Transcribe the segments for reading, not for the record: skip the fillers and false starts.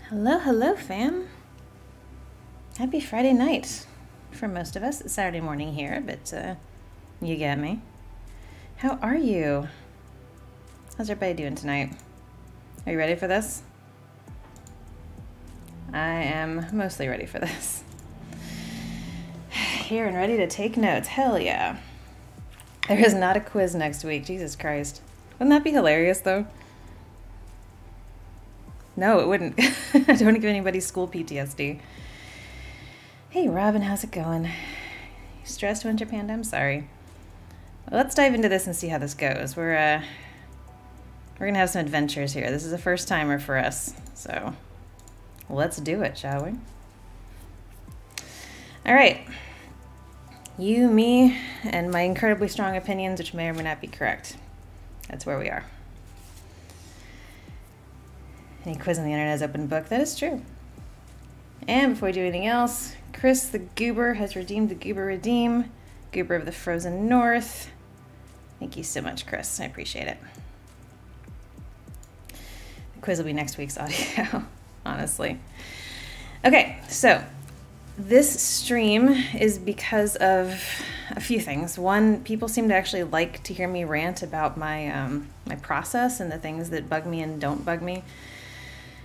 Hello, hello, fam. Happy Friday night for most of us. It's Saturday morning here, but you get me. How are you? How's everybody doing tonight? Are you ready for this? I am mostly ready for this. Here and ready to take notes. Hell yeah. There is not a quiz next week. Jesus Christ. Wouldn't that be hilarious, though? No, it wouldn't. I don't give anybody school PTSD. Hey, Robin, how's it going? You stressed, Winter Panda? I'm sorry. Well, let's dive into this and see how this goes. We're gonna have some adventures here. This is a first timer for us, so let's do it, shall we? All right. You, me, and my incredibly strong opinions, which may or may not be correct. That's where we are. Any quiz on the internet is open book. That is true. And before we do anything else, Chris the Goober has redeemed the Goober Redeem. Goober of the Frozen North. Thank you so much, Chris. I appreciate it. The quiz will be next week's audio, honestly. Okay, so this stream is because of a few things. One, people seem to actually like to hear me rant about my my process and the things that bug me and don't bug me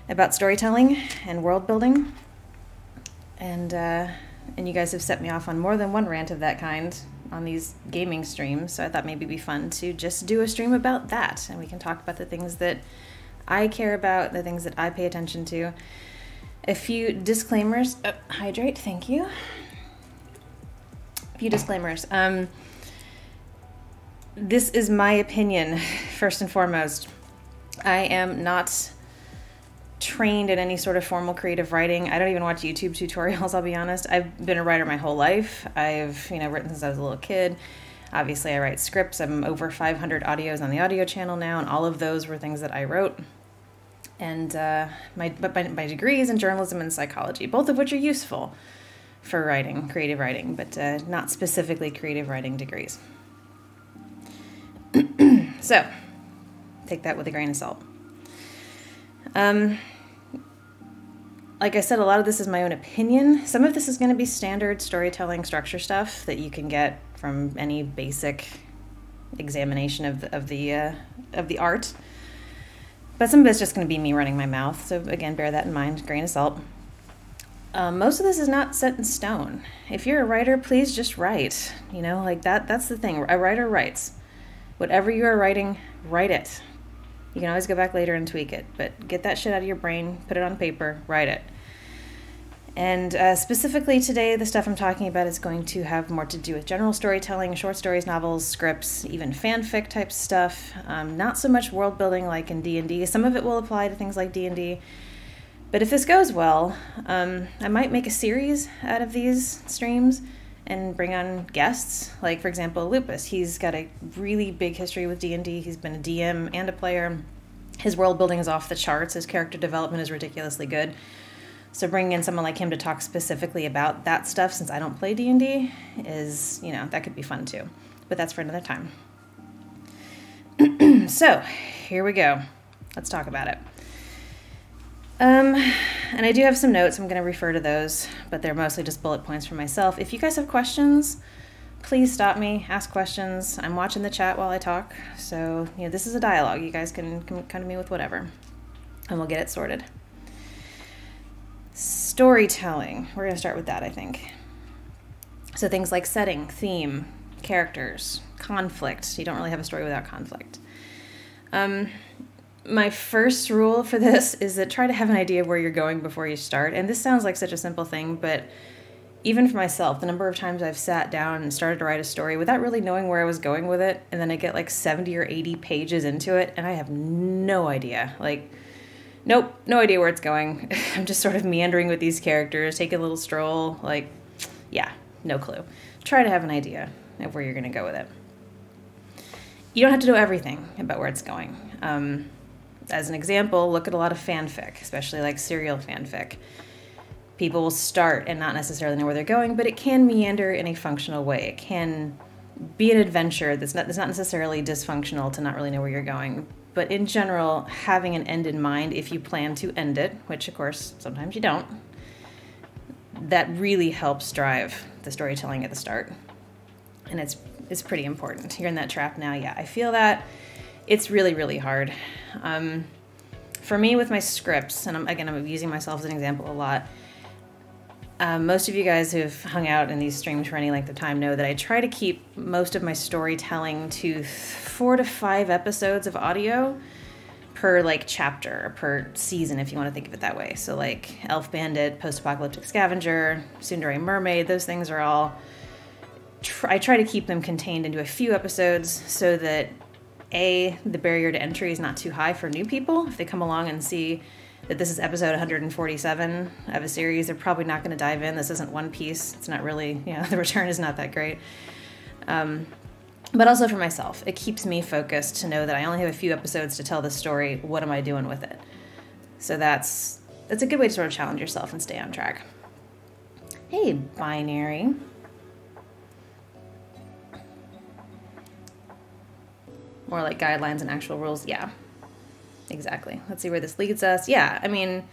about storytelling and world building. And you guys have set me off on more than one rant of that kind on these gaming streams, so I thought maybe it'd be fun to just do a stream about that, and we can talk about the things that I care about, the things that I pay attention to. A few disclaimers. Hydrate, thank you. A few disclaimers. This is my opinion, first and foremost. I am not trained in any sort of formal creative writing. I don't even watch YouTube tutorials, I'll be honest. I've been a writer my whole life. I've written since I was a little kid. Obviously, I write scripts. I'm over 500 audios on the audio channel now, and all of those were things that I wrote. And my degrees in journalism and psychology, both of which are useful for writing, creative writing, but not specifically creative writing degrees. So, take that with a grain of salt. Like I said, a lot of this is my own opinion. Some of this is going to be standard storytelling structure stuff that you can get from any basic examination of the art. But some of it's just going to be me running my mouth. So again, bear that in mind, grain of salt. Most of this is not set in stone. If you're a writer, please just write. That's the thing. A writer writes. Whatever you are writing, write it. You can always go back later and tweak it, but get that shit out of your brain, put it on paper, write it. And specifically today, the stuff I'm talking about is going to have more to do with general storytelling, short stories, novels, scripts, even fanfic type stuff. Not so much world building like in D&D. Some of it will apply to things like D&D. But if this goes well, I might make a series out of these streams and bring on guests. Like, for example, Lupus. He's got a really big history with D&D. He's been a DM and a player. His world building is off the charts. His character development is ridiculously good. So bringing in someone like him to talk specifically about that stuff, since I don't play D&D, is, that could be fun too. But that's for another time. So, here we go. Let's talk about it. And I do have some notes. I'm going to refer to those, but they're mostly just bullet points for myself. If you guys have questions, please stop me, ask questions. I'm watching the chat while I talk. So, this is a dialogue. You guys can come to me with whatever, and we'll get it sorted. Storytelling. We're going to start with that, I think. So things like setting, theme, characters, conflict. You don't really have a story without conflict. My first rule for this is that try to have an idea of where you're going before you start. And this sounds like such a simple thing, but even for myself, the number of times I've sat down and started to write a story without really knowing where I was going with it, and then I get like 70 or 80 pages into it, and I have no idea. Nope, no idea where it's going. I'm just sort of meandering with these characters, taking a little stroll. No clue. Try to have an idea of where you're going to go with it. You don't have to know everything about where it's going. As an example, look at a lot of fanfic, especially like serial fanfic. People will start and not necessarily know where they're going, but it can meander in a functional way. It can be an adventure that's not necessarily dysfunctional to not really know where you're going. But in general, having an end in mind, if you plan to end it, which of course sometimes you don't, that really helps drive the storytelling at the start. And it's pretty important. You're in that trap now. Yeah, I feel that. It's really, really hard. For me with my scripts, and I'm using myself as an example a lot, most of you guys who've hung out in these streams for any length of time know that I try to keep most of my storytelling to 4 to 5 episodes of audio per like chapter, or per season, if you want to think of it that way. So like Elf Bandit, Post-Apocalyptic Scavenger, Tsundere Mermaid, those things are all, I try to keep them contained into a few episodes so that the barrier to entry is not too high for new people. If they come along and see that this is episode 147 of a series, they're probably not going to dive in. This isn't One Piece. It's not really, the return is not that great. But also for myself, it keeps me focused to know that I only have a few episodes to tell this story. What am I doing with it? So that's a good way to sort of challenge yourself and stay on track. Hey, Binary. More like guidelines and actual rules. Yeah. Exactly. Let's see where this leads us. Yeah, I mean,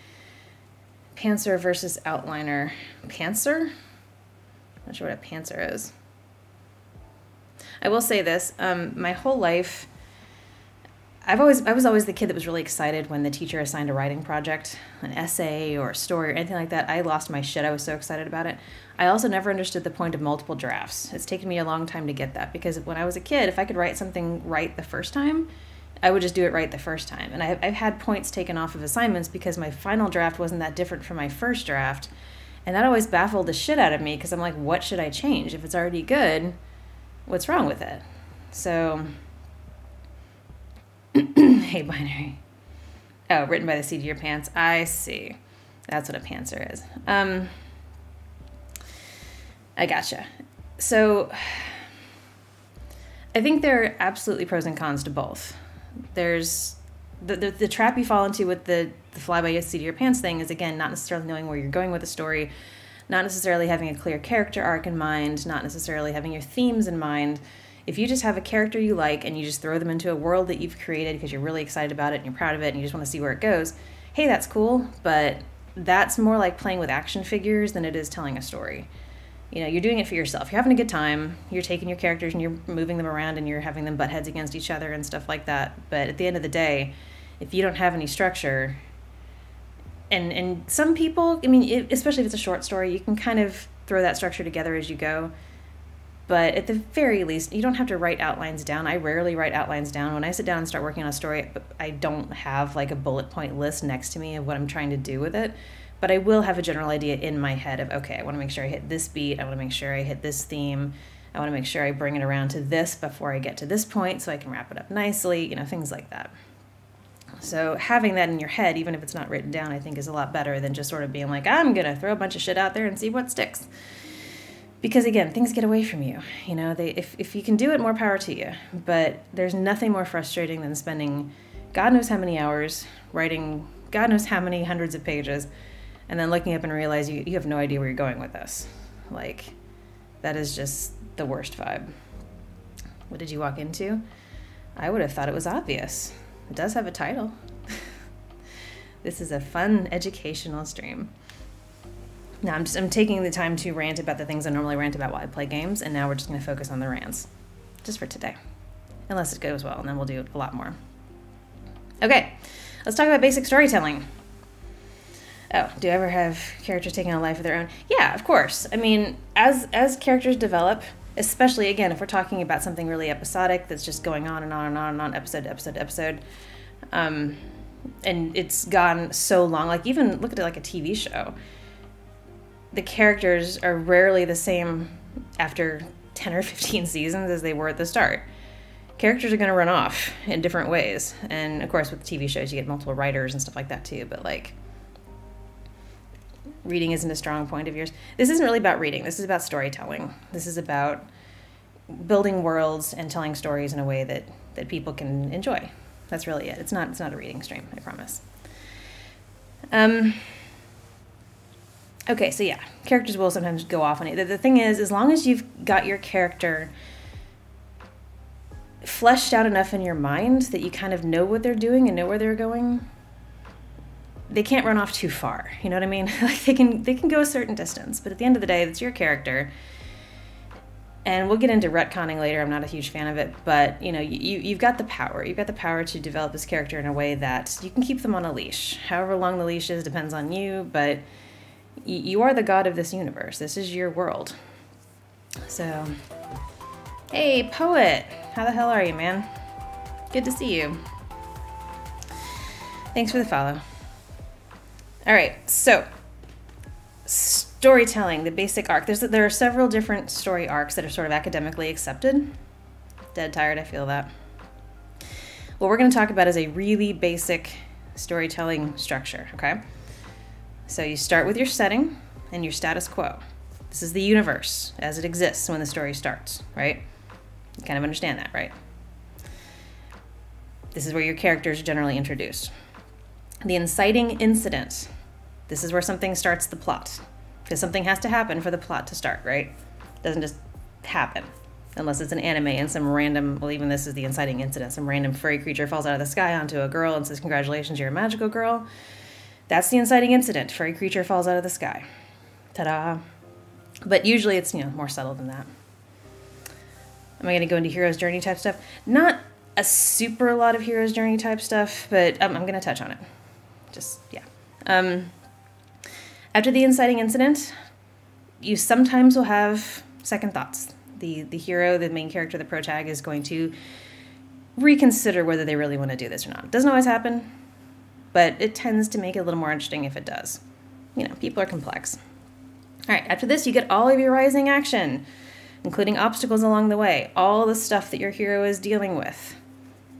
pantser versus outliner. Pantser? Not sure what a pantser is. I will say this. My whole life, I was always the kid that was really excited when the teacher assigned a writing project, an essay or a story or anything like that. I lost my shit. I was so excited about it. I also never understood the point of multiple drafts. It's taken me a long time to get that, because when I was a kid, if I could write something right the first time, I would just do it right the first time. And I've had points taken off of assignments because my final draft wasn't that different from my first draft. And that always baffled the shit out of me, because I'm like, what should I change? If it's already good, what's wrong with it? So, hey, Binary. Oh, written by the seat of your pants. I see. That's what a pantser is. I gotcha. So, I think there are absolutely pros and cons to both. There's the trap you fall into with the fly by the seat of your pants thing is, again, not necessarily knowing where you're going with the story, not necessarily having a clear character arc in mind, not necessarily having your themes in mind. If you just have a character you like and you just throw them into a world that you've created because you're really excited about it and you're proud of it and you just want to see where it goes, hey, that's cool, but that's more like playing with action figures than it is telling a story. You're doing it for yourself. You're having a good time. You're taking your characters and you're moving them around and you're having them butt heads against each other and stuff like that. But at the end of the day, if you don't have any structure, and some people, I mean, especially if it's a short story, you can kind of throw that structure together as you go. But at the very least, you don't have to write outlines down. I rarely write outlines down. When I sit down and start working on a story, I don't have like a bullet point list next to me of what I'm trying to do with it. But I will have a general idea in my head of, okay, I want to make sure I hit this beat. I want to make sure I hit this theme. I want to make sure I bring it around to this before I get to this point so I can wrap it up nicely, things like that. So having that in your head, even if it's not written down, I think is a lot better than just sort of being like, I'm going to throw a bunch of shit out there and see what sticks. Because again, things get away from you. If you can do it, more power to you. But there's nothing more frustrating than spending God knows how many hours writing God knows how many hundreds of pages, and then looking up and realize you have no idea where you're going with this. Like, that is just the worst vibe. What did you walk into? I would have thought it was obvious. It does have a title. This is a fun educational stream. Now I'm taking the time to rant about the things I normally rant about while I play games, and now we're just going to focus on the rants. Just for today. Unless it goes well, and then we'll do a lot more. Okay, let's talk about basic storytelling. Oh, do you ever have characters taking a life of their own? Yeah, of course. I mean, as characters develop, especially, again, if we're talking about something really episodic that's just going on and on and on and on, episode to episode to episode, and it's gone so long, like even look at it like a TV show. The characters are rarely the same after 10 or 15 seasons as they were at the start. Characters are going to run off in different ways. And of course, with TV shows, you get multiple writers and stuff like that too. But like, reading isn't a strong point of yours. This isn't really about reading. This is about storytelling. This is about building worlds and telling stories in a way that people can enjoy. That's really it. It's not a reading stream, I promise. Okay, so yeah, characters will sometimes go off on it. The thing is, as long as you've got your character fleshed out enough in your mind that you kind of know what they're doing and know where they're going, they can't run off too far. You know what I mean? Like they can go a certain distance, but at the end of the day, it's your character. And we'll get into retconning later. I'm not a huge fan of it, but you know, you've got the power. You've got the power to develop this character in a way that you can keep them on a leash. However long the leash is depends on you, but you are the god of this universe. This is your world. So, hey, Poet. How the hell are you, man? Good to see you. Thanks for the follow. All right, so storytelling, the basic arc. There are several different story arcs that are sort of academically accepted. Dead tired, I feel that. What we're going to talk about is a really basic storytelling structure, okay? So you start with your setting and your status quo. This is the universe as it exists when the story starts, right? You kind of understand that, right? This is where your characters are generally introduced. The inciting incident. This is where something starts the plot. Because something has to happen for the plot to start, right? It doesn't just happen. Unless it's an anime and some random, well, even this is the inciting incident, some random furry creature falls out of the sky onto a girl and says, congratulations, you're a magical girl. That's the inciting incident. Furry creature falls out of the sky. Ta-da. But usually it's, you know, more subtle than that. Am I going to go into hero's journey type stuff? Not a super lot of hero's journey type stuff, but I'm going to touch on it. Just, yeah. After the inciting incident, you sometimes will have second thoughts. The hero, the main character, the protag, is going to reconsider whether they really want to do this or not. It doesn't always happen, but it tends to make it a little more interesting if it does. You know, people are complex. All right, after this, you get all of your rising action, including obstacles along the way, all the stuff that your hero is dealing with.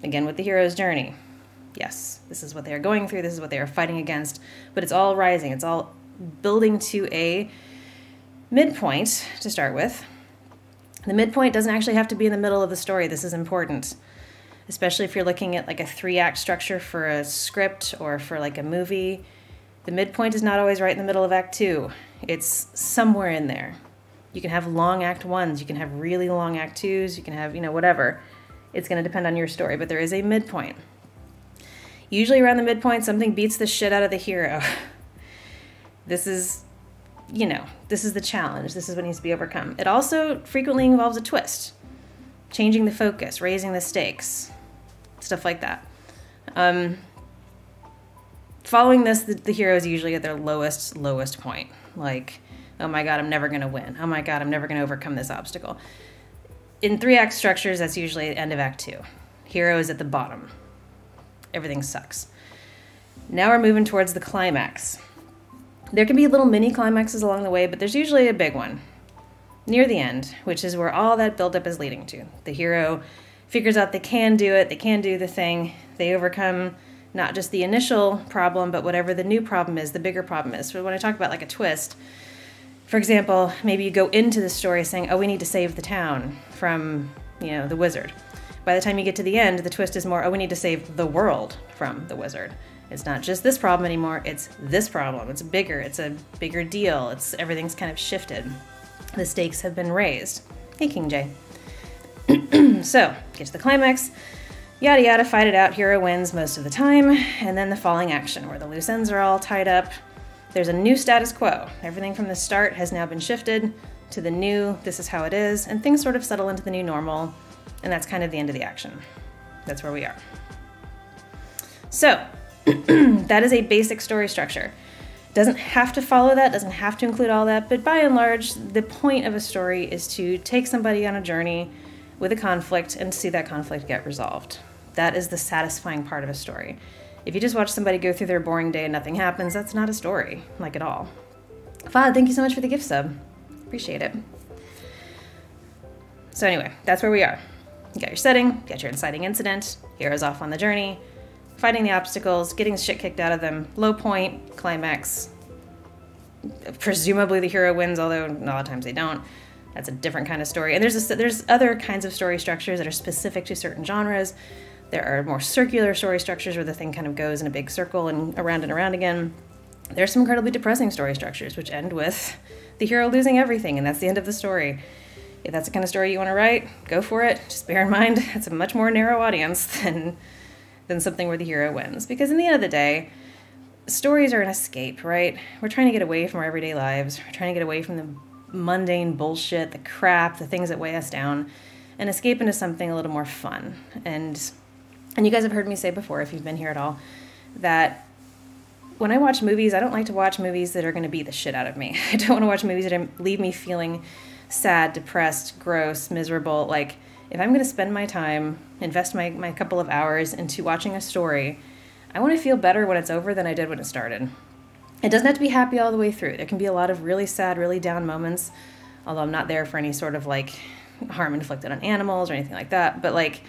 Again, with the hero's journey. Yes, this is what they are going through, this is what they are fighting against, but it's all rising, it's all building to a midpoint to start with. The midpoint doesn't actually have to be in the middle of the story. This is important, especially if you're looking at like a 3-act structure for a script or for like a movie. The midpoint is not always right in the middle of Act 2. It's somewhere in there. You can have long Act 1s, you can have really long Act 2s, you can have, you know, whatever. It's going to depend on your story, but there is a midpoint. Usually around the midpoint, something beats the shit out of the hero. This is, you know, this is the challenge. This is what needs to be overcome. It also frequently involves a twist, changing the focus, raising the stakes, stuff like that. Following this, the hero is usually at their lowest point. Like, oh my God, I'm never going to win. Oh my God, I'm never going to overcome this obstacle. In 3-act structures, that's usually the end of Act 2. Hero is at the bottom. Everything sucks. Now we're moving towards the climax. There can be little mini climaxes along the way, but there's usually a big one near the end, which is where all that buildup is leading to. The hero figures out they can do it, they can do the thing, they overcome not just the initial problem, but whatever the new problem is, the bigger problem is. So when I talk about like a twist, for example, maybe you go into the story saying, oh, we need to save the town from, you know, the wizard. By the time you get to the end, the twist is more, oh, we need to save the world from the wizard. It's not just this problem anymore, it's this problem. It's a bigger deal. Everything's kind of shifted. The stakes have been raised. Hey, King J. So, get to the climax, yada yada, fight it out, hero wins most of the time, and then the falling action, where the loose ends are all tied up. There's a new status quo. Everything from the start has now been shifted to the new, this is how it is, and things sort of settle into the new normal, and that's kind of the end of the action. That's where we are. So, that is a basic story structure. Doesn't have to follow that, doesn't have to include all that, but by and large, the point of a story is to take somebody on a journey with a conflict and see that conflict get resolved. That is the satisfying part of a story. If you just watch somebody go through their boring day and nothing happens, that's not a story, like at all. Fad, thank you so much for the gift sub. Appreciate it. So anyway, that's where we are. You got your setting, you got your inciting incident, hero's off on the journey, fighting the obstacles, getting shit kicked out of them, low point, climax. Presumably the hero wins, although a lot of times they don't. That's a different kind of story. And there's other kinds of story structures that are specific to certain genres. There are more circular story structures where the thing kind of goes in a big circle and around again. There's some incredibly depressing story structures which end with the hero losing everything, and that's the end of the story. If that's the kind of story you want to write, go for it. Just bear in mind, it's a much more narrow audience than something where the hero wins. Because in the end of the day, stories are an escape, right? We're trying to get away from our everyday lives. We're trying to get away from the mundane bullshit, the crap, the things that weigh us down, and escape into something a little more fun. And you guys have heard me say before, if you've been here at all, that when I watch movies, I don't like to watch movies that are going to beat the shit out of me. I don't want to watch movies that leave me feeling sad, depressed, gross, miserable. Like, if I'm going to spend my time, invest my couple of hours into watching a story, I want to feel better when it's over than I did when it started. It doesn't have to be happy all the way through. There can be a lot of really sad, really down moments, although I'm not there for any sort of, like, harm inflicted on animals or anything like that. But, like,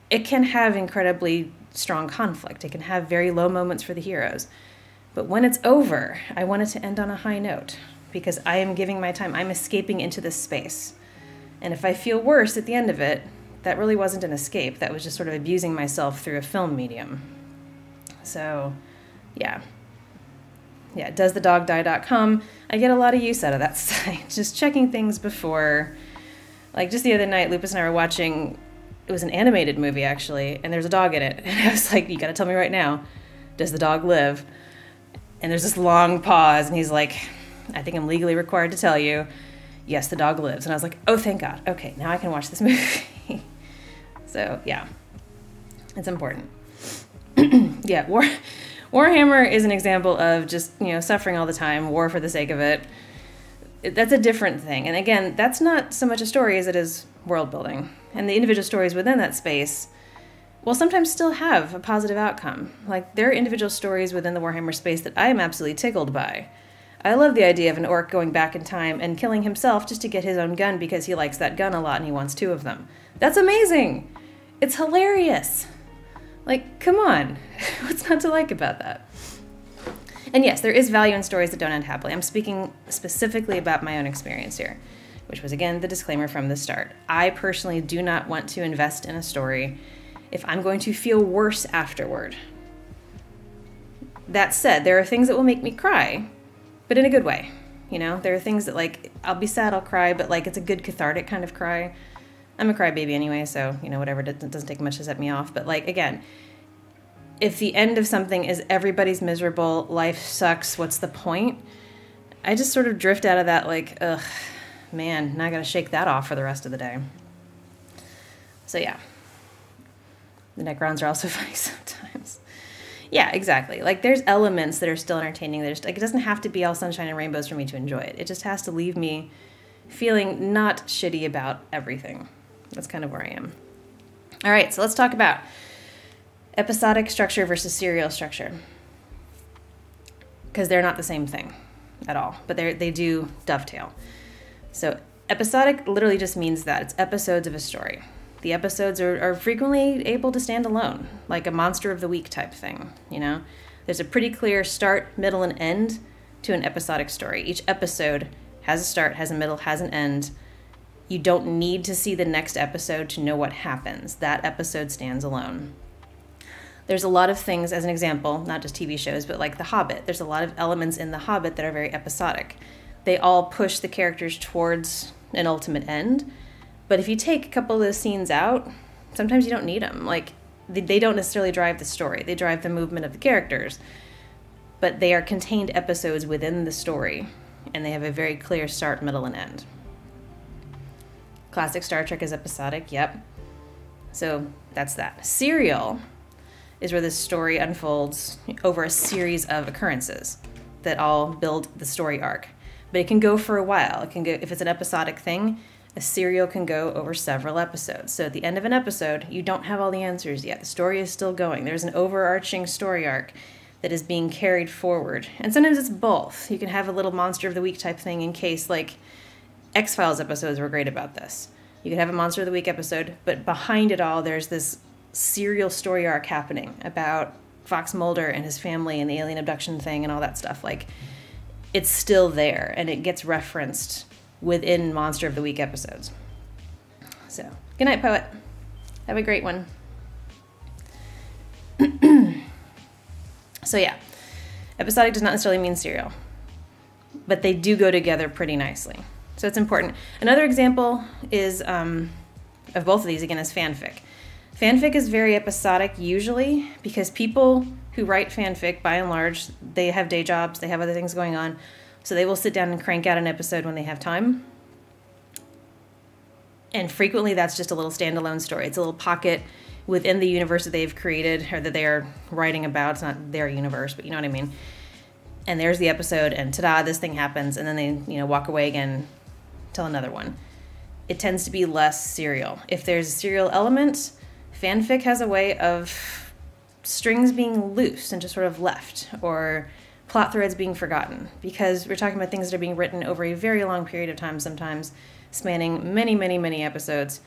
it can have incredibly strong conflict. It can have very low moments for the heroes. But when it's over, I want it to end on a high note because I am giving my time. I'm escaping into this space. And if I feel worse at the end of it, that really wasn't an escape. That was just sort of abusing myself through a film medium. So, yeah. Yeah, doesthedogdie.com. I get a lot of use out of that site. Just checking things before. Like, just the other night, Lupus and I were watching, it was an animated movie, actually, and there's a dog in it. And I was like, you gotta tell me right now, does the dog live? And there's this long pause, and he's like, I think I'm legally required to tell you, yes, the dog lives. And I was like, oh, thank God. Okay, now I can watch this movie. So, yeah, it's important. Yeah, Warhammer is an example of just, suffering all the time, war for the sake of it. That's a different thing. And again, that's not so much a story as it is world building. And the individual stories within that space will sometimes still have a positive outcome. Like, there are individual stories within the Warhammer space that I am absolutely tickled by. I love the idea of an orc going back in time and killing himself just to get his own gun because he likes that gun a lot and he wants 2 of them. That's amazing! It's hilarious! Like, come on. What's not to like about that? And yes, there is value in stories that don't end happily. I'm speaking specifically about my own experience here, which was, again, the disclaimer from the start. I personally do not want to invest in a story if I'm going to feel worse afterward. That said, there are things that will make me cry, but in a good way. There are things that, like, I'll be sad, I'll cry, but, like, it's a good cathartic kind of cry. I'm a crybaby anyway, so, whatever, it doesn't take much to set me off. But, like, again, if the end of something is everybody's miserable, life sucks, what's the point? I just sort of drift out of that, like, ugh, man, now I gotta shake that off for the rest of the day. So, yeah. The Necrons are also funny sometimes. Yeah, exactly. Like, there's elements that are still entertaining. Like, it doesn't have to be all sunshine and rainbows for me to enjoy it. It just has to leave me feeling not shitty about everything. That's kind of where I am. All right, so let's talk about episodic structure versus serial structure. Because they're not the same thing at all, but they do dovetail. So episodic literally just means that. It's episodes of a story. The episodes are frequently able to stand alone, like a monster of the week type thing, There's a pretty clear start, middle, and end to an episodic story. Each episode has a start, has a middle, has an end. You don't need to see the next episode to know what happens. That episode stands alone. There's a lot of things, as an example, not just TV shows, but like The Hobbit. There's a lot of elements in The Hobbit that are very episodic. They all push the characters towards an ultimate end. But if you take a couple of those scenes out, sometimes you don't need them. Like, they don't necessarily drive the story. They drive the movement of the characters. But they are contained episodes within the story. And they have a very clear start, middle, and end. Classic Star Trek is episodic, yep. So that's that. Serial is where the story unfolds over a series of occurrences that all build the story arc. But it can go for a while. It can go, if it's an episodic thing, a serial can go over several episodes. So at the end of an episode, you don't have all the answers yet. The story is still going. There's an overarching story arc that is being carried forward. And sometimes it's both. You can have a little monster of the week type thing in case, like, X-Files episodes were great about this. You could have a monster of the week episode, but behind it all, there's this serial story arc happening about Fox Mulder and his family and the alien abduction thing and all that stuff. Like, it's still there, and it gets referenced within Monster of the Week episodes. So, good night, poet. Have a great one. So yeah, episodic does not necessarily mean serial, but they do go together pretty nicely. So it's important. Another example is of both of these, again, is fanfic. Fanfic is very episodic usually because people who write fanfic, by and large, they have day jobs, they have other things going on, so they will sit down and crank out an episode when they have time. And frequently that's just a little standalone story. It's a little pocket within the universe that they've created or that they are writing about. It's not their universe, but you know what I mean. And there's the episode, and ta-da, this thing happens, and then they, walk away again, tell another one. It tends to be less serial. If there's a serial element, fanfic has a way of strings being loose and just sort of left, or plot threads being forgotten, because we're talking about things that are being written over a very long period of time, sometimes spanning many, many, many episodes,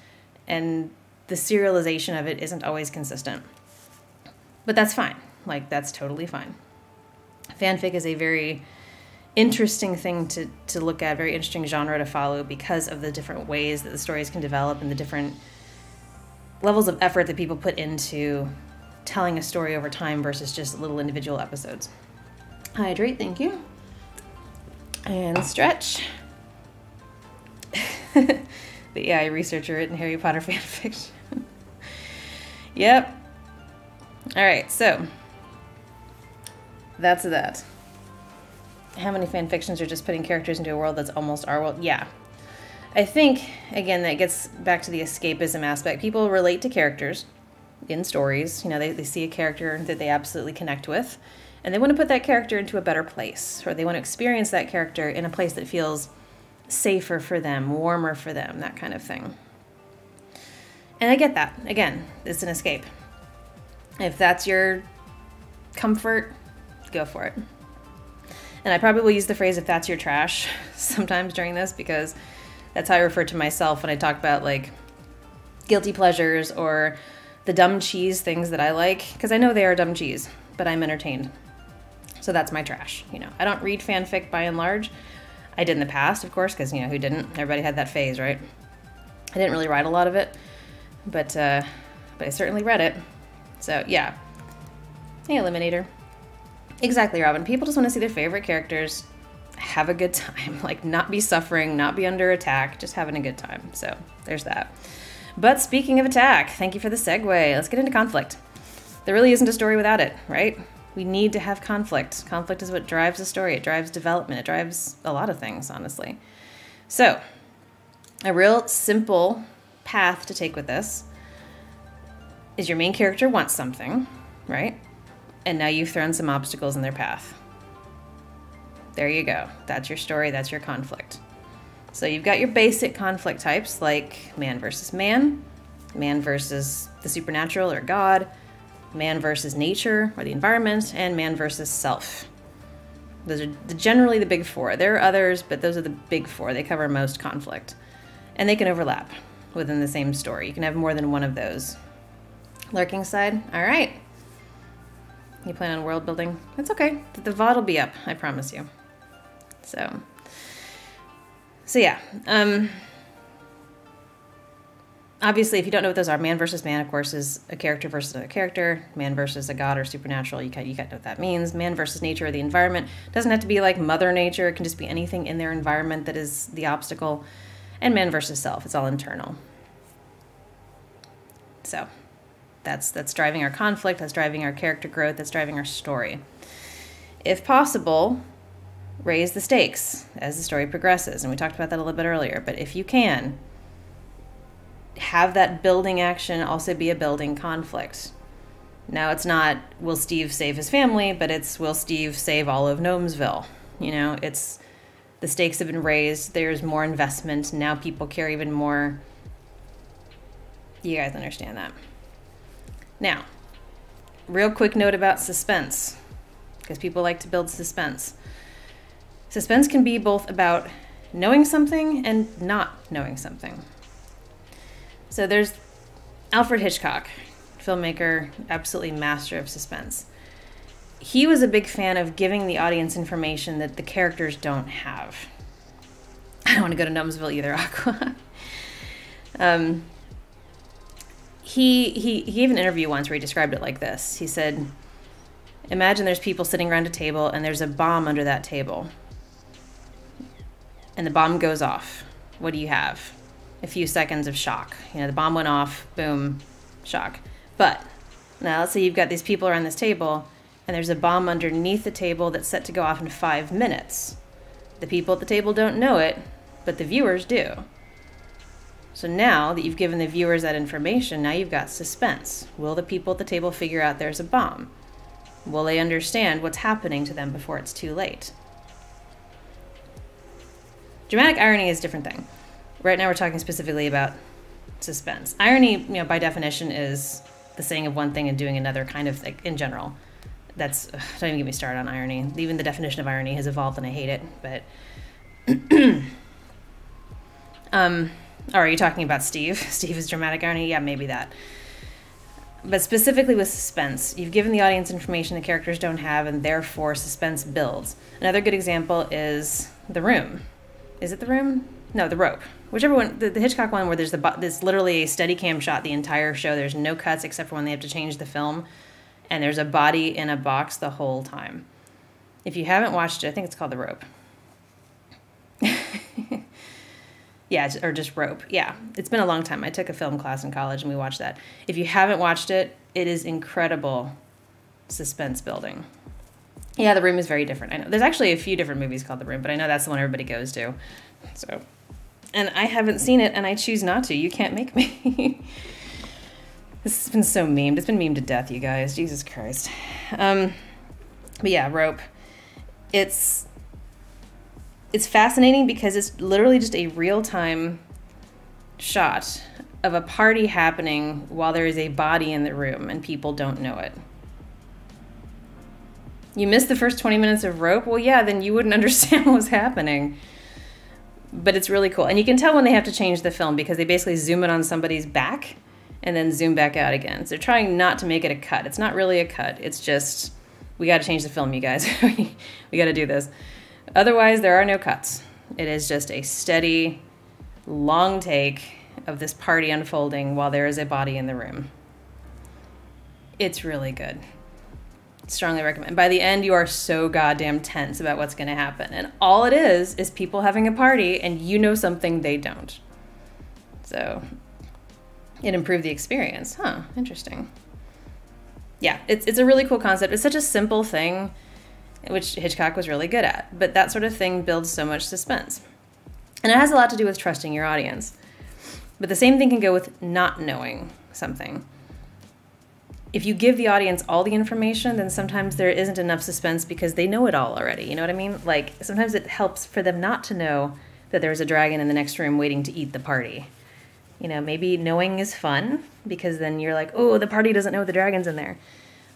and the serialization of it isn't always consistent. But that's fine. That's totally fine. Fanfic is a very interesting thing to look at, very interesting genre to follow because of the different ways that the stories can develop and the different levels of effort that people put into telling a story over time versus just little individual episodes. Hydrate, thank you. And stretch. The AI researcher written Harry Potter fanfiction. Yep. All right, so that's that. How many fan fictions are just putting characters into a world that's almost our world? Yeah. I think, again, that gets back to the escapism aspect. People relate to characters in stories. They see a character that they absolutely connect with, and they want to put that character into a better place, or they want to experience that character in a place that feels safer for them, warmer for them, that kind of thing. And I get that. Again, it's an escape. If that's your comfort, go for it. And I probably will use the phrase, if that's your trash, sometimes during this, because that's how I refer to myself when I talk about guilty pleasures or the dumb cheese things that I like, because I know they are dumb cheese, but I'm entertained. So that's my trash. I don't read fanfic by and large. I did in the past, of course, because who didn't? Everybody had that phase, right? I didn't really write a lot of it, but I certainly read it. So yeah. Hey, Eliminator. Exactly, Robin. People just want to see their favorite characters have a good time. Not be suffering, not be under attack, just having a good time. So there's that. But speaking of attack, thank you for the segue. Let's get into conflict. There really isn't a story without it, right? We need to have conflict. Conflict is what drives a story. It drives development. It drives a lot of things, honestly. So a real simple path to take with this is your main character wants something, right? And now you've thrown some obstacles in their path. There you go. That's your story. That's your conflict. So you've got your basic conflict types like man versus man versus the supernatural or God, man versus nature or the environment, and man versus self. Those are generally the big four. There are others, but those are the big four. They cover most conflict. And they can overlap within the same story. You can have more than one of those. Lurking side? All right. You plan on world building? It's okay. The VOD will be up, I promise you. So yeah. Obviously, if you don't know what those are, man versus man, of course, is a character versus another character. Man versus a god or supernatural, you kind of know what that means. Man versus nature or the environment. Doesn't have to be like Mother Nature. It can just be anything in their environment that is the obstacle. And man versus self. It's all internal. So that's driving our conflict. That's driving our character growth. That's driving our story. If possible, raise the stakes as the story progresses. And we talked about that a little bit earlier. But if you can, have that building action also be a building conflict. Now, it's not, will Steve save his family, but it's, will Steve save all of Gnomesville? It's, the stakes have been raised. There's more investment. Now people care even more. You guys understand that. Now, real quick note about suspense, because people like to build suspense. Suspense can be both about knowing something and not knowing something. So there's Alfred Hitchcock, filmmaker, absolutely master of suspense. He was a big fan of giving the audience information that the characters don't have. I don't want to go to Gnomesville either, Aqua. He gave an interview once where he described it like this. He said, imagine there's people sitting around a table and there's a bomb under that table. and the bomb goes off. What do you have? A few seconds of shock. You know, the bomb went off, boom, shock. But now let's say you've got these people around this table, and there's a bomb underneath the table that's set to go off in 5 minutes. The people at the table don't know it, but the viewers do. So now that you've given the viewers that information, now you've got suspense. Will the people at the table figure out there's a bomb? Will they understand what's happening to them before it's too late? Dramatic irony is a different thing. Right now we're talking specifically about suspense. Irony, you know, by definition is the saying of one thing and doing another, kind of like in general. That's, don't even get me started on irony. Even the definition of irony has evolved and I hate it, but are you talking about Steve? Steve is dramatic irony? Yeah, maybe that. But specifically with suspense, you've given the audience information the characters don't have, and therefore suspense builds. Another good example is The Room. Is it The Room? No, The Rope. Whichever one, the Hitchcock one where there's literally a steady cam shot the entire show. There's no cuts except for when they have to change the film. And there's a body in a box the whole time. If you haven't watched it, I think it's called The Rope. Yeah, or just Rope. Yeah, it's been a long time. I took a film class in college and we watched that. If you haven't watched it, it is incredible suspense building. Yeah, The Room is very different. I know there's actually a few different movies called The Room, but I know that's the one everybody goes to. So, and I haven't seen it and I choose not to. You can't make me. This has been so memed. It's been memed to death, you guys. Jesus Christ. But yeah, Rope. It's fascinating because it's literally just a real-time shot of a party happening while there is a body in the room and people don't know it. You missed the first 20 minutes of Rope? Well, yeah, then you wouldn't understand what was happening. But it's really cool. And you can tell when they have to change the film because they basically zoom in on somebody's back and then zoom back out again. So they're trying not to make it a cut. It's not really a cut. It's just, we got to change the film, you guys. We got to do this. Otherwise, there are no cuts. It is just a steady, long take of this party unfolding while there is a body in the room. It's really good. Strongly recommend. By the end, you are so goddamn tense about what's going to happen. And all it is people having a party and you know something they don't. So it improved the experience. Huh, interesting. Yeah, it's a really cool concept. It's such a simple thing, which Hitchcock was really good at. But that sort of thing builds so much suspense. And it has a lot to do with trusting your audience. But the same thing can go with not knowing something. If you give the audience all the information, then sometimes there isn't enough suspense because they know it all already. You know what I mean? Like, sometimes it helps for them not to know that there's a dragon in the next room waiting to eat the party. You know, maybe knowing is fun because then you're like, oh, the party doesn't know the dragon's in there.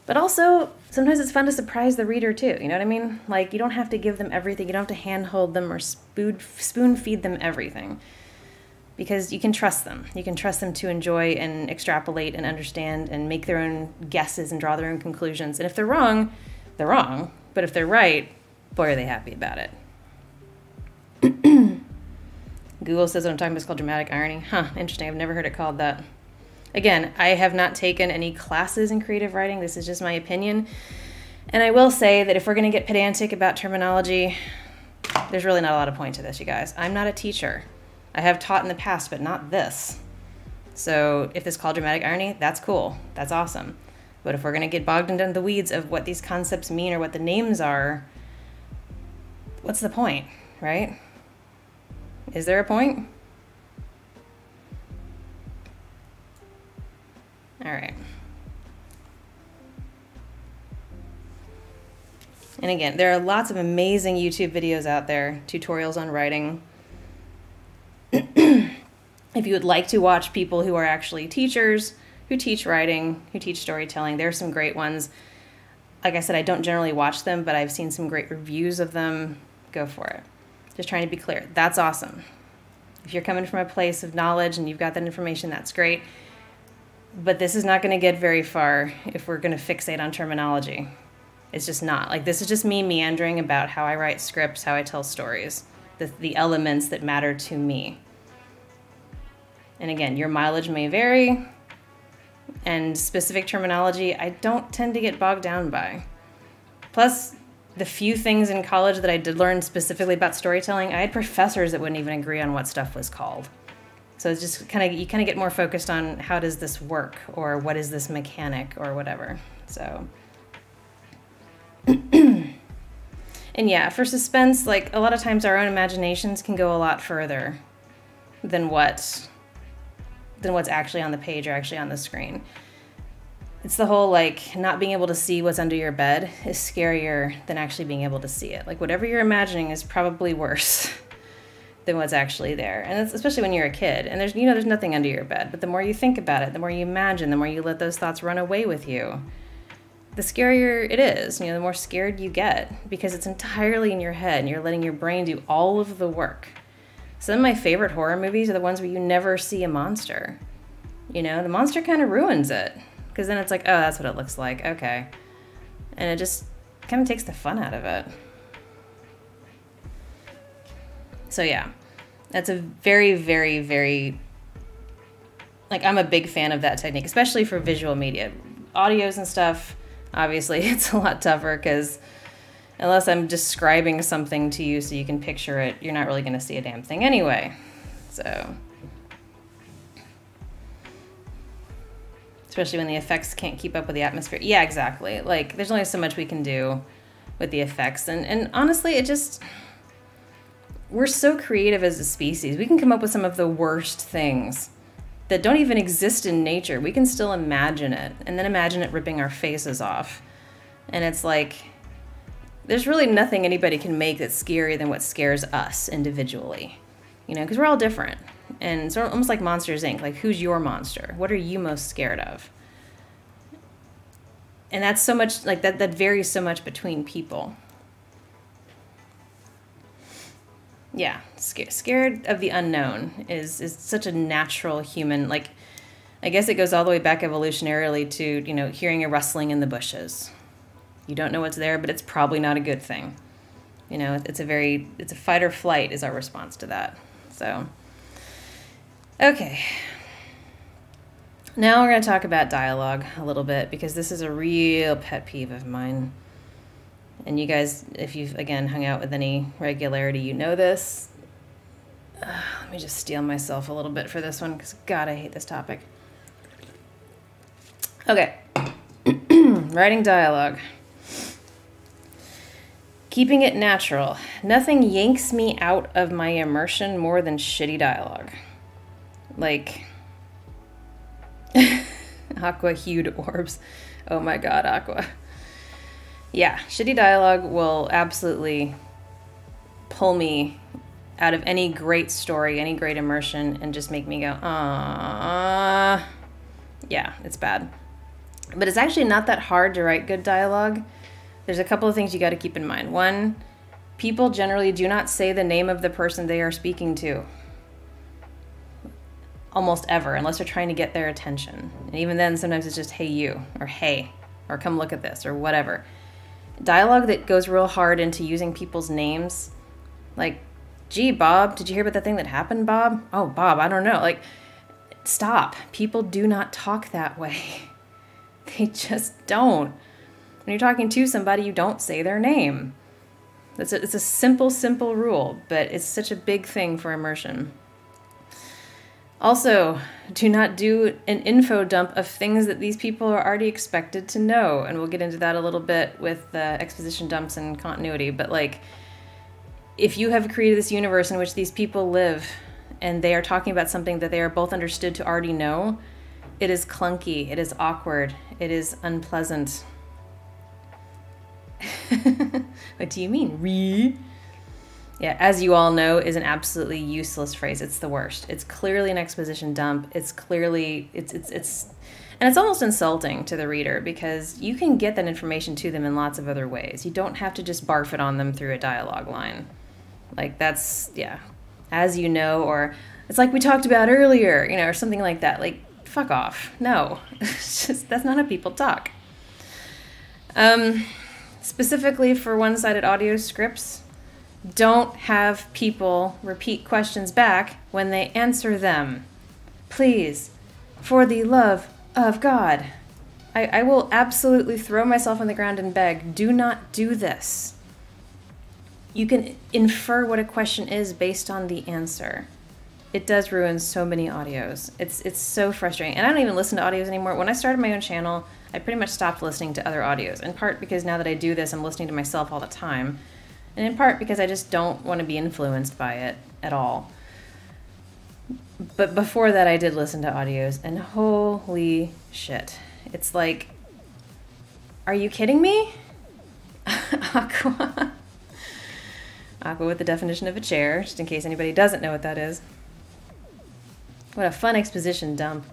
But also, sometimes it's fun to surprise the reader too. You know what I mean? Like, you don't have to give them everything. You don't have to handhold them or spoon feed them everything. Because you can trust them. You can trust them to enjoy and extrapolate and understand and make their own guesses and draw their own conclusions. And if they're wrong, they're wrong. But if they're right, boy, are they happy about it. Google says what I'm talking about is called dramatic irony. Huh, interesting. I've never heard it called that. Again, I have not taken any classes in creative writing. This is just my opinion. And I will say that if we're going to get pedantic about terminology, there's really not a lot of point to this, you guys. I'm not a teacher. I have taught in the past, but not this. So if it's called dramatic irony, that's cool. That's awesome. But if we're going to get bogged into the weeds of what these concepts mean or what the names are, what's the point, right? Is there a point? All right. And again, there are lots of amazing YouTube videos out there, tutorials on writing. If you would like to watch people who are actually teachers, who teach writing, who teach storytelling, there are some great ones. Like I said, I don't generally watch them, but I've seen some great reviews of them. Go for it. Just trying to be clear. That's awesome. If you're coming from a place of knowledge and you've got that information, that's great. But this is not going to get very far if we're going to fixate on terminology. It's just not. Like, this is just me meandering about how I write scripts, how I tell stories, the elements that matter to me. And again, your mileage may vary, and specific terminology I don't tend to get bogged down by. Plus, the few things in college that I did learn specifically about storytelling, I had professors that wouldn't even agree on what stuff was called. So it's just you kind of get more focused on how does this work, or what is this mechanic, or whatever. So, and yeah, for suspense, like a lot of times our own imaginations can go a lot further than what's actually on the page or actually on the screen. It's the whole, like, not being able to see what's under your bed is scarier than actually being able to see it. Like, whatever you're imagining is probably worse than what's actually there. And it's, especially when you're a kid, and there's nothing under your bed. But the more you think about it, the more you imagine, the more you let those thoughts run away with you, the scarier it is. The more scared you get, because it's entirely in your head and you're letting your brain do all of the work. Some of my favorite horror movies are the ones where you never see a monster. The monster kind of ruins it. Because then it's like, oh, that's what it looks like. Okay. And it just kind of takes the fun out of it. So yeah, that's a very, very, very, like, I'm a big fan of that technique, especially for visual media. Audios and stuff, obviously, it's a lot tougher because unless I'm describing something to you so you can picture it, you're not really going to see a damn thing anyway. So... especially when the effects can't keep up with the atmosphere. Yeah, exactly. Like, there's only so much we can do with the effects. And honestly, we're so creative as a species. We can come up with some of the worst things that don't even exist in nature. We can still imagine it, and then imagine it ripping our faces off. And it's like, there's really nothing anybody can make that's scarier than what scares us individually. Because we're all different. And it's almost like Monsters, Inc. Like, who's your monster? What are you most scared of? And that's so much, like, that varies so much between people. Yeah, scared of the unknown is such a natural human, like, I guess it goes all the way back evolutionarily to, hearing a rustling in the bushes. You don't know what's there, but it's probably not a good thing. It's a fight or flight is our response to that. So... okay, now we're going to talk about dialogue a little bit, because this is a real pet peeve of mine. And you guys, if you've, again, hung out with any regularity, you know this. Let me just steel myself a little bit for this one, because, God, I hate this topic. Okay, writing dialogue. Keeping it natural. Nothing yanks me out of my immersion more than shitty dialogue. Like, aqua-hued orbs. Oh my God, Aqua. Yeah, shitty dialogue will absolutely pull me out of any great story, any great immersion, and just make me go, ah. Yeah, it's bad. But it's actually not that hard to write good dialogue. There's a couple of things you got to keep in mind. One, people generally do not say the name of the person they are speaking to. Almost ever, unless they're trying to get their attention. And even then, sometimes it's just, hey, you, or hey, or come look at this, or whatever. Dialogue that goes real hard into using people's names, like, gee, Bob, did you hear about that thing that happened, Bob? Oh, Bob, I don't know. Like, stop. People do not talk that way. They just don't. When you're talking to somebody, you don't say their name. It's a simple, simple rule, but it's such a big thing for immersion. Also, do not do an info dump of things that these people are already expected to know. And we'll get into that a little bit with exposition dumps and continuity. But, like, if you have created this universe in which these people live and they are talking about something that they are both understood to already know, it is clunky, it is awkward, it is unpleasant. What do you mean? Re? Yeah, as you all know, is an absolutely useless phrase. It's the worst. It's clearly an exposition dump. It's clearly, and it's almost insulting to the reader, because you can get that information to them in lots of other ways. You don't have to just barf it on them through a dialogue line. Like, that's, yeah, as you know, or it's like we talked about earlier, or something like that. Like, fuck off. No, it's just, that's not how people talk. Specifically for one-sided audio scripts, don't have people repeat questions back when they answer them. Please, for the love of God. I will absolutely throw myself on the ground and beg, do not do this. you can infer what a question is based on the answer. It does ruin so many audios. It's so frustrating. And I don't even listen to audios anymore. When I started my own channel, I pretty much stopped listening to other audios, in part because now that I do this, I'm listening to myself all the time, and in part because I just don't want to be influenced by it at all. But before that, I did listen to audios, and holy shit. It's like, are you kidding me? Aqua. Aqua with the definition of a chair, just in case anybody doesn't know what that is. What a fun exposition dump.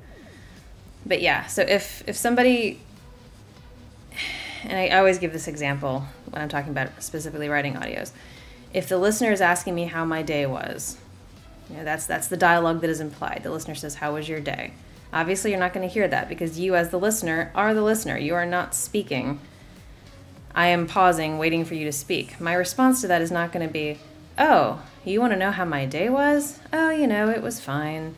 But yeah, so if somebody, and I always give this example when I'm talking about specifically writing audios, if the listener is asking me how my day was, that's the dialogue that is implied. The listener says, how was your day? Obviously, you're not going to hear that because you as the listener are the listener. You are not speaking. I am pausing, waiting for you to speak. My response to that is not going to be, oh, you want to know how my day was? Oh, it was fine.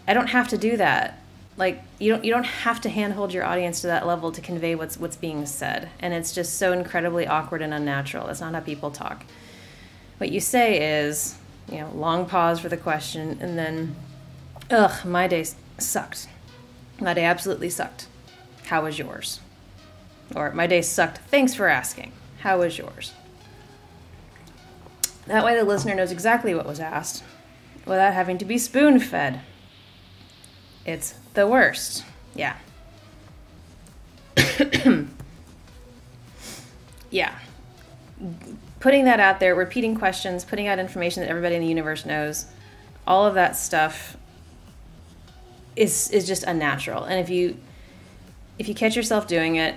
I don't have to do that. Like, you don't have to handhold your audience to that level to convey what's being said. And it's just so incredibly awkward and unnatural. That's not how people talk. What you say is, long pause for the question, and then, ugh, my day sucked. My day absolutely sucked. How was yours? Or, my day sucked. Thanks for asking. How was yours? That way the listener knows exactly what was asked without having to be spoon-fed. It's the worst. Yeah. Yeah. Putting that out there, repeating questions, putting out information that everybody in the universe knows, all of that stuff is just unnatural. And if you catch yourself doing it,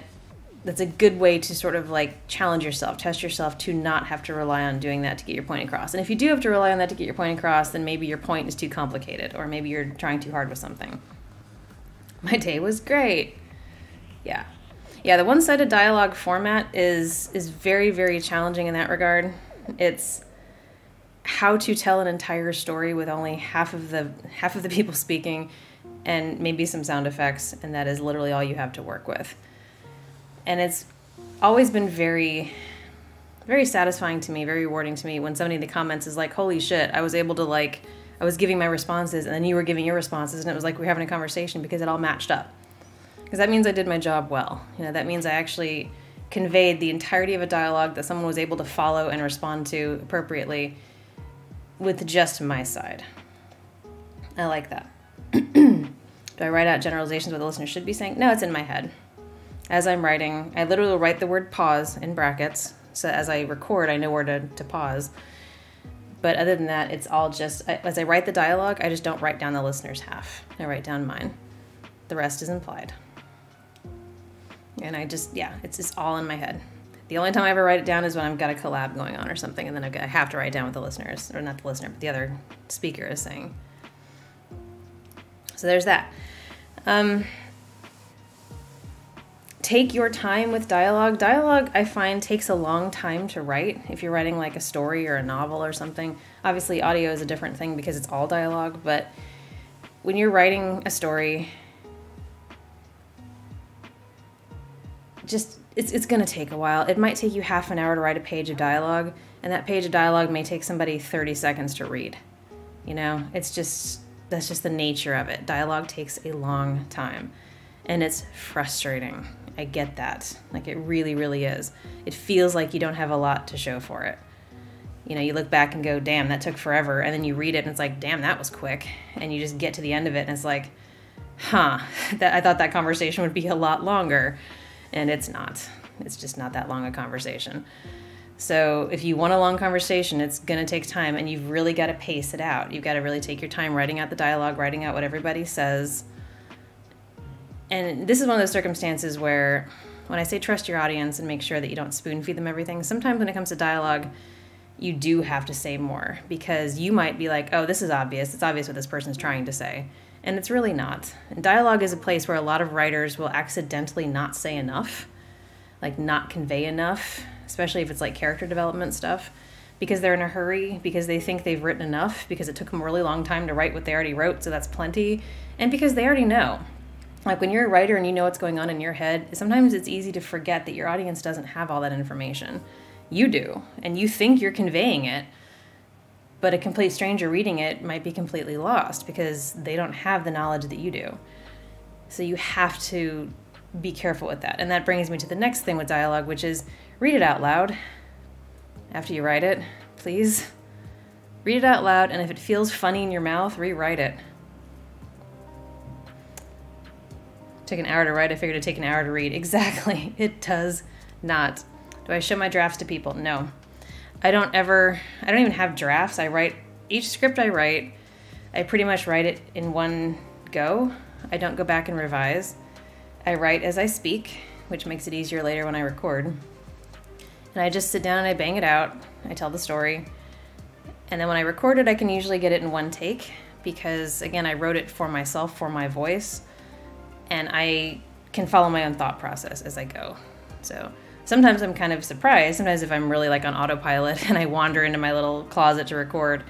that's a good way to sort of like challenge yourself, test yourself to not have to rely on doing that to get your point across. And if you do have to rely on that to get your point across, then maybe your point is too complicated, or maybe you're trying too hard with something. My day was great. Yeah. Yeah, the one-sided dialogue format is very, very challenging in that regard. It's how to tell an entire story with only half of the people speaking and maybe some sound effects, and that is literally all you have to work with. And it's always been very, very satisfying to me, very rewarding to me when somebody in the comments is like, holy shit, I was able to I was giving my responses and then you were giving your responses and it was like we were having a conversation because it all matched up. Because that means I did my job well. That means I actually conveyed the entirety of a dialogue that someone was able to follow and respond to appropriately with just my side. I like that. Do I write out generalizations what the listener should be saying? No, it's in my head. As I'm writing, I literally will write the word pause in brackets. So as I record, I know where to pause. But other than that, it's all just, as I write the dialogue, I just don't write down the listener's half. I write down mine. The rest is implied. And it's just all in my head. The only time I ever write it down is when I've got a collab going on or something, and then I have to write down what the listeners, or not the listener, but the other speaker is saying. So there's that. Take your time with dialogue. Dialogue, I find, takes a long time to write. If you're writing like a story or a novel or something. Obviously, audio is a different thing because it's all dialogue, but when you're writing a story, it's going to take a while. It might take you half an hour to write a page of dialogue, and that page of dialogue may take somebody 30 seconds to read. That's just the nature of it. Dialogue takes a long time, and it's frustrating. I get that. Like, it really, really is. It feels like you don't have a lot to show for it. You look back and go, damn, that took forever. And then you read it and it's like, damn, that was quick. And you just get to the end of it and it's like, I thought that conversation would be a lot longer. And it's not. It's just not that long a conversation. So if you want a long conversation, it's going to take time, and you've really got to pace it out. You've got to really take your time writing out the dialogue, writing out what everybody says. And this is one of those circumstances where when I say trust your audience and make sure that you don't spoon feed them everything, sometimes when it comes to dialogue, you do have to say more, because you might be like, oh, this is obvious. It's obvious what this person's trying to say. And it's really not. And dialogue is a place where a lot of writers will accidentally not say enough, like not convey enough, especially if it's like character development stuff, because they're in a hurry, because they think they've written enough, because it took them a really long time to write what they already wrote, so that's plenty, and because they already know. Like, when you're a writer and you know what's going on in your head, sometimes it's easy to forget that your audience doesn't have all that information. you do, and you think you're conveying it, but a complete stranger reading it might be completely lost because they don't have the knowledge that you do. So you have to be careful with that. And that brings me to the next thing with dialogue, which is read it out loud after you write it. Please read it out loud, and if it feels funny in your mouth, rewrite it. Took an hour to write, I figured it'd take an hour to read. Exactly. It does not. Do I show my drafts to people? No. I don't even have drafts. I write, each script I write, I pretty much write it in one go. I don't go back and revise. I write as I speak, which makes it easier later when I record. And I just sit down and I bang it out. I tell the story. And then when I record it, I can usually get it in one take because, again, I wrote it for myself, for my voice. And I can follow my own thought process as I go. So sometimes I'm kind of surprised. Sometimes if I'm really like on autopilot and I wander into my little closet to record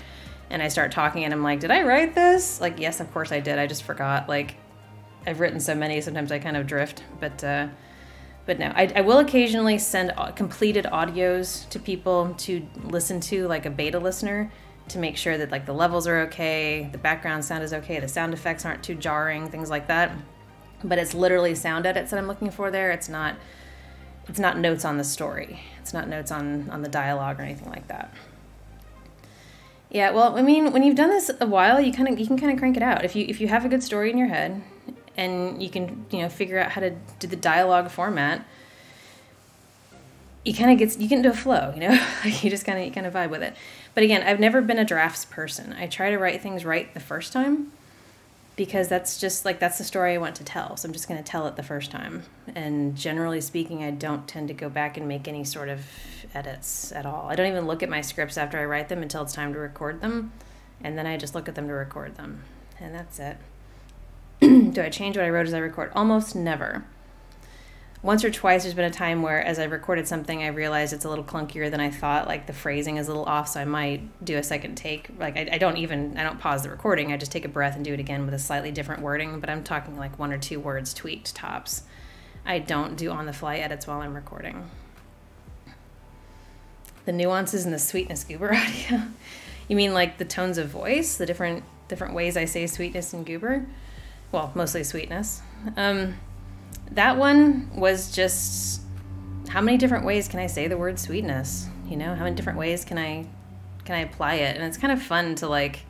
and I start talking and I'm like, did I write this? Like, yes, of course I did. I just forgot. Like, I've written so many, sometimes I kind of drift. But no, I will occasionally send completed audios to people to listen to, like a beta listener, to make sure that like the levels are okay, the background sound is okay, the sound effects aren't too jarring, things like that. But it's literally sound edits that I'm looking for there. It's not notes on the story. It's not notes on the dialogue or anything like that. Yeah, well, I mean, when you've done this a while, you can kind of crank it out. If you have a good story in your head and you can, figure out how to do the dialogue format, you get into a flow, like you kind of vibe with it. But again, I've never been a drafts person. I try to write things right the first time, because that's just like, that's the story I want to tell. So I'm just going to tell it the first time. And generally speaking, I don't tend to go back and make any sort of edits at all. I don't even look at my scripts after I write them until it's time to record them. And then I just look at them to record them. And that's it. Do I change what I wrote as I record? Almost never. Once or twice there's been a time where as I recorded something, I realized it's a little clunkier than I thought, like the phrasing is a little off, so I might do a second take. Like I don't pause the recording, I just take a breath and do it again with a slightly different wording, but I'm talking like 1 or 2 words tweaked tops. I don't do on-the-fly edits while I'm recording. The nuances and the sweetness goober audio? You mean like the tones of voice, the different ways I say sweetness and goober? Well, mostly sweetness. That one was just, how many different ways can I say the word sweetness? How many different ways can I apply it? And it's kind of fun to like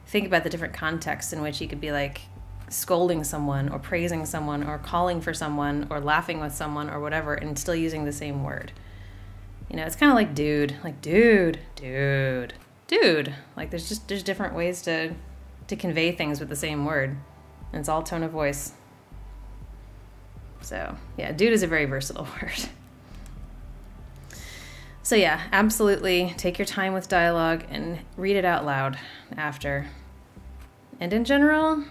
think about the different contexts in which you could be like scolding someone or praising someone or calling for someone or laughing with someone or whatever, and still using the same word. It's kind of like dude, like there's different ways to convey things with the same word, and it's all tone of voice. So yeah, dude is a very versatile word. So yeah, absolutely take your time with dialogue and read it out loud after. And in general,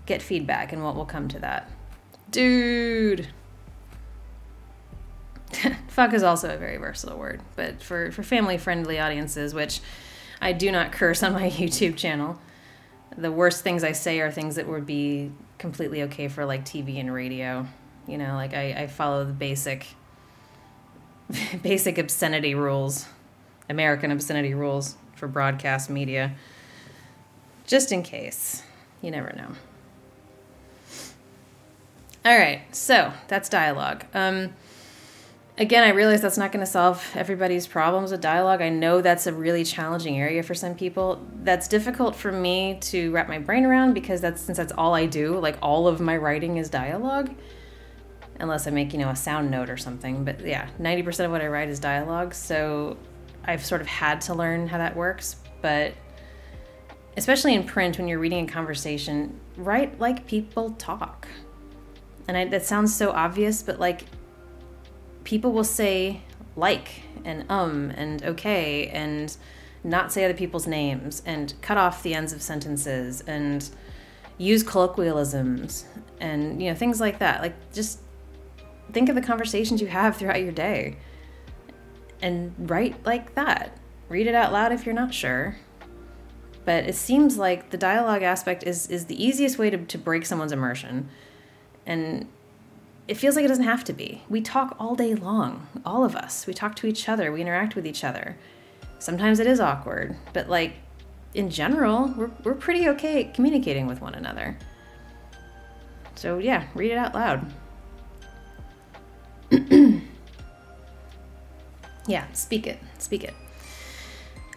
get feedback, and we'll come to that. Dude. Fuck is also a very versatile word, but for family-friendly audiences, which I do not curse on my YouTube channel, the worst things I say are things that would be completely okay for like TV and radio. Like I follow the basic obscenity rules, American obscenity rules for broadcast media, just in case. You never know. All right, so that's dialogue. Again, I realize that's not going to solve everybody's problems with dialogue. I know that's a really challenging area for some people. That's difficult for me to wrap my brain around because since that's all I do, like all of my writing is dialogue, unless I make, a sound note or something. But yeah, 90% of what I write is dialogue. So I've sort of had to learn how that works. But especially in print, when you're reading a conversation, write like people talk. And that sounds so obvious, but like, people will say like and okay and not say other people's names and cut off the ends of sentences and use colloquialisms and things like that. Like, just think of the conversations you have throughout your day and write like that. Read it out loud if you're not sure. But it seems like the dialogue aspect is the easiest way to break someone's immersion. And it feels like it doesn't have to be. We talk all day long, all of us. We talk to each other, we interact with each other. Sometimes it is awkward, but like in general, we're pretty okay at communicating with one another. So yeah, read it out loud. Yeah, speak it.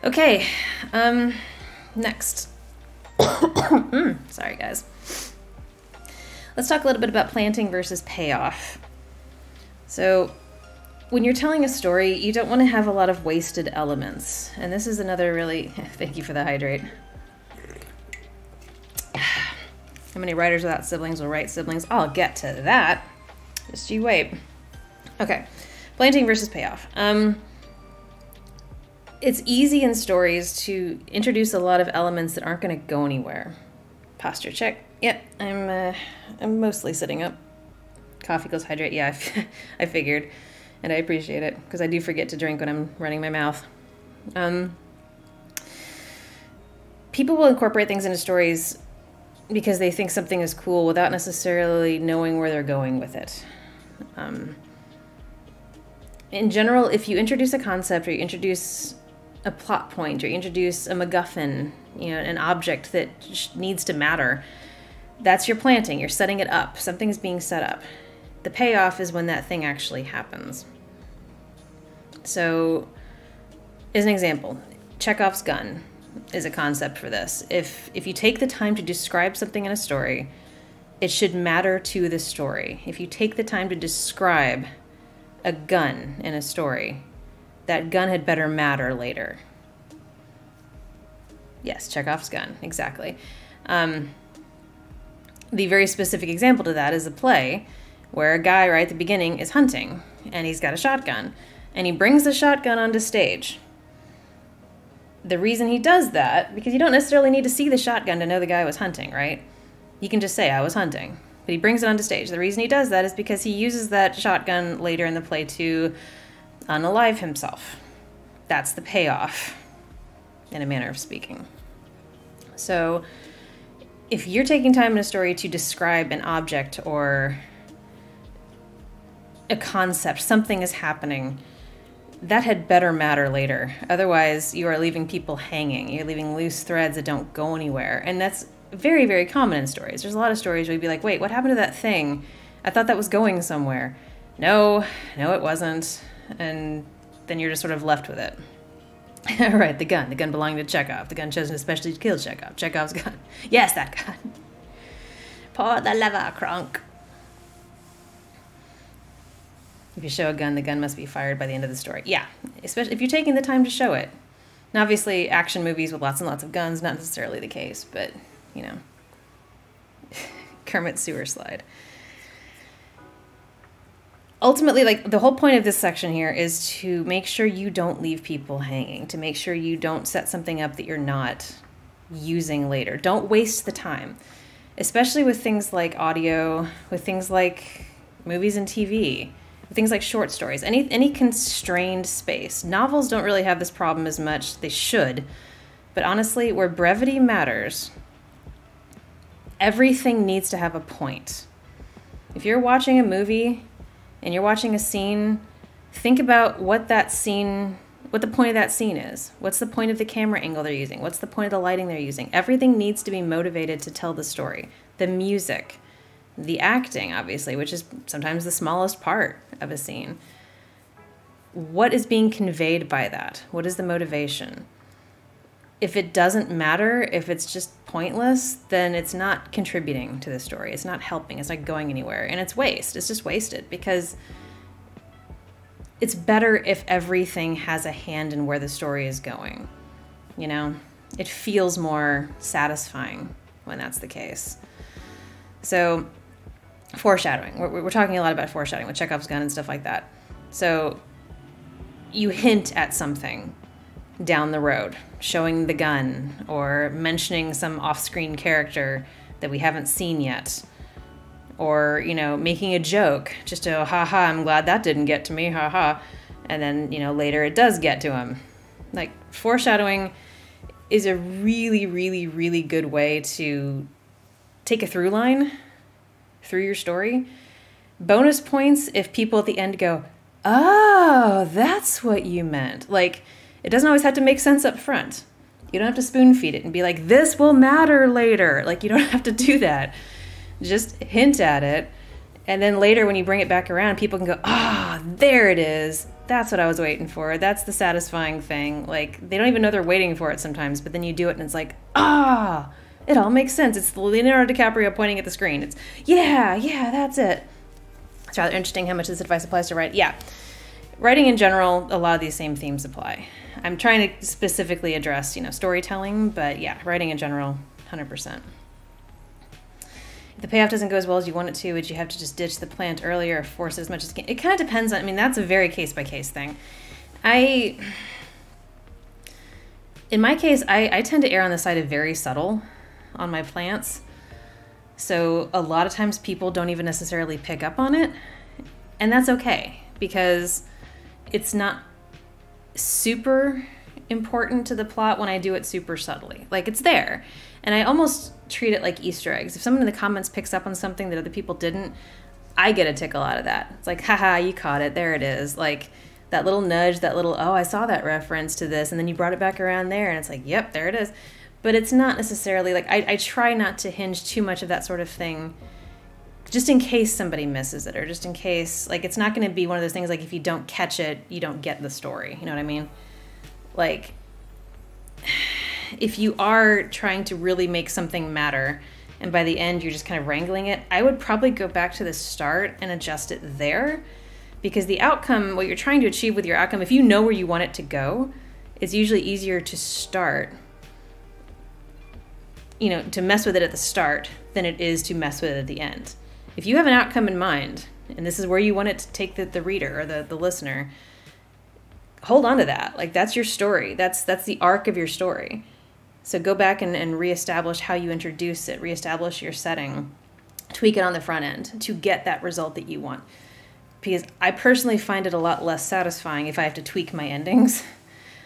Okay, next. Sorry, guys. Let's talk a little bit about planting versus payoff. So when you're telling a story, you don't want to have a lot of wasted elements. And this is another really, thank you for the hydrate. How many writers without siblings will write siblings? I'll get to that. Just you wait. Okay, planting versus payoff. It's easy in stories to introduce a lot of elements that aren't going to go anywhere. Posture check. Yep, I'm mostly sitting up. Coffee goes hydrate. Yeah, I figured, and I appreciate it because I do forget to drink when I'm running my mouth. People will incorporate things into stories because they think something is cool without necessarily knowing where they're going with it. In general, if you introduce a concept or you introduce a plot point or you introduce a MacGuffin, an object that needs to matter, that's your planting. You're setting it up. Something's being set up. The payoff is when that thing actually happens. So, as an example, Chekhov's gun is a concept for this. If you take the time to describe something in a story, it should matter to the story. If you take the time to describe a gun in a story, that gun had better matter later. Yes, Chekhov's gun, exactly. The very specific example to that is a play where a guy right at the beginning is hunting and he's got a shotgun and he brings the shotgun onto stage. The reason he does that, because you don't necessarily need to see the shotgun to know the guy was hunting, right? You can just say, I was hunting. But he brings it onto stage. The reason he does that is because he uses that shotgun later in the play to unalive himself. That's the payoff, in a manner of speaking. So if you're taking time in a story to describe an object or a concept, something is happening, that had better matter later. Otherwise, you are leaving people hanging. You're leaving loose threads that don't go anywhere. And that's very, very common in stories. There's a lot of stories where you'd be like, wait, what happened to that thing? I thought that was going somewhere. No, it wasn't. And then you're just sort of left with it. All right, the gun belonging to Chekhov. The gun chosen especially to kill Chekhov. Chekhov's gun. Yes, that gun. Pull the lever, Kronk. If you show a gun, the gun must be fired by the end of the story. Yeah, especially if you're taking the time to show it. Now, obviously, action movies with lots and lots of guns, not necessarily the case, but, Kermit's sewer slide. Ultimately, the whole point of this section here is to make sure you don't leave people hanging, to make sure you don't set something up that you're not using later. Don't waste the time, especially with things like audio, with things like movies and TV, with things like short stories, any constrained space. Novels don't really have this problem as much. They should. But honestly, where brevity matters, everything needs to have a point. If you're watching a movie and you're watching a scene, think about what the point of that scene is. What's the point of the camera angle they're using? What's the point of the lighting they're using? Everything needs to be motivated to tell the story. The music, the acting, obviously, which is sometimes the smallest part of a scene. What is being conveyed by that? What is the motivation? If it doesn't matter, if it's just pointless, then it's not contributing to the story. It's not helping. It's not going anywhere. And it's waste. It's just wasted because it's better if everything has a hand in where the story is going. It feels more satisfying when that's the case. So foreshadowing. We're talking a lot about foreshadowing with Chekhov's gun and stuff like that. So you hint at something down the road, showing the gun or mentioning some off-screen character that we haven't seen yet, or making a joke just to haha, I'm glad that didn't get to me, haha, and then later it does get to him. Foreshadowing is a really, really, really good way to take a through line through your story, Bonus points if people at the end go, oh, that's what you meant. Like, it doesn't always have to make sense up front. You don't have to spoon feed it and be like, this will matter later. Like, you don't have to do that. Just hint at it. And then later when you bring it back around, people can go, ah, there it is. That's what I was waiting for. That's the satisfying thing. Like, they don't even know they're waiting for it sometimes, but then you do it and it's like, ah, it all makes sense. It's Leonardo DiCaprio pointing at the screen. It's, yeah, that's it. It's rather interesting how much this advice applies to writing. Yeah, writing in general, a lot of these same themes apply. I'm trying to specifically address, storytelling, but yeah, writing in general, 100%. If the payoff doesn't go as well as you want it to, would you have to just ditch the plant earlier or force it as much as you can? It kind of depends on, that's a very case-by-case thing. In my case, I tend to err on the side of very subtle on my plants. So a lot of times people don't even necessarily pick up on it. And that's okay, because it's not super important to the plot when I do it super subtly. Like, it's there. And I almost treat it like Easter eggs. If someone in the comments picks up on something that other people didn't, I get a tickle out of that. It's like, haha, you caught it. There it is. Like, that little nudge, that little, oh, I saw that reference to this, and then you brought it back around there, and it's like, yep, there it is. But it's not necessarily, like, I try not to hinge too much of that sort of thing, just in case somebody misses it, or just in case, like, it's not going to be one of those things, like, if you don't catch it, you don't get the story. You know what I mean? Like, if you are trying to really make something matter, and by the end you're just kind of wrangling it, I would probably go back to the start and adjust it there, because the outcome, what you're trying to achieve with your outcome, if you know where you want it to go, it's usually easier to start, to mess with it at the start than it is to mess with it at the end. If you have an outcome in mind, and this is where you want it to take the reader or the listener, hold on to that. Like, that's your story. That's the arc of your story. So go back and reestablish how you introduce it, reestablish your setting, tweak it on the front end to get that result that you want. Because I personally find it a lot less satisfying if I have to tweak my endings.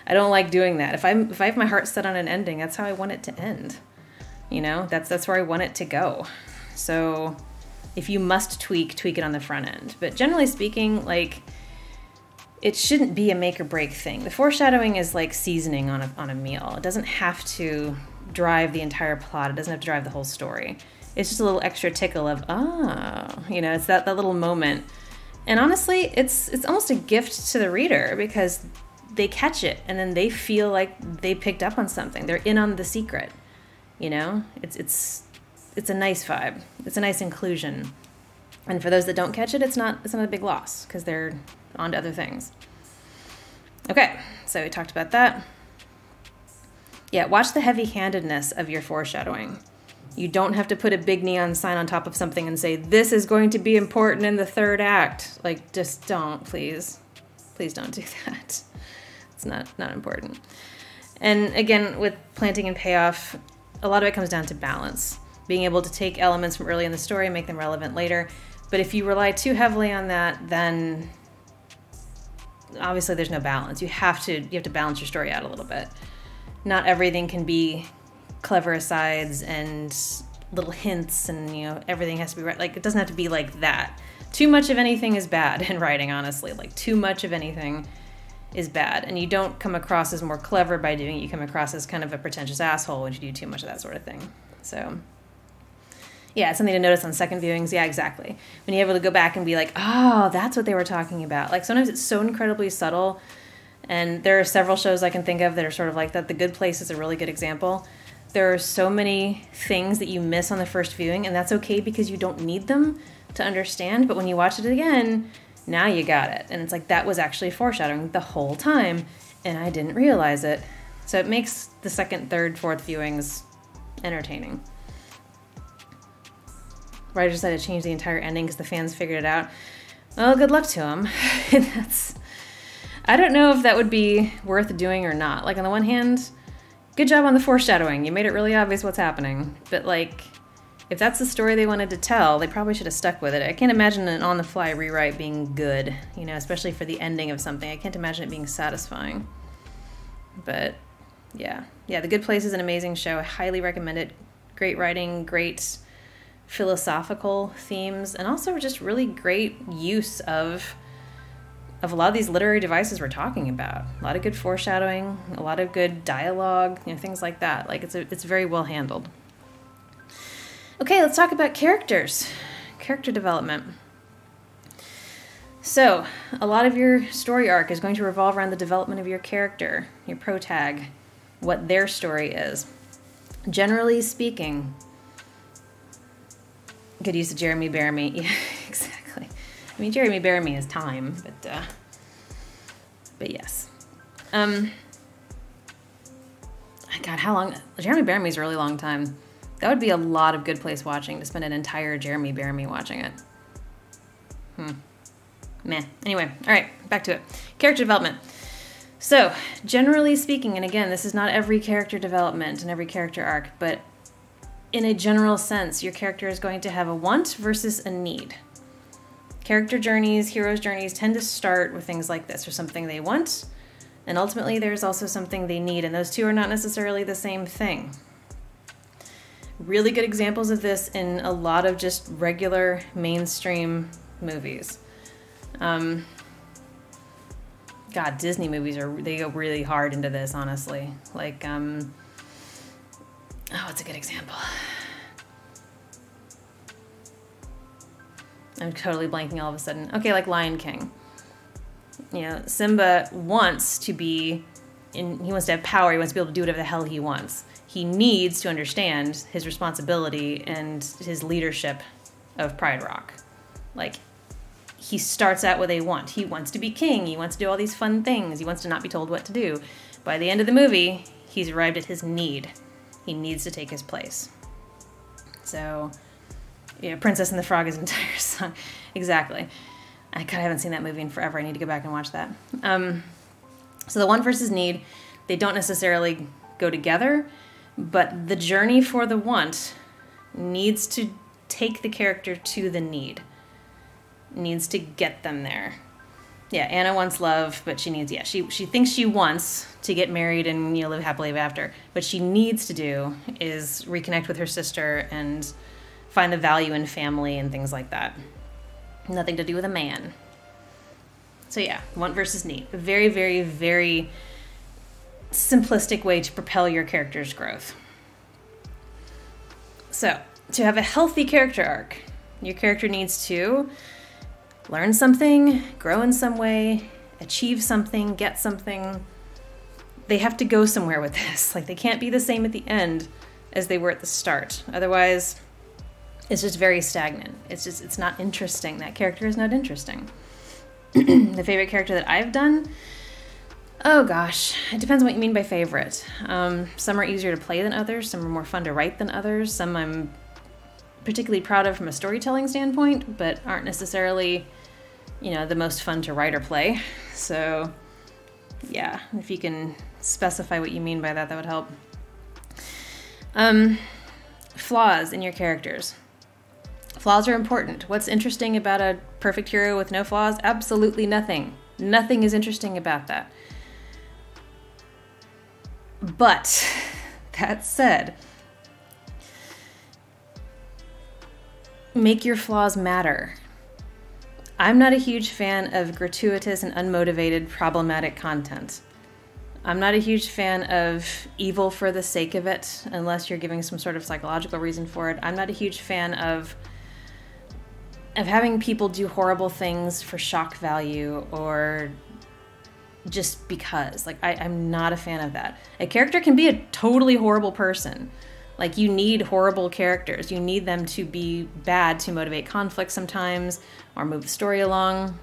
I don't like doing that. If I have my heart set on an ending, that's how I want it to end. That's where I want it to go. So if you must tweak it on the front end. But generally speaking, like, it shouldn't be a make or break thing. The foreshadowing is like seasoning on a meal. It doesn't have to drive the entire plot. It doesn't have to drive the whole story. It's just a little extra tickle of, it's that little moment. And honestly, it's almost a gift to the reader, because they catch it and then they feel like they picked up on something. They're in on the secret. It's a nice vibe. It's a nice inclusion. And for those that don't catch it, it's not a big loss, because they're on to other things. Okay, so we talked about that. Yeah, watch the heavy-handedness of your foreshadowing. You don't have to put a big neon sign on top of something and say, this is going to be important in the third act. Like, just don't, please. Please don't do that. It's not important. And again, with planting and payoff, a lot of it comes down to balance. Being able to take elements from early in the story and make them relevant later. But if you rely too heavily on that, then obviously there's no balance. You have to balance your story out a little bit. Not everything can be clever asides and little hints and, everything has to be right. Like, it doesn't have to be like that. Too much of anything is bad in writing, honestly. Like, too much of anything is bad. And you don't come across as more clever by doing it. You come across as kind of a pretentious asshole when you do too much of that sort of thing. So yeah, it's something to notice on second viewings. Yeah, exactly. When you're able to go back and be like, oh, that's what they were talking about. Like, sometimes it's so incredibly subtle. And there are several shows I can think of that are sort of like that. The Good Place is a really good example. There are so many things that you miss on the first viewing, and that's okay, because you don't need them to understand. But when you watch it again, now you got it. And it's like, that was actually foreshadowing the whole time, and I didn't realize it. So it makes the second, third, fourth viewings entertaining. Writers decided to change the entire ending because the fans figured it out. Well, good luck to them. I don't know if that would be worth doing or not. Like, on the one hand, good job on the foreshadowing. You made it really obvious what's happening. But, like, if that's the story they wanted to tell, they probably should have stuck with it. I can't imagine an on-the-fly rewrite being good, especially for the ending of something. I can't imagine it being satisfying. But, yeah. Yeah, The Good Place is an amazing show. I highly recommend it. Great writing, great philosophical themes, and also just really great use of a lot of these literary devices we're talking about. A lot of good foreshadowing, a lot of good dialogue, things like that. Like it's very well handled. Okay, let's talk about characters. Character development. So, a lot of your story arc is going to revolve around the development of your character, your protag, what their story is. Generally speaking, could use the Jeremy Bear Me. Yeah, exactly. I mean, Jeremy Bear Me is time, but yes. God, how long? Jeremy Bear Me is a really long time. That would be a lot of good place watching, to spend an entire Jeremy Bear Me watching it. Meh. Anyway, all right, back to it. Character development. So, generally speaking, and again, this is not every character development and every character arc, but in a general sense, your character is going to have a want versus a need. Character journeys, heroes' journeys tend to start with things like this. There's something they want, and ultimately there's also something they need, and those two are not necessarily the same thing. Really good examples of this in a lot of just regular mainstream movies. God, Disney movies they go really hard into this, honestly. Like, what's a good example? I'm totally blanking all of a sudden. Okay, like Lion King. Simba wants to he wants to have power, he wants to be able to do whatever the hell he wants. He needs to understand his responsibility and his leadership of Pride Rock. Like, he starts out with a want. He wants to be king. He wants to do all these fun things. He wants to not be told what to do. By the end of the movie, he's arrived at his need. He needs to take his place. So, Princess and the Frog is an entire song. Exactly. I haven't seen that movie in forever. I need to go back and watch that. So the want versus need, they don't necessarily go together, but the journey for the want needs to take the character to the need. Needs to get them there. Yeah, Anna wants love, but she needs, she thinks she wants to get married and live happily ever after. What she needs to do is reconnect with her sister and find the value in family and things like that. Nothing to do with a man. So yeah, want versus need. A very, very, very simplistic way to propel your character's growth. So, to have a healthy character arc, your character needs to learn something, grow in some way, achieve something, get something. They have to go somewhere with this. Like, they can't be the same at the end as they were at the start. Otherwise, it's just very stagnant. It's not interesting. That character is not interesting. The favorite character that I've done, oh gosh, it depends on what you mean by favorite. Some are easier to play than others. Some are more fun to write than others. Some I'm particularly proud of from a storytelling standpoint, but aren't necessarily, the most fun to write or play. So yeah, if you can specify what you mean by that, that would help. Flaws in your characters. Flaws are important. What's interesting about a perfect hero with no flaws? Absolutely nothing. Nothing is interesting about that. But, that said, make your flaws matter. I'm not a huge fan of gratuitous and unmotivated problematic content. I'm not a huge fan of evil for the sake of it, unless you're giving some sort of psychological reason for it. I'm not a huge fan of having people do horrible things for shock value or just because. Like, I'm not a fan of that. A character can be a totally horrible person. Like, you need horrible characters. You need them to be bad to motivate conflict sometimes or move the story along.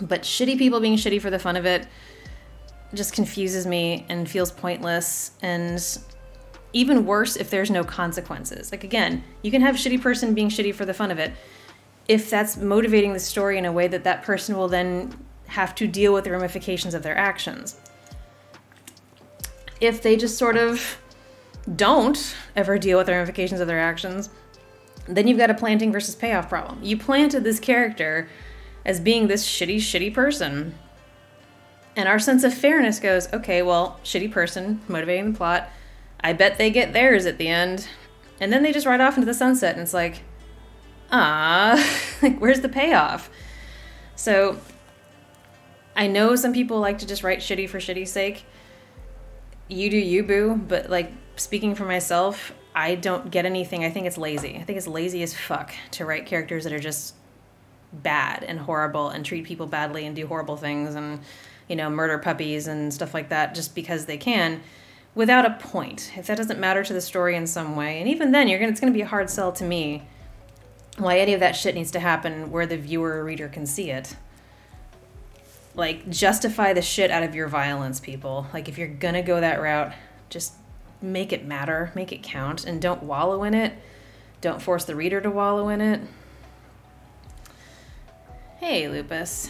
But shitty people being shitty for the fun of it just confuses me and feels pointless, and even worse if there's no consequences. Like, again, you can have a shitty person being shitty for the fun of it if that's motivating the story in a way that that person will then have to deal with the ramifications of their actions. If they just sort of don't ever deal with the ramifications of their actions, then you've got a planting versus payoff problem. You planted this character as being this shitty person. And our sense of fairness goes, okay, well, shitty person, motivating the plot. I bet they get theirs at the end. And then they just ride off into the sunset, and it's like, like, where's the payoff? So I know some people like to just write shitty for shitty's sake. You do you, boo. But like, speaking for myself, I don't get anything. I think it's lazy. I think it's lazy as fuck to write characters that are just bad and horrible and treat people badly and do horrible things and, you know, murder puppies and stuff like that just because they can, without a point. If that doesn't matter to the story in some way, and even then, it's gonna be a hard sell to me why any of that shit needs to happen where the viewer or reader can see it. Like, justify the shit out of your violence, people. Like, if you're gonna go that route, just make it matter, make it count, and don't wallow in it. Don't force the reader to wallow in it. Hey, Lupus.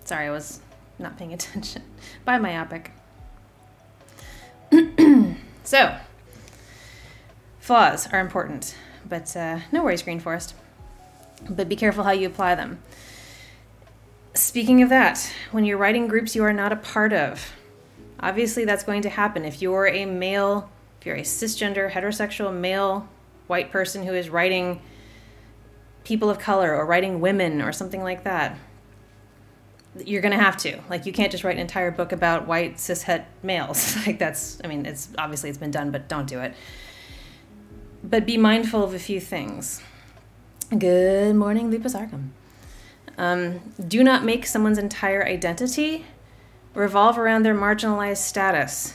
Sorry, I was not paying attention. Bye, myopic. So, flaws are important, but no worries, Green Forest. But be careful how you apply them. Speaking of that, when you're writing groups you are not a part of, obviously that's going to happen. If you're a male, if you're a cisgender, heterosexual, male, white person who is writing people of color or writing women or something like that, you're going to have to. Like, you can't just write an entire book about white cishet males. Like, that's, I mean, it's obviously it's been done, but don't do it. But be mindful of a few things. Good morning, Lupus Arkham. Do not make someone's entire identity revolve around their marginalized status.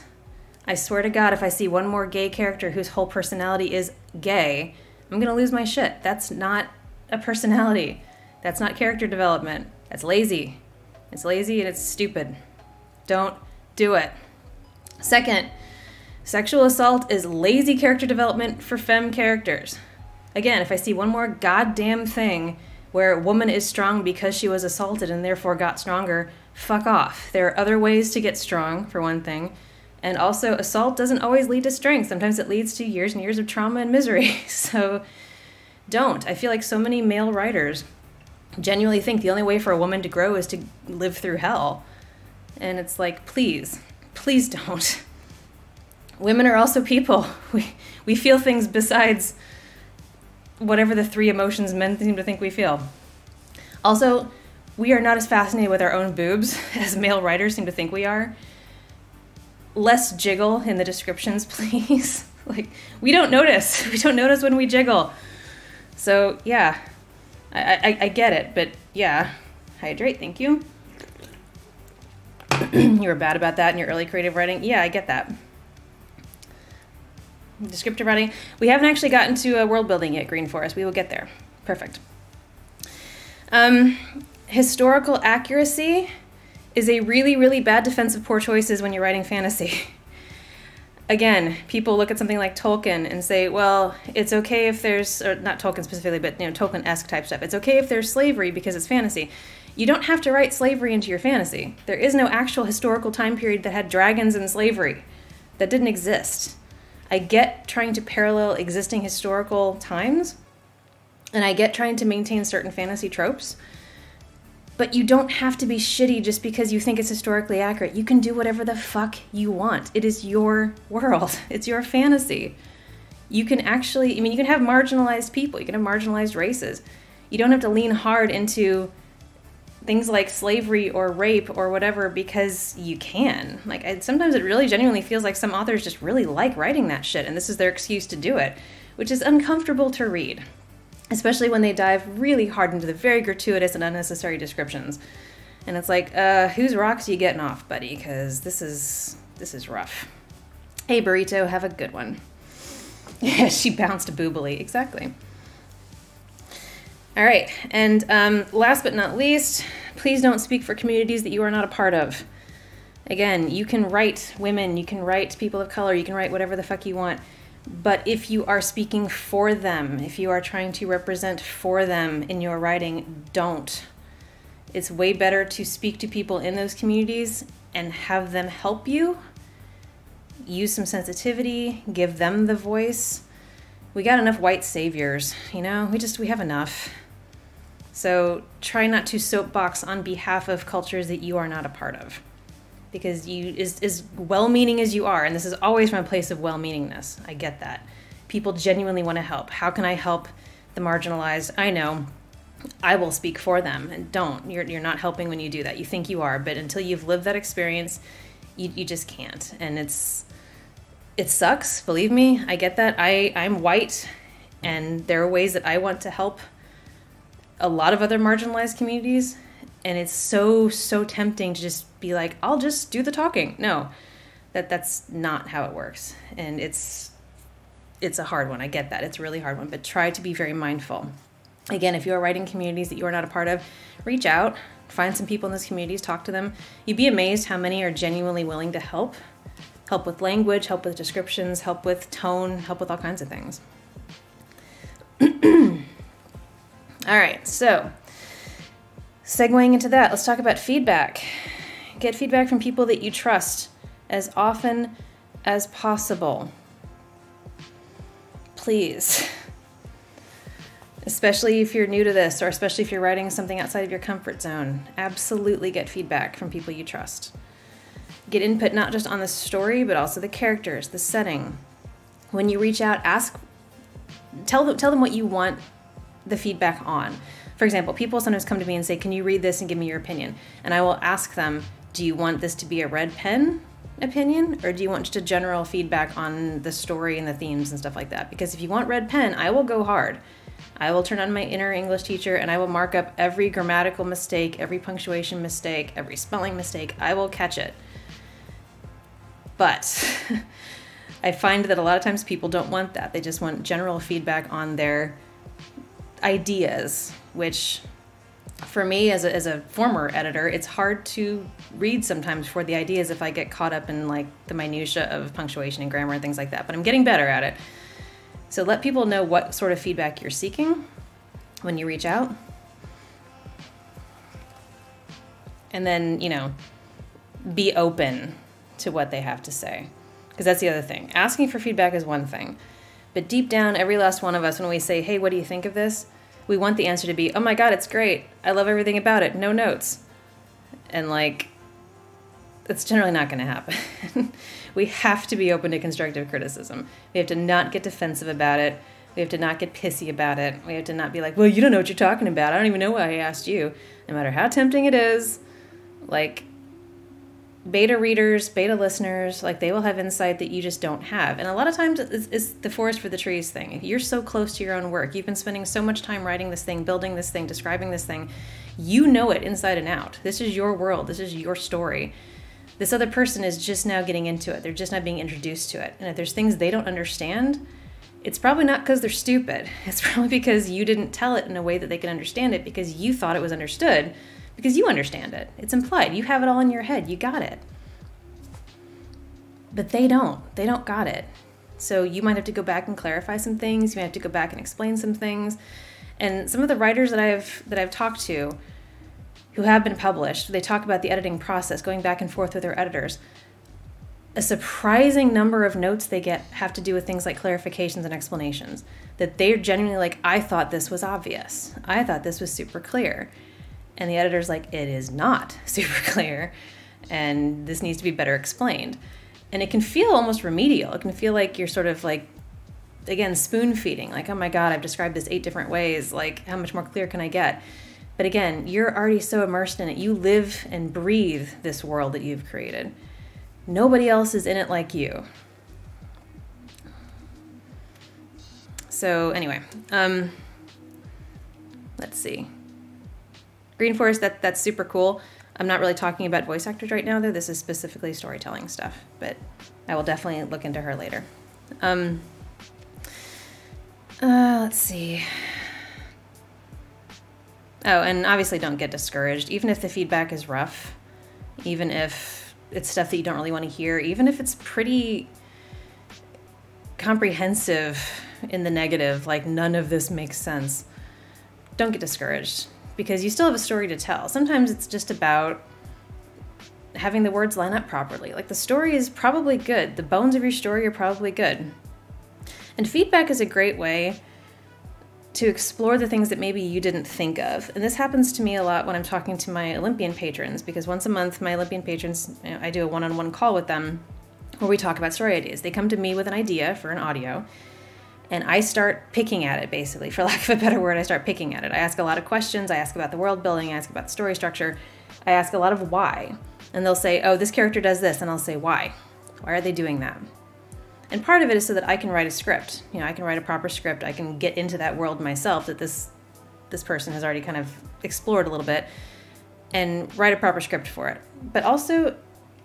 I swear to God, if I see one more gay character whose whole personality is gay, I'm going to lose my shit. That's not a personality. That's not character development. That's lazy. It's lazy and it's stupid. Don't do it. Second, sexual assault is lazy character development for femme characters. Again, if I see one more goddamn thing where a woman is strong because she was assaulted and therefore got stronger, fuck off. There are other ways to get strong, for one thing. And also, assault doesn't always lead to strength. Sometimes it leads to years and years of trauma and misery. So don't. I feel like so many male writers genuinely think the only way for a woman to grow is to live through hell. And it's like, please, please don't. Women are also people. We feel things besides whatever the three emotions men seem to think we feel. Also, we are not as fascinated with our own boobs as male writers seem to think we are. Less jiggle in the descriptions, please. Like, we don't notice. We don't notice when we jiggle. So, yeah, I get it, but yeah, hydrate, thank you. You were bad about that in your early creative writing. Yeah, I get that. Descriptive writing. We haven't actually gotten to world building yet, Green Forest. We will get there. Perfect. Historical accuracy is a really, really bad defense of poor choices when you're writing fantasy. Again, people look at something like Tolkien and say, well, it's okay if there's, or not Tolkien specifically, but Tolkien-esque type stuff. It's okay if there's slavery because it's fantasy. You don't have to write slavery into your fantasy. There is no actual historical time period that had dragons and slavery. That didn't exist. I get trying to parallel existing historical times, and I get trying to maintain certain fantasy tropes, but you don't have to be shitty just because you think it's historically accurate. You can do whatever the fuck you want. It is your world. It's your fantasy. You can actually, you can have marginalized people. You can have marginalized races. You don't have to lean hard into things like slavery or rape or whatever because you can. Like, sometimes it really genuinely feels like some authors just really like writing that shit, and this is their excuse to do it, which is uncomfortable to read, especially when they dive really hard into the very gratuitous and unnecessary descriptions. And it's like, whose rocks are you getting off, buddy? Because this is rough. Hey, Burrito, have a good one. Yeah, she bounced boobily. Exactly. All right, and last but not least, please don't speak for communities that you are not a part of. Again, you can write women, you can write people of color, you can write whatever the fuck you want, but if you are speaking for them, if you are trying to represent for them in your writing, don't. It's way better to speak to people in those communities and have them help you. Use some sensitivity, give them the voice. We got enough white saviors, we have enough. So try not to soapbox on behalf of cultures that you are not a part of. Because as well-meaning as you are, and this is always from a place of well-meaningness, I get that. People genuinely want to help. How can I help the marginalized. I know I will speak for them, and don't. You're not helping when you do that. You think you are, but until you've lived that experience, you just can't. And it sucks, believe me. I get that. I'm white, and there are ways that I want to help a lot of other marginalized communities, and it's so tempting to just be like, I'll just do the talking. No, that's not how it works. And it's a hard one. I get that. It's a really hard one, but try to be very mindful. Again, if you are writing communities that you are not a part of, reach out, find some people in those communities, talk to them. You'd be amazed how many are genuinely willing to help with language, help with descriptions, help with tone, help with all kinds of things. All right, so segueing into that, let's talk about feedback. Get feedback from people that you trust as often as possible. Please. Especially if you're new to this, or especially if you're writing something outside of your comfort zone. Absolutely get feedback from people you trust. Get input not just on the story, but also the characters, the setting. When you reach out, tell them what you want the feedback on. For example, people sometimes come to me and say, can you read this and give me your opinion? And I will ask them, do you want this to be a red pen opinion, or do you want just a general feedback on the story and the themes and stuff like that? Because if you want red pen, I will go hard. I will turn on my inner English teacher and I will mark up every grammatical mistake, every punctuation mistake, every spelling mistake. I will catch it. But I find that a lot of times people don't want that. They just want general feedback on their ideas, which for me as a former editor, it's hard to read sometimes for the ideas if I get caught up in like the minutia of punctuation and grammar and things like that. But I'm getting better at it. So let people know what sort of feedback you're seeking when you reach out. And then, be open to what they have to say. Because that's the other thing. Asking for feedback is one thing. But deep down, every last one of us, when we say, hey, what do you think of this? We want the answer to be, oh my God, it's great. I love everything about it. No notes. And that's generally not going to happen. We have to be open to constructive criticism. We have to not get defensive about it. We have to not get pissy about it. We have to not be like, well, you don't know what you're talking about. I don't even know why I asked you. No matter how tempting it is, beta readers, beta listeners, they will have insight that you just don't have. And a lot of times it's the forest for the trees thing. If you're so close to your own work, you've been spending so much time writing this thing, building this thing, describing this thing, you know it inside and out. This is your world. This is your story. This other person is just now getting into it. They're just not being introduced to it. And if there's things they don't understand, it's probably not because they're stupid. It's probably because you didn't tell it in a way that they can understand it because you thought it was understood, because you understand it. It's implied. You have it all in your head. You got it. But they don't. They don't got it. So you might have to go back and clarify some things. You might have to go back and explain some things. And some of the writers that I've talked to who have been published, they talk about the editing process, going back and forth with their editors. A surprising number of notes they get have to do with things like clarifications and explanations. That they're genuinely like, I thought this was obvious. I thought this was super clear. And the editor's like, it is not super clear. And this needs to be better explained. And it can feel almost remedial. It can feel like you're sort of again, spoon feeding. Oh my God, I've described this 8 different ways. How much more clear can I get? But again, you're already so immersed in it. You live and breathe this world that you've created. Nobody else is in it like you. So anyway, let's see. Green Forest, that's super cool. I'm not really talking about voice actors right now, though. This is specifically storytelling stuff, but I will definitely look into her later. Let's see. Oh, and obviously don't get discouraged. Even if the feedback is rough, even if it's stuff that you don't really want to hear, even if it's pretty comprehensive in the negative, none of this makes sense, don't get discouraged because you still have a story to tell. Sometimes it's just about having the words line up properly. The story is probably good. The bones of your story are probably good. And feedback is a great way to explore the things that maybe you didn't think of. And this happens to me a lot when I'm talking to my Olympian patrons, because once a month, my Olympian patrons, I do a one-on-one call with them where we talk about story ideas. They come to me with an idea for an audio, And I start picking at it, basically, for lack of a better word. I start picking at it. I ask a lot of questions. I ask about the world building. I ask about the story structure. I ask a lot of why. And they'll say, oh, this character does this. And I'll say, why? Why are they doing that? And part of it is so that I can write a script. You know, I can write a proper script. I can get into that world myself that this person has already kind of explored a little bit and write a proper script for it. But also,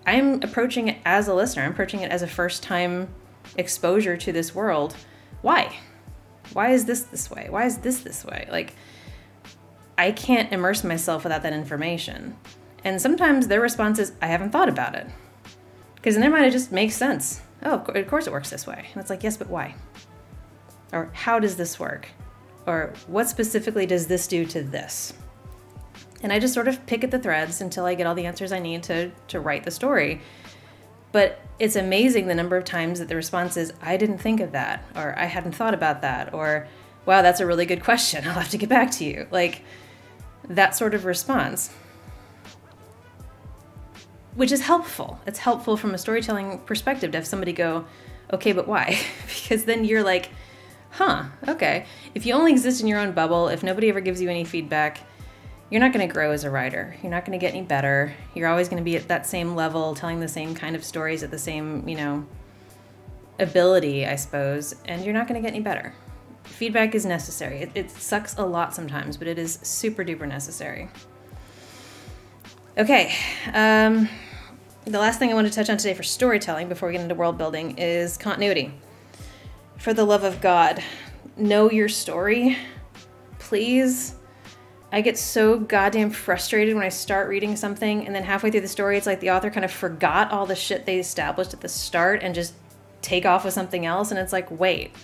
I'm approaching it as a listener. I'm approaching it as a first-time exposure to this world. Why? Why is this way? Why is this way? Like, I can't immerse myself without that information. And sometimes their response is, I haven't thought about it. Because in their mind, it just makes sense. Oh, of course it works this way. And it's like, yes, but why? Or how does this work? Or what specifically does this do to this? And I just sort of pick at the threads until I get all the answers I need to write the story. But it's amazing the number of times that the response is, I didn't think of that, or I hadn't thought about that, or wow, that's a really good question. I'll have to get back to you. Like, that sort of response, which is helpful. It's helpful from a storytelling perspective to have somebody go, okay, but why? Because then you're like, huh, okay. If you only exist in your own bubble, if nobody ever gives you any feedback, you're not going to grow as a writer. You're not going to get any better. You're always going to be at that same level, telling the same kind of stories at the same, ability, I suppose, and you're not going to get any better. Feedback is necessary. It sucks a lot sometimes, but it is super duper necessary. Okay, the last thing I want to touch on today for storytelling before we get into world building is continuity. For the love of God, know your story, please. I get so goddamn frustrated when I start reading something and then halfway through the story, it's like the author kind of forgot all the shit they established at the start and just take off with something else. And it's like, wait,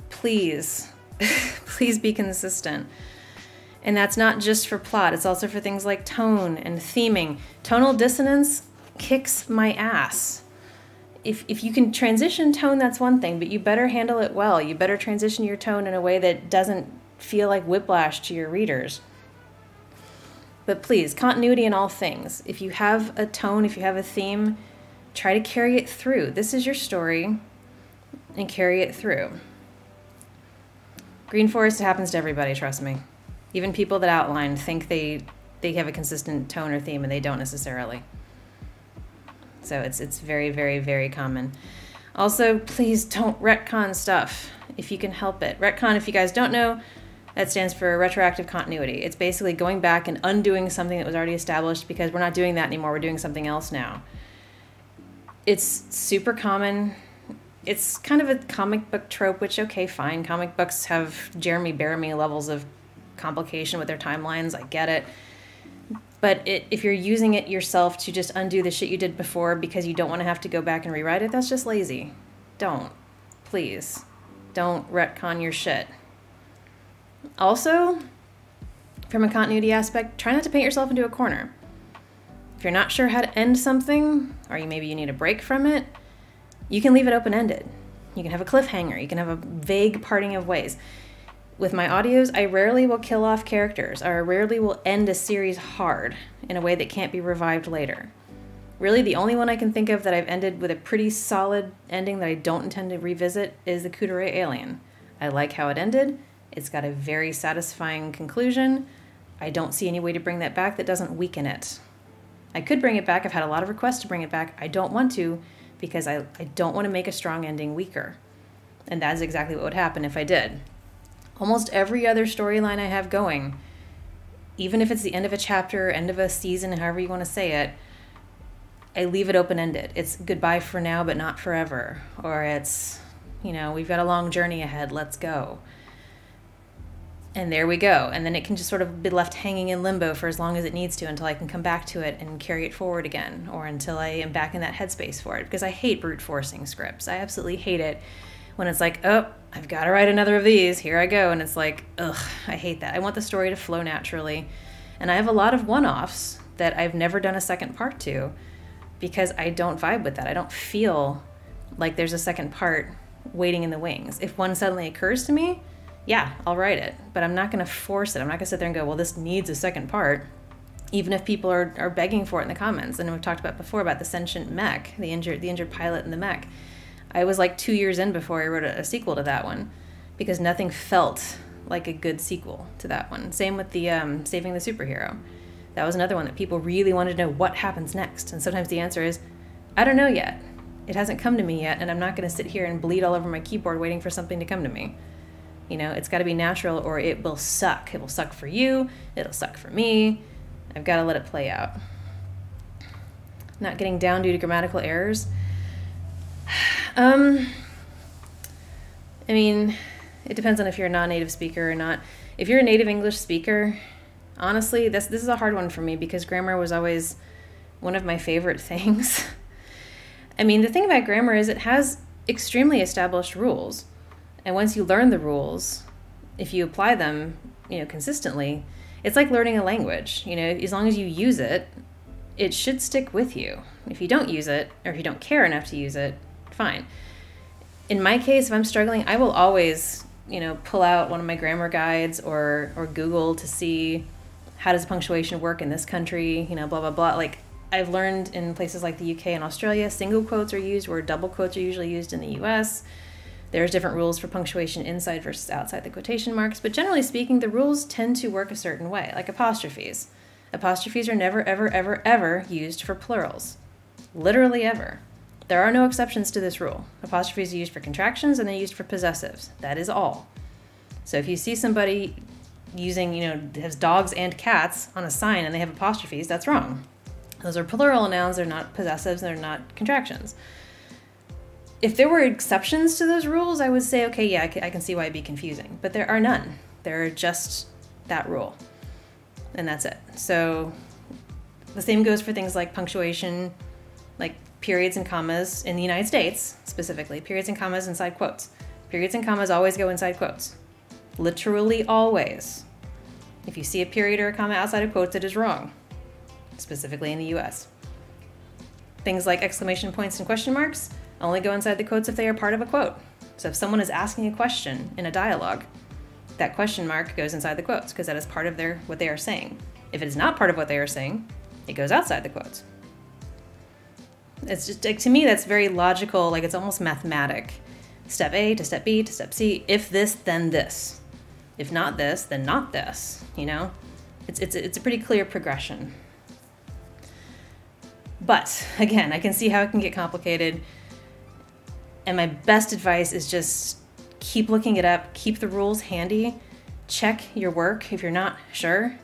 please, please be consistent. And that's not just for plot. It's also for things like tone and theming. Tonal dissonance kicks my ass. If you can transition tone, that's one thing, but you better handle it well. You better transition your tone in a way that doesn't feel like whiplash to your readers. But please, continuity in all things. If you have a tone, if you have a theme, try to carry it through. This is your story, and carry it through. Green Forest happens to everybody, trust me. Even people that outline think they have a consistent tone or theme, and they don't necessarily. So it's very, very, very common. Also, please don't retcon stuff if you can help it. Retcon, if you guys don't know, that stands for retroactive continuity. It's basically going back and undoing something that was already established because we're not doing that anymore. We're doing something else now. It's super common. It's kind of a comic book trope, which, okay, fine. Comic books have Jeremy Bearimy levels of complication with their timelines. I get it. But if you're using it yourself to just undo the shit you did before because you don't want to have to go back and rewrite it, that's just lazy. Don't. Please. Don't retcon your shit. Also, from a continuity aspect, try not to paint yourself into a corner. If you're not sure how to end something, or maybe you need a break from it, you can leave it open-ended. You can have a cliffhanger. You can have a vague parting of ways. With my audios, I rarely will kill off characters, or I rarely will end a series hard in a way that can't be revived later. Really, the only one I can think of that I've ended with a pretty solid ending that I don't intend to revisit is the Kudere Alien. I like how it ended. It's got a very satisfying conclusion. I don't see any way to bring that back that doesn't weaken it. I could bring it back. I've had a lot of requests to bring it back. I don't want to because I don't want to make a strong ending weaker. And that's exactly what would happen if I did. Almost every other storyline I have going, even if it's the end of a chapter, end of a season, however you want to say it, I leave it open-ended. It's goodbye for now, but not forever. Or it's, we've got a long journey ahead. Let's go. And there we go. And then it can just sort of be left hanging in limbo for as long as it needs to until I can come back to it and carry it forward again, or until I am back in that headspace for it. Because I hate brute forcing scripts. I absolutely hate it when it's like, oh, I've got to write another of these. Here I go. And it's like, ugh, I hate that. I want the story to flow naturally. And I have a lot of one-offs that I've never done a second part to because I don't vibe with that. I don't feel like there's a second part waiting in the wings. If one suddenly occurs to me, yeah, I'll write it, but I'm not going to force it. I'm not going to sit there and go, well, this needs a second part, even if people are begging for it in the comments. And we've talked about before about the sentient mech, the injured pilot in the mech. I was like 2 years in before I wrote a sequel to that one, because nothing felt like a good sequel to that one. Same with the Saving the Superhero. That was another one that people really wanted to know what happens next. And sometimes the answer is, I don't know yet. It hasn't come to me yet, and I'm not going to sit here and bleed all over my keyboard waiting for something to come to me. You know, it's got to be natural or it will suck. It will suck for you. It'll suck for me. I've got to let it play out. Not getting down due to grammatical errors. I mean, it depends on if you're a non-native speaker or not. If you're a native English speaker, honestly, this is a hard one for me because grammar was always one of my favorite things. I mean, the thing about grammar is it has extremely established rules. And once you learn the rules, if you apply them, consistently, it's like learning a language. As long as you use it, it should stick with you. If you don't use it, or if you don't care enough to use it, fine. In my case, if I'm struggling, I will always, pull out one of my grammar guides or Google to see how does punctuation work in this country, blah, blah, blah. Like, I've learned in places like the UK and Australia, single quotes are used where double quotes are usually used in the US. There's different rules for punctuation inside versus outside the quotation marks, but generally speaking, the rules tend to work a certain way, like apostrophes. Apostrophes are never, ever, ever, ever used for plurals. Literally ever. There are no exceptions to this rule. Apostrophes are used for contractions and they're used for possessives. That is all. So if you see somebody using, has dogs and cats on a sign and they have apostrophes, that's wrong. Those are plural nouns, they're not possessives, they're not contractions. If there were exceptions to those rules, I would say, okay, yeah, I can see why it'd be confusing. But there are none. There are just that rule. And that's it. So the same goes for things like punctuation, like periods and commas in the United States, specifically. Periods and commas inside quotes. Periods and commas always go inside quotes. Literally always. If you see a period or a comma outside of quotes, it is wrong. Specifically in the US. Things like exclamation points and question marks only go inside the quotes if they are part of a quote. So if someone is asking a question in a dialogue, that question mark goes inside the quotes because that is part of what they are saying. If it is not part of what they are saying, it goes outside the quotes. It's just, to me, that's very logical, like it's almost mathematic. Step A to step B to step C. If this, then this. If not this, then not this, It's a pretty clear progression. But again, I can see how it can get complicated. And my best advice is just keep looking it up, keep the rules handy, check your work. If you're not sure,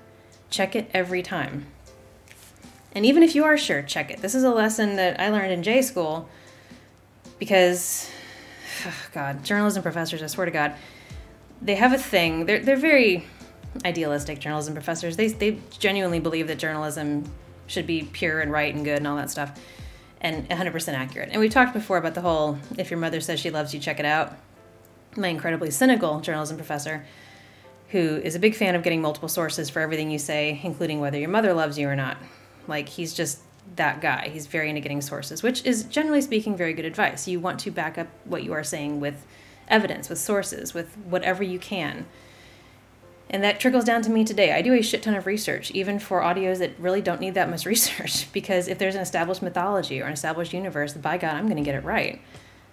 check it every time. And even if you are sure, check it. This is a lesson that I learned in J school because, journalism professors, I swear to God, they have a thing. They're very idealistic journalism professors. They genuinely believe that journalism should be pure and right and good and all that stuff. And 100% accurate. And we've talked before about the whole, if your mother says she loves you, check it out. My incredibly cynical journalism professor, who is a big fan of getting multiple sources for everything you say, including whether your mother loves you or not. Like, he's just that guy. He's very into getting sources, which is, generally speaking, very good advice. You want to back up what you are saying with evidence, with sources, with whatever you can. And that trickles down to me today. I do a shit ton of research, even for audios that really don't need that much research, because if there's an established mythology or an established universe, by God, I'm going to get it right.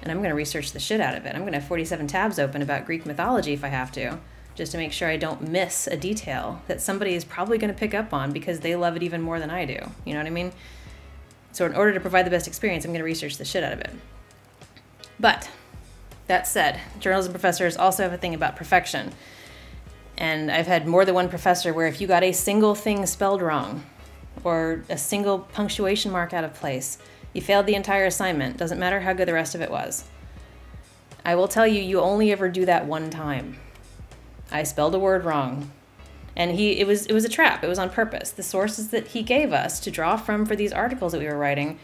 And I'm going to research the shit out of it. I'm going to have 47 tabs open about Greek mythology if I have to, just to make sure I don't miss a detail that somebody is probably going to pick up on because they love it even more than I do. You know what I mean? So in order to provide the best experience, I'm going to research the shit out of it. But that said, journalism professors also have a thing about perfection. And I've had more than one professor where if you got a single thing spelled wrong or a single punctuation mark out of place, you failed the entire assignment. Doesn't matter how good the rest of it was. I will tell you, you only ever do that one time. I spelled a word wrong. And it was a trap. It was on purpose. The sources that he gave us to draw from for these articles that we were writing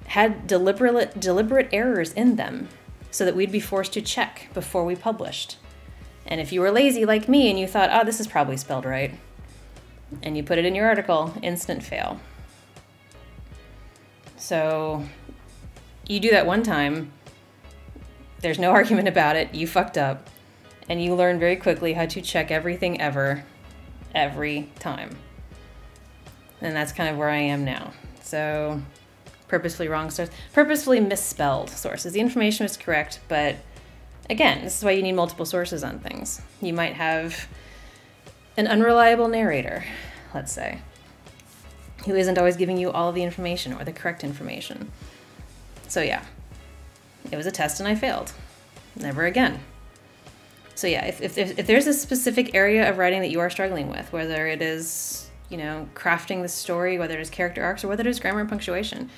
had deliberate errors in them so that we'd be forced to check before we published. And if you were lazy like me and you thought, oh, this is probably spelled right, and you put it in your article, instant fail. So you do that one time, there's no argument about it, you fucked up, and you learn very quickly how to check everything ever, every time. And that's kind of where I am now. So purposefully wrong sources, purposefully misspelled sources. The information is correct, but again, this is why you need multiple sources on things. You might have an unreliable narrator, let's say, who isn't always giving you all of the information or the correct information. So yeah, it was a test and I failed. Never again. So yeah, if there's a specific area of writing that you are struggling with, whether it is, you know, crafting the story, whether it is character arcs, or whether it is grammar and punctuation,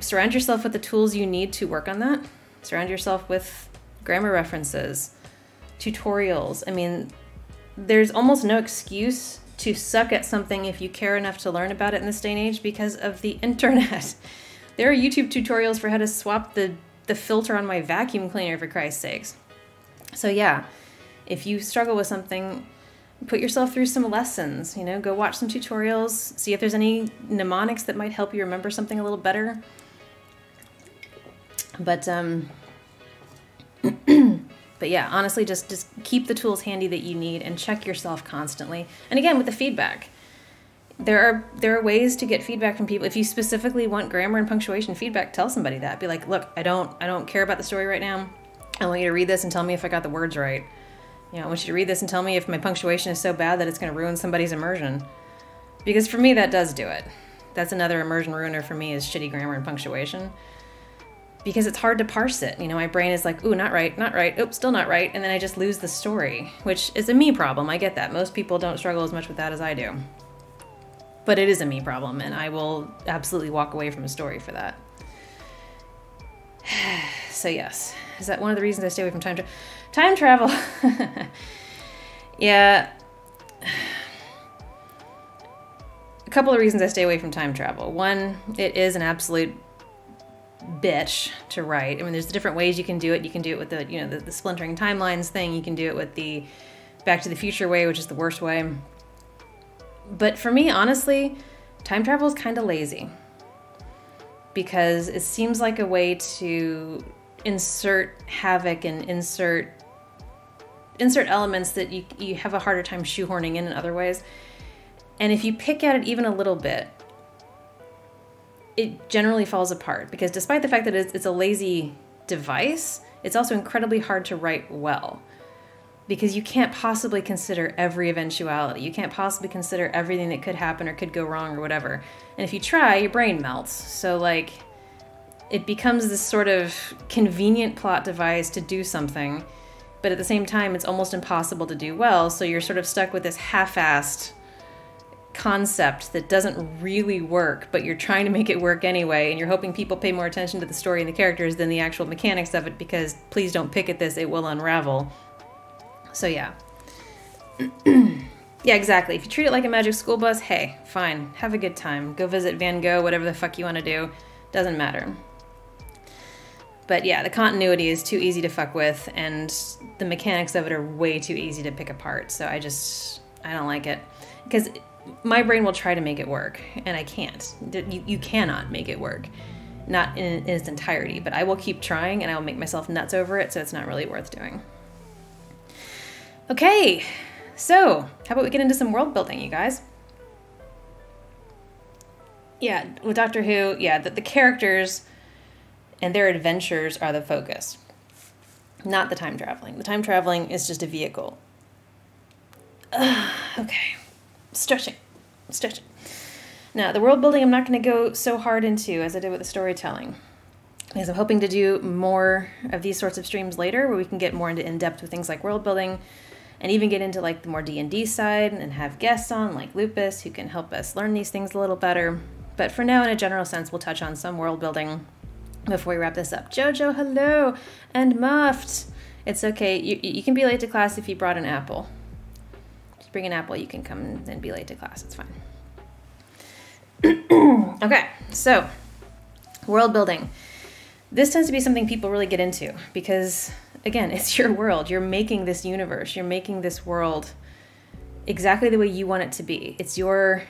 surround yourself with the tools you need to work on that. Surround yourself with grammar references, tutorials. I mean, there's almost no excuse to suck at something if you care enough to learn about it in this day and age because of the internet. There are YouTube tutorials for how to swap the filter on my vacuum cleaner, for Christ's sakes. So yeah, if you struggle with something, put yourself through some lessons, you know, go watch some tutorials, see if there's any mnemonics that might help you remember something a little better. But but yeah, honestly, just keep the tools handy that you need and check yourself constantly. And again, with the feedback, there are ways to get feedback from people. If you specifically want grammar and punctuation feedback, tell somebody that. Be like, look, I don't care about the story right now. I want you to read this and tell me if I got the words right. You know, I want you to read this and tell me if my punctuation is so bad that it's going to ruin somebody's immersion. Because for me, that does do it. That's another immersion ruiner for me, is shitty grammar and punctuation. Because it's hard to parse it. You know, my brain is like, ooh, not right, oops, still not right. And then I just lose the story, which is a me problem. I get that. Most people don't struggle as much with that as I do. But it is a me problem, and I will absolutely walk away from a story for that. So yes, is that one of the reasons I stay away from time travel? Yeah. A couple of reasons I stay away from time travel. One, it is an absolute bitch to write. I mean, there's different ways you can do it. You can do it with the, you know, the splintering timelines thing. You can do it with the Back to the Future way, which is the worst way. But for me, honestly, time travel is kind of lazy, because it seems like a way to insert havoc and insert elements that you have a harder time shoehorning in other ways. And if you pick at it even a little bit, it generally falls apart, because despite the fact that it's a lazy device, it's also incredibly hard to write well, because you can't possibly consider every eventuality. You can't possibly consider everything that could happen or could go wrong or whatever. And if you try, your brain melts. So like, it becomes this sort of convenient plot device to do something, but at the same time, it's almost impossible to do well. So you're sort of stuck with this half-assed concept that doesn't really work, but you're trying to make it work anyway, and you're hoping people pay more attention to the story and the characters than the actual mechanics of it, because please don't pick at this, it will unravel. So yeah. Yeah, exactly. If you treat it like a magic school bus, hey, fine, have a good time. Go visit Van Gogh, whatever the fuck you want to do. Doesn't matter. But yeah, the continuity is too easy to fuck with, and the mechanics of it are way too easy to pick apart. So I don't like it. Because my brain will try to make it work, and I can't. You cannot make it work. Not in its entirety, but I will keep trying, and I will make myself nuts over it, so it's not really worth doing. Okay, so how about we get into some world building, you guys? Yeah, with Doctor Who, yeah, the characters and their adventures are the focus, not the time traveling. The time traveling is just a vehicle. Okay, stretching. Now, the world building I'm not going to go so hard into as I did with the storytelling, because I'm hoping to do more of these sorts of streams later, where we can get more into in-depth with things like world building, and even get into like the more D&D side and have guests on like Lupus who can help us learn these things a little better. But for now, in a general sense, we'll touch on some world building before we wrap this up. Jojo, hello, and Muffed. It's okay. You can be late to class if you brought an apple. Just bring an apple. You can come and be late to class. It's fine. Okay, so world building. This tends to be something people really get into because, again, it's your world. You're making this universe. You're making this world exactly the way you want it to be. It's your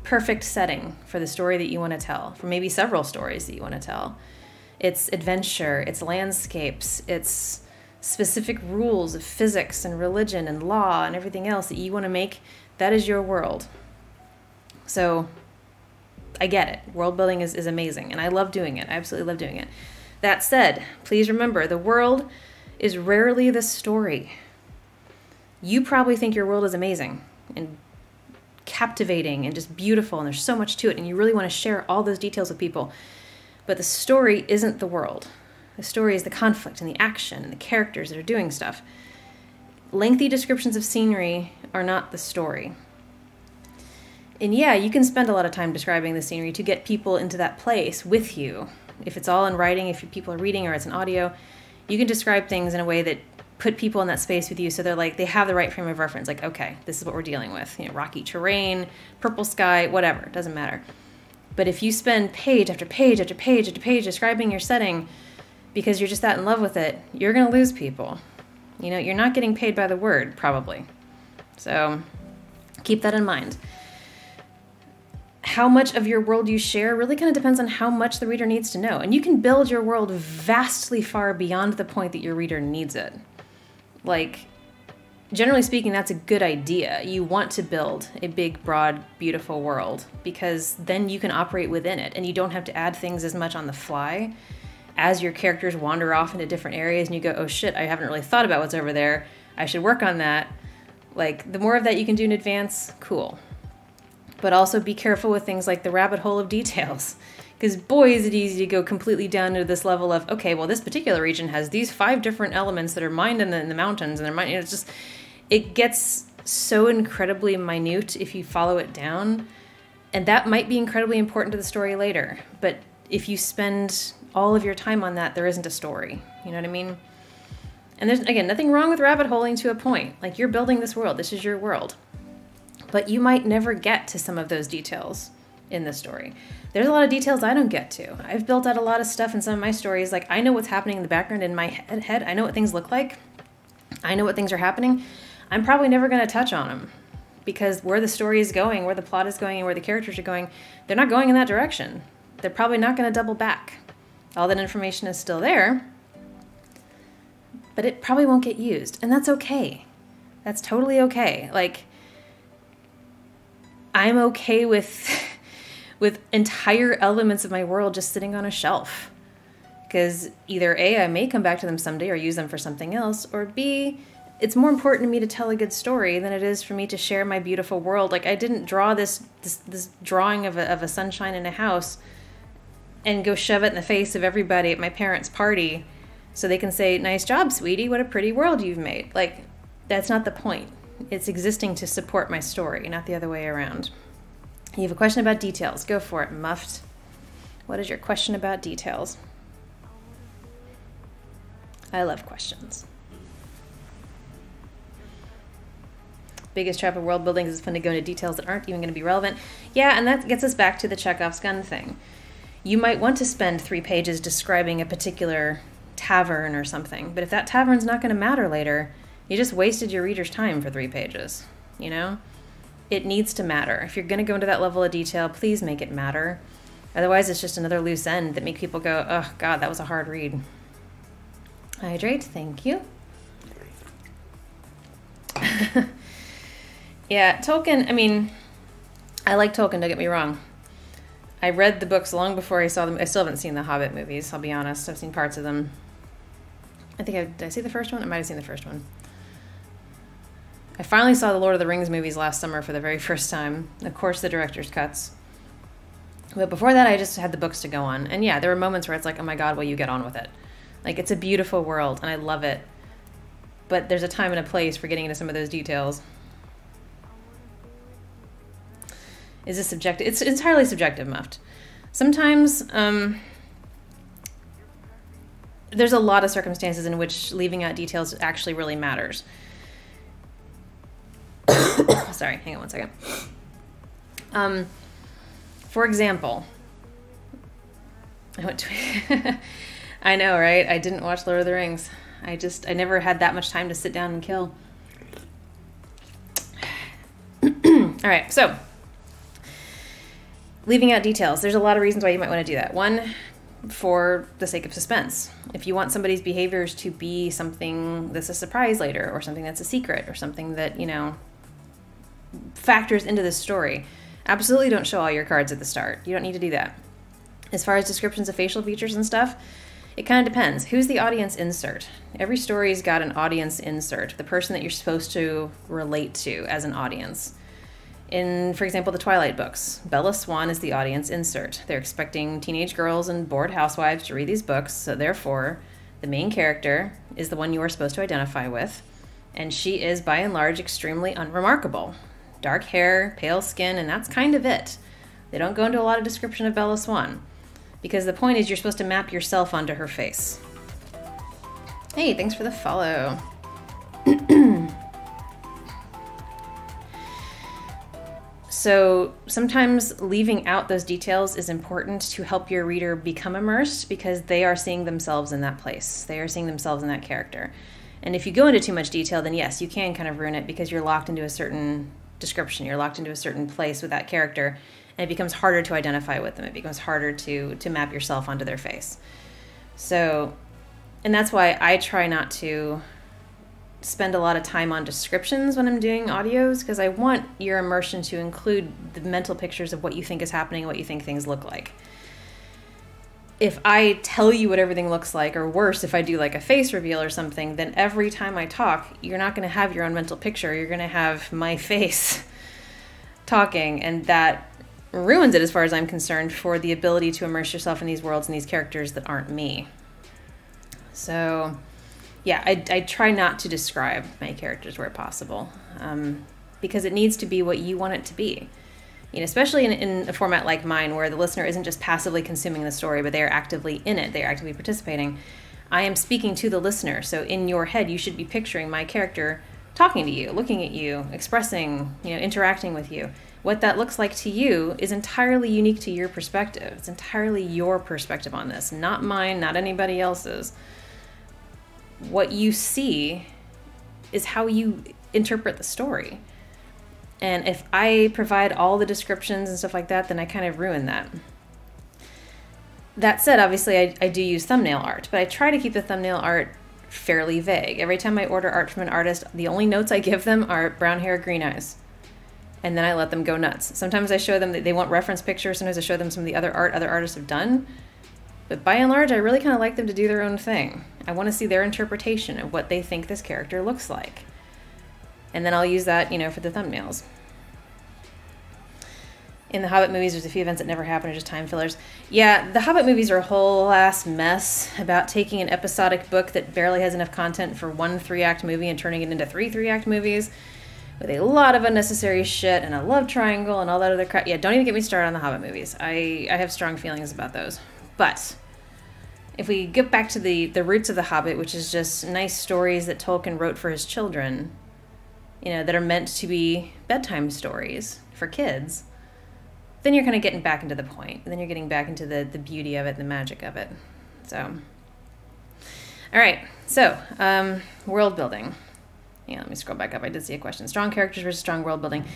perfect setting for the story that you want to tell, for maybe several stories that you want to tell. It's adventure, it's landscapes, it's specific rules of physics and religion and law and everything else that you want to make. That is your world. So I get it. World building is amazing, and I love doing it. I absolutely love doing it. That said, please remember, the world is rarely the story. You probably think your world is amazing and captivating and just beautiful, and there's so much to it, and you really want to share all those details with people. But the story isn't the world. The story is the conflict and the action and the characters that are doing stuff. Lengthy descriptions of scenery are not the story. And yeah, you can spend a lot of time describing the scenery to get people into that place with you. If it's all in writing, if people are reading, or it's an audio, you can describe things in a way that put people in that space with you, so they're like, they have the right frame of reference. Like, okay, this is what we're dealing with. You know, rocky terrain, purple sky, whatever, it doesn't matter. But if you spend page after page after page after page describing your setting because you're just that in love with it, you're going to lose people. You know, you're not getting paid by the word, probably. So keep that in mind. How much of your world you share really kind of depends on how much the reader needs to know. And you can build your world vastly far beyond the point that your reader needs it. Like, generally speaking, that's a good idea. You want to build a big, broad, beautiful world because then you can operate within it and you don't have to add things as much on the fly as your characters wander off into different areas and you go, oh shit, I haven't really thought about what's over there. I should work on that. Like, the more of that you can do in advance, cool. But also be careful with things like the rabbit hole of details. Because boy, is it easy to go completely down to this level of, okay, well, this particular region has these 5 different elements that are mined in the mountains, and they're mined. It's just, it gets so incredibly minute if you follow it down, and that might be incredibly important to the story later. But if you spend all of your time on that, there isn't a story. You know what I mean? And there's, again, nothing wrong with rabbit holing to a point. Like, you're building this world. This is your world. But you might never get to some of those details in the story. There's a lot of details I don't get to. I've built out a lot of stuff in some of my stories. Like, I know what's happening in the background in my head. I know what things look like. I know what things are happening. I'm probably never going to touch on them because where the story is going, where the plot is going, and where the characters are going, they're not going in that direction. They're probably not going to double back. All that information is still there, but it probably won't get used. And that's okay. That's totally okay. Like, I'm okay with entire elements of my world just sitting on a shelf. Because either A, I may come back to them someday or use them for something else, or B, it's more important to me to tell a good story than it is for me to share my beautiful world. Like, I didn't draw this drawing of a sunshine in a house and go shove it in the face of everybody at my parents' party so they can say, nice job, sweetie, what a pretty world you've made. Like, that's not the point. It's existing to support my story, not the other way around. You have a question about details. Go for it, Muffed. What is your question about details? I love questions. Biggest trap of world building is it's fun to go into details that aren't even going to be relevant. Yeah, and that gets us back to the Chekhov's gun thing. You might want to spend 3 pages describing a particular tavern or something, but if that tavern's not going to matter later, you just wasted your reader's time for 3 pages, you know? It needs to matter. If you're going to go into that level of detail, please make it matter. Otherwise, it's just another loose end that make people go, oh, God, that was a hard read. Hydrate, thank you. Yeah, Tolkien, I mean, I like Tolkien, don't get me wrong. I read the books long before I saw them. I still haven't seen the Hobbit movies, I'll be honest. I've seen parts of them. Did I see the first one? I might have seen the first one. I finally saw the Lord of the Rings movies last summer for the very first time. Of course, the director's cuts. But before that, I just had the books to go on. And yeah, there were moments where it's like, oh my God, will you get on with it? Like, it's a beautiful world, and I love it. But there's a time and a place for getting into some of those details. Is this subjective? It's entirely subjective, Muffed. Sometimes, there's a lot of circumstances in which leaving out details actually really matters. Sorry, hang on one second. For example, I went to... I know, right? I didn't watch Lord of the Rings. I never had that much time to sit down and kill. All right, so leaving out details. There's a lot of reasons why you might want to do that. One, for the sake of suspense. If you want somebody's behaviors to be something that's a surprise later, or something that's a secret, or something that, you know, factors into the story, Absolutely don't show all your cards at the start. You don't need to do that. As far as descriptions of facial features and stuff, it kind of depends. Who's the audience insert? Every story's got an audience insert, the person that you're supposed to relate to as an audience. In, for example, the Twilight books, Bella Swan is the audience insert. They're expecting teenage girls and bored housewives to read these books, so therefore, the main character is the one you are supposed to identify with, and she is, by and large, extremely unremarkable. Dark hair, pale skin, and that's kind of it. They don't go into a lot of description of Bella Swan, because the point is you're supposed to map yourself onto her face. Hey, thanks for the follow. So sometimes leaving out those details is important to help your reader become immersed, because they are seeing themselves in that place. They are seeing themselves in that character. And if you go into too much detail, then yes, you can kind of ruin it, because you're locked into a certain description. You're locked into a certain place with that character, and it becomes harder to identify with them. It becomes harder to map yourself onto their face. So, and that's why I try not to spend a lot of time on descriptions when I'm doing audios, because I want your immersion to include the mental pictures of what you think is happening, what you think things look like. If I tell you what everything looks like, or worse, if I do like a face reveal or something, then every time I talk, you're not going to have your own mental picture. You're going to have my face talking, and that ruins it as far as I'm concerned for the ability to immerse yourself in these worlds and these characters that aren't me. So yeah, I try not to describe my characters where possible, because it needs to be what you want it to be. You know, especially in a format like mine, where the listener isn't just passively consuming the story, but they are actively in it. They are actively participating. I am speaking to the listener. So in your head, you should be picturing my character talking to you, looking at you, expressing, you know, interacting with you. What that looks like to you is entirely unique to your perspective. It's entirely your perspective on this, not mine, not anybody else's. What you see is how you interpret the story. And if I provide all the descriptions and stuff like that, then I kind of ruin that. That said, obviously I do use thumbnail art, but I try to keep the thumbnail art fairly vague. Every time I order art from an artist, the only notes I give them are brown hair, green eyes. And then I let them go nuts. Sometimes I show them that they want reference pictures. Sometimes I show them some of the other art other artists have done. But by and large, I really kind of like them to do their own thing. I want to see their interpretation of what they think this character looks like. And then I'll use that, you know, for the thumbnails. In the Hobbit movies, there's a few events that never happen, or just time fillers. Yeah, the Hobbit movies are a whole ass mess about taking an episodic book that barely has enough content for one 3-act movie and turning it into 3 3-act movies with a lot of unnecessary shit and a love triangle and all that other crap. Yeah, don't even get me started on the Hobbit movies. I have strong feelings about those. But if we get back to the roots of the Hobbit, which is just nice stories that Tolkien wrote for his children, you know, that are meant to be bedtime stories for kids, then you're kind of getting back into the point. Then you're getting back into the beauty of it, the magic of it. So, all right. So, world building. Yeah, let me scroll back up. I did see a question. Strong characters versus strong world building.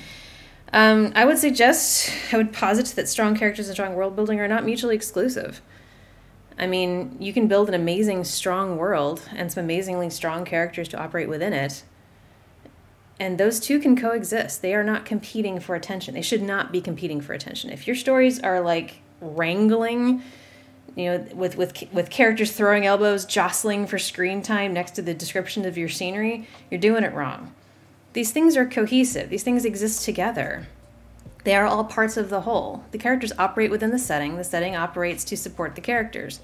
I would posit that strong characters and strong world building are not mutually exclusive. I mean, you can build an amazing, strong world and some amazingly strong characters to operate within it. And those two can coexist. They are not competing for attention. They should not be competing for attention. If your stories are like wrangling, you know, with characters throwing elbows, jostling for screen time next to the description of your scenery, you're doing it wrong. These things are cohesive. These things exist together. They are all parts of the whole. The characters operate within the setting. The setting operates to support the characters.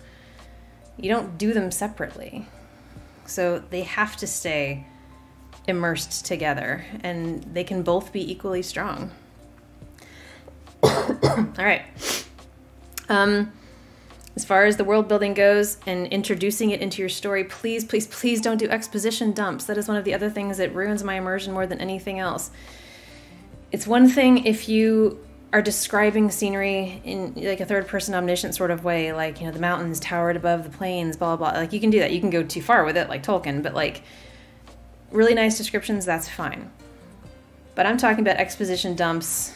You don't do them separately. So they have to stay immersed together, and they can both be equally strong. All right. As far as the world building goes and introducing it into your story, please, please, please don't do exposition dumps. That is one of the other things that ruins my immersion more than anything else. It's one thing if you are describing scenery in like a third-person omniscient sort of way, like, you know, the mountains towered above the plains, blah, blah, blah. Like, you can do that. You can go too far with it, like Tolkien, but like really nice descriptions, that's fine. But I'm talking about exposition dumps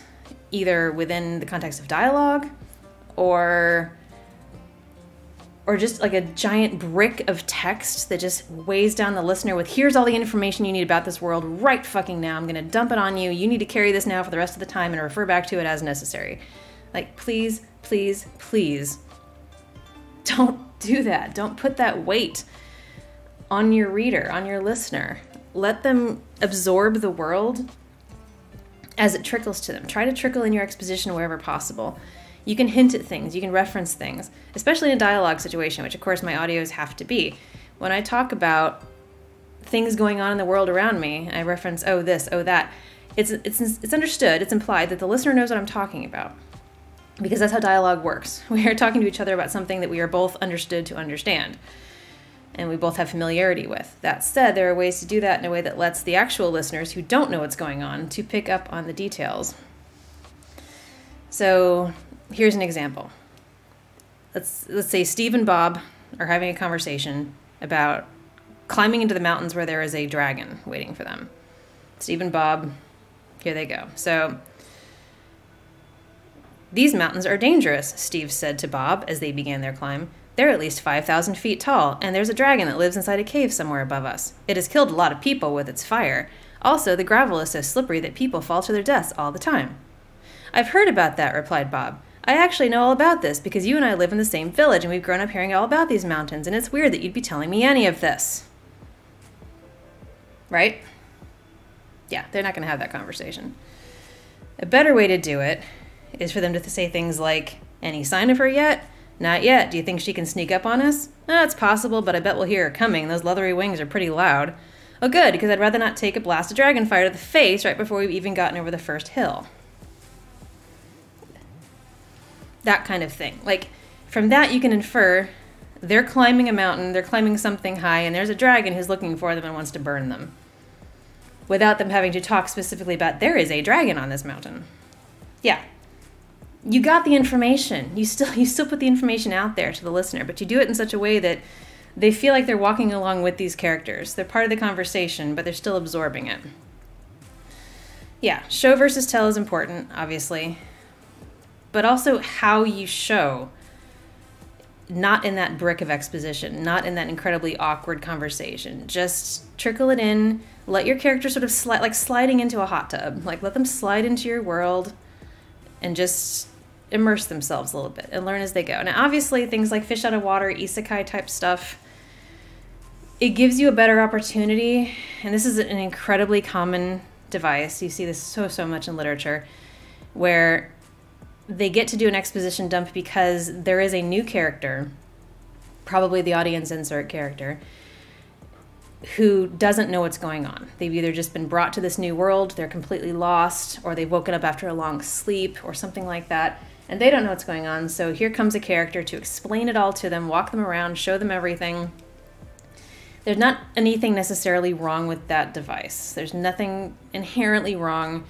either within the context of dialogue or or just like a giant brick of text that just weighs down the listener with, here's all the information you need about this world right fucking now. I'm going to dump it on you. You need to carry this now for the rest of the time and refer back to it as necessary. Like, please, please, please don't do that. Don't put that weight on your reader, on your listener. Let them absorb the world as it trickles to them. Try to trickle in your exposition wherever possible. You can hint at things, you can reference things, especially in a dialogue situation, which of course my audios have to be. When I talk about things going on in the world around me, I reference, oh this, oh that. It's understood, it's implied that the listener knows what I'm talking about. Because that's how dialogue works. We are talking to each other about something that we are both understood to understand, and we both have familiarity with. That said, there are ways to do that in a way that lets the actual listeners who don't know what's going on to pick up on the details. So here's an example. Let's say Steve and Bob are having a conversation about climbing into the mountains where there is a dragon waiting for them. Steve and Bob, here they go. So, these mountains are dangerous, Steve said to Bob as they began their climb. They're at least 5,000 feet tall, and there's a dragon that lives inside a cave somewhere above us. It has killed a lot of people with its fire. Also, the gravel is so slippery that people fall to their deaths all the time. I've heard about that, replied Bob. I actually know all about this because you and I live in the same village and we've grown up hearing all about these mountains, and it's weird that you'd be telling me any of this. Right? Yeah, they're not going to have that conversation. A better way to do it is for them to say things like, any sign of her yet? Not yet. Do you think she can sneak up on us? Oh, it's possible, but I bet we'll hear her coming. Those leathery wings are pretty loud. Oh, good, because I'd rather not take a blast of dragon fire to the face right before we've even gotten over the first hill. That kind of thing. Like, from that you can infer they're climbing a mountain, they're climbing something high, and there's a dragon who's looking for them and wants to burn them. Without them having to talk specifically about, there is a dragon on this mountain. Yeah. You got the information. You still put the information out there to the listener, but you do it in such a way that they feel like they're walking along with these characters. They're part of the conversation, but they're still absorbing it. Yeah, show versus tell is important, obviously. But also how you show, not in that brick of exposition, not in that incredibly awkward conversation. Just trickle it in, let your character sort of slide, like sliding into a hot tub. Like, let them slide into your world and just immerse themselves a little bit and learn as they go. Now, obviously, things like fish out of water, isekai type stuff, it gives you a better opportunity, and this is an incredibly common device. You see this so much in literature, where they get to do an exposition dump because there is a new character, probably the audience insert character, who doesn't know what's going on. They've either just been brought to this new world, they're completely lost, or they've woken up after a long sleep or something like that, and they don't know what's going on. So here comes a character to explain it all to them, walk them around, show them everything. There's not anything necessarily wrong with that device. There's nothing inherently wrong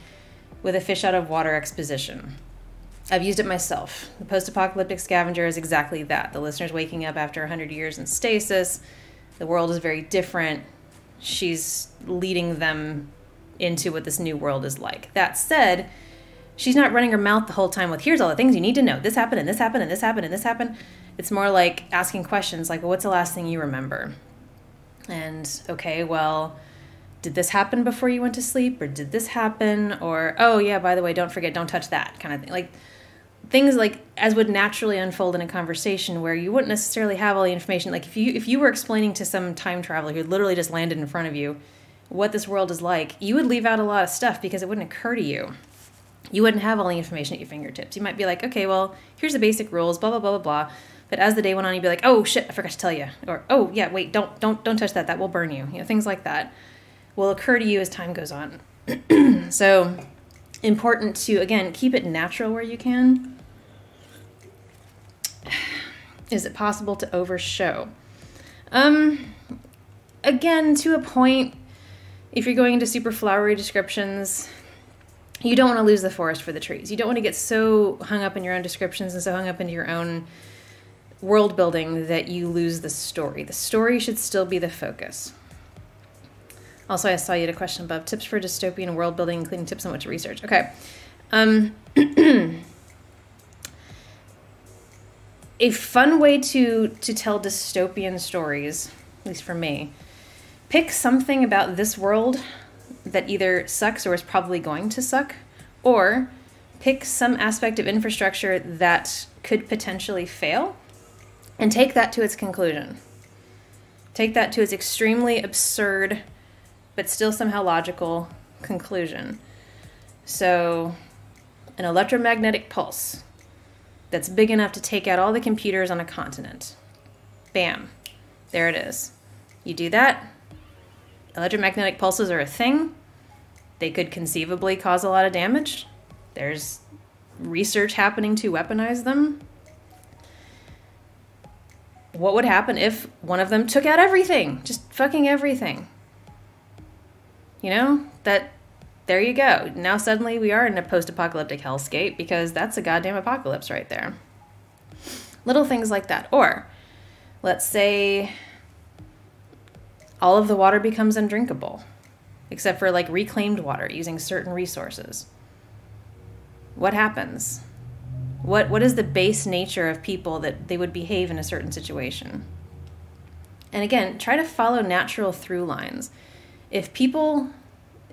with a fish out of water exposition. I've used it myself. The post-apocalyptic scavenger is exactly that. The listener's waking up after 100 years in stasis. The world is very different. She's leading them into what this new world is like. That said, she's not running her mouth the whole time with, here's all the things you need to know. This happened, and this happened, and this happened, and this happened. It's more like asking questions like, well, what's the last thing you remember? And, okay, well, did this happen before you went to sleep? Or did this happen? Or, oh, yeah, by the way, don't forget, don't touch that kind of thing. Like, things like as would naturally unfold in a conversation where you wouldn't necessarily have all the information. Like if you were explaining to some time traveler who literally just landed in front of you what this world is like, you would leave out a lot of stuff because it wouldn't occur to you. You wouldn't have all the information at your fingertips. You might be like, okay, well, here's the basic rules, blah, blah, blah, blah, blah. But as the day went on, you'd be like, oh, shit, I forgot to tell you. Or, oh, yeah, wait, don't touch that. That will burn you. You know, things like that will occur to you as time goes on. So important to, again, keep it natural where you can. Is it possible to overshow? Again, to a point, if you're going into super flowery descriptions, you don't want to lose the forest for the trees. You don't want to get so hung up in your own descriptions and so hung up into your own world building that you lose the story. The story should still be the focus. Also, I saw you had a question above. Tips for dystopian world building, including tips on what to research. Okay. a fun way to tell dystopian stories, at least for me, pick something about this world that either sucks or is probably going to suck, or pick some aspect of infrastructure that could potentially fail and take that to its conclusion. Take that to its extremely absurd, but still somehow logical conclusion. So, an electromagnetic pulse that's big enough to take out all the computers on a continent. Bam. There it is. You do that. Electromagnetic pulses are a thing. They could conceivably cause a lot of damage. There's research happening to weaponize them. What would happen if one of them took out everything? Just fucking everything. You know? There you go. Now suddenly we are in a post-apocalyptic hellscape because that's a goddamn apocalypse right there. Little things like that. Or, let's say all of the water becomes undrinkable, except for like reclaimed water using certain resources. What happens? What is the base nature of people that they would behave in a certain situation? And again, try to follow natural through lines. If people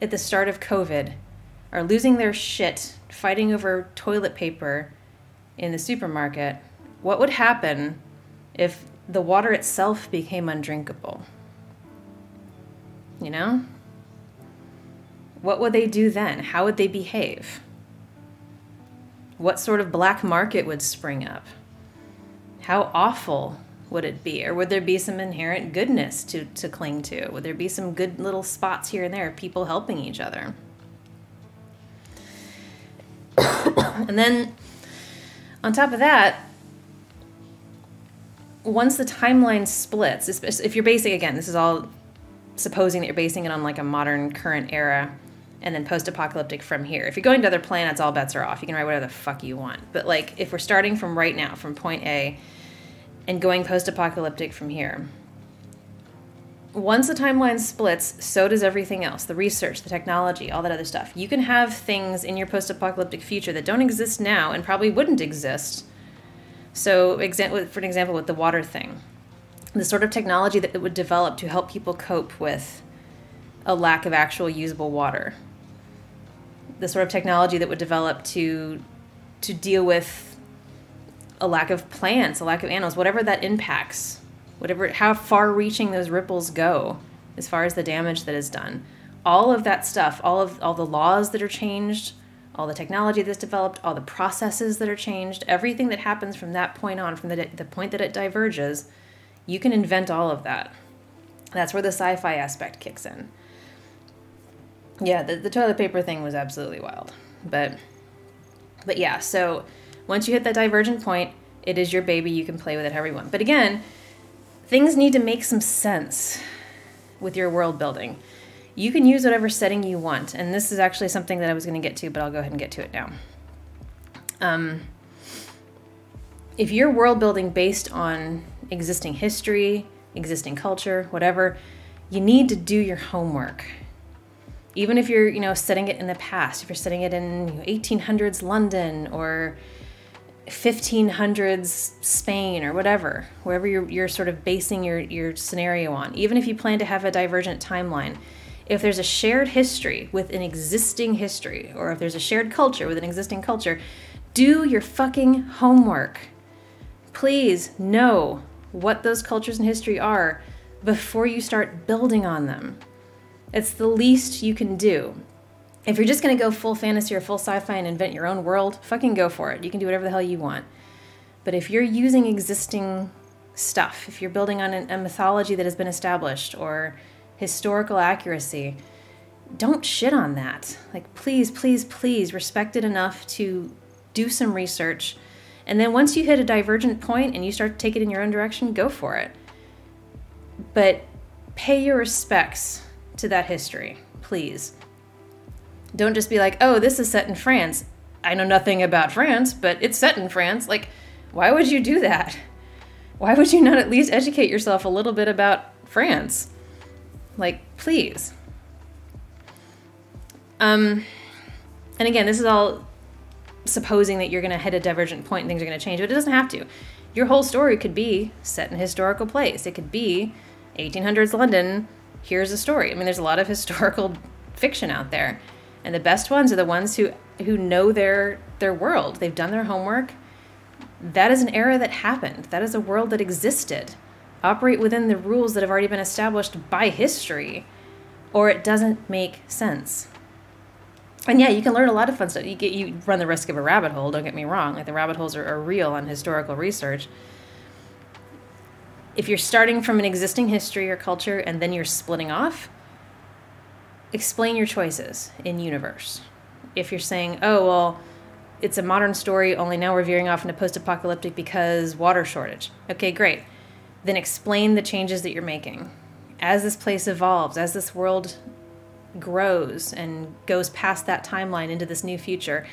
at the start of COVID are losing their shit fighting over toilet paper in the supermarket, what would happen if the water itself became undrinkable? You know? What would they do then? How would they behave? What sort of black market would spring up? How awful would it be? Or would there be some inherent goodness to cling to? Would there be some good little spots here and there of people helping each other? And then, on top of that, once the timeline splits, if you're basing, again, this is all supposing that you're basing it on like a modern current era and then post-apocalyptic from here. If you're going to other planets, all bets are off. You can write whatever the fuck you want. But like, if we're starting from right now, from point A, and going post-apocalyptic from here, once the timeline splits, so does everything else. The research, the technology, all that other stuff. You can have things in your post-apocalyptic future that don't exist now and probably wouldn't exist. So, for an example, with the water thing, the sort of technology that it would develop to help people cope with a lack of actual usable water. The sort of technology that would develop to deal with a lack of plants, a lack of animals, whatever that impacts, how far-reaching those ripples go as far as the damage that is done. All of that stuff, all the laws that are changed, all the technology that's developed, all the processes that are changed, everything that happens from that point on, from the point that it diverges, you can invent all of that. That's where the sci-fi aspect kicks in. Yeah, the toilet paper thing was absolutely wild. But yeah, so once you hit that divergent point, it is your baby. You can play with it however you want. But again, things need to make some sense with your world building. You can use whatever setting you want. And this is actually something that I was going to get to, but I'll go ahead and get to it now. If you're world building based on existing history, existing culture, whatever, you need to do your homework. Even if you're, setting it in the past, if you're setting it in 1800s London or 1500s Spain or whatever, wherever you're sort of basing your scenario on, even if you plan to have a divergent timeline, if there's a shared history with an existing history, or if there's a shared culture with an existing culture, do your fucking homework. Please know what those cultures and history are before you start building on them. It's the least you can do. If you're just going to go full fantasy or full sci-fi and invent your own world, fucking go for it. You can do whatever the hell you want. But if you're using existing stuff, if you're building on a mythology that has been established or historical accuracy, don't shit on that. Like, please, please, please respect it enough to do some research. And then once you hit a divergent point and you start to take it in your own direction, go for it. But pay your respects to that history, please. Don't just be like, oh, this is set in France. I know nothing about France, but it's set in France. Like, why would you do that? Why would you not at least educate yourself a little bit about France? Like, please. And again, this is all supposing that you're going to hit a divergent point and things are going to change, but it doesn't have to. Your whole story could be set in a historical place. It could be 1800s London. Here's a story. I mean, there's a lot of historical fiction out there, and the best ones are the ones who know their world. They've done their homework. That is an era that happened. That is a world that existed. Operate within the rules that have already been established by history, or it doesn't make sense. And yeah, you can learn a lot of fun stuff. You run the risk of a rabbit hole, don't get me wrong. Like, the rabbit holes are real on historical research. If you're starting from an existing history or culture and then you're splitting off, explain your choices in universe. If you're saying, oh, well, it's a modern story, only now we're veering off into post-apocalyptic because water shortage. Okay, great. Then explain the changes that you're making. As this place evolves, as this world grows and goes past that timeline into this new future,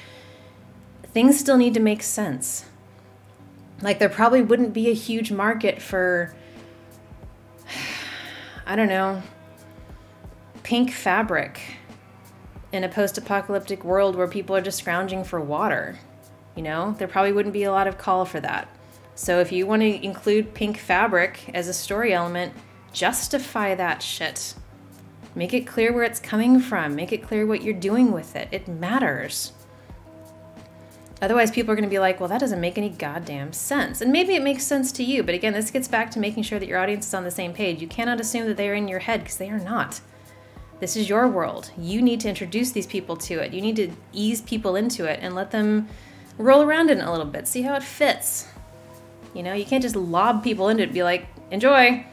things still need to make sense. Like, there probably wouldn't be a huge market for, I don't know, pink fabric in a post-apocalyptic world where people are just scrounging for water. You know, there probably wouldn't be a lot of call for that. So if you want to include pink fabric as a story element, justify that shit. Make it clear where it's coming from. Make it clear what you're doing with it. It matters. Otherwise, people are going to be like, well, that doesn't make any goddamn sense. And maybe it makes sense to you. But again, this gets back to making sure that your audience is on the same page. You cannot assume that they are in your head, because they are not. This is your world. You need to introduce these people to it. You need to ease people into it and let them roll around in it a little bit. See how it fits. You know, you can't just lob people into it and be like, enjoy.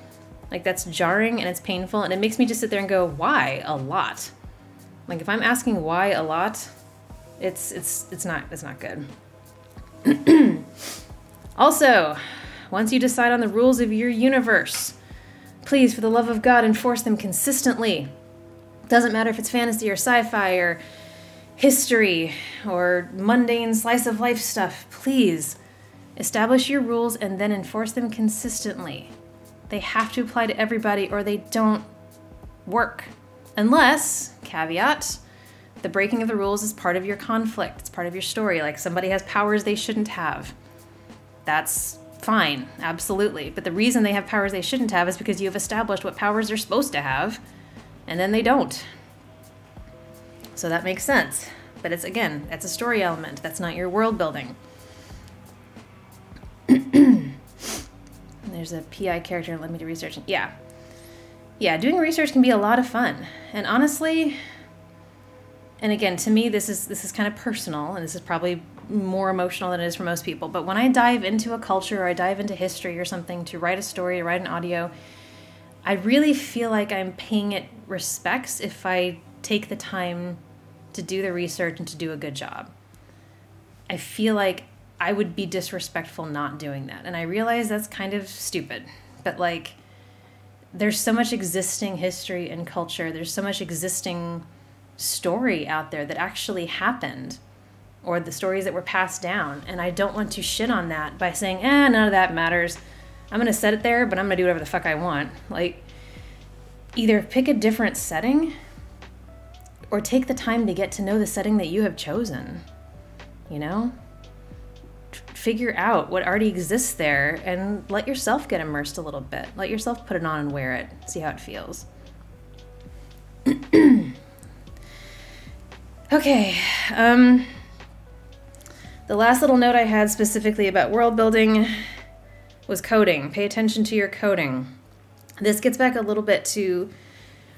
Like, that's jarring and it's painful, and it makes me just sit there and go, why a lot? Like, if I'm asking why a lot, it's not good. Also, once you decide on the rules of your universe, please, for the love of God, enforce them consistently. Doesn't matter if it's fantasy or sci-fi or history or mundane slice of life stuff. Please establish your rules and then enforce them consistently. They have to apply to everybody or they don't work. Unless, caveat, the breaking of the rules is part of your conflict. It's part of your story. Like, somebody has powers they shouldn't have. That's fine, absolutely. But the reason they have powers they shouldn't have is because you have established what powers they're supposed to have, and then they don't. So that makes sense. But it's, again, that's a story element. That's not your world building. There's a PI character that led me to research. Yeah, doing research can be a lot of fun. And honestly, and again, to me, this is kind of personal, and this is probably more emotional than it is for most people. But when I dive into a culture or I dive into history or something to write a story or write an audio, I really feel like I'm paying it respects if I take the time to do the research and to do a good job. I feel like I would be disrespectful not doing that. And I realize that's kind of stupid, but like, there's so much existing history and culture. There's so much existing story out there that actually happened, or the stories that were passed down. And I don't want to shit on that by saying, none of that matters. I'm going to set it there, but I'm going to do whatever the fuck I want. Like, either pick a different setting or take the time to get to know the setting that you have chosen, you know? Figure out what already exists there and let yourself get immersed a little bit. Let yourself put it on and wear it. See how it feels. Okay. The last little note I had specifically about world building was coding. Pay attention to your coding. This gets back a little bit to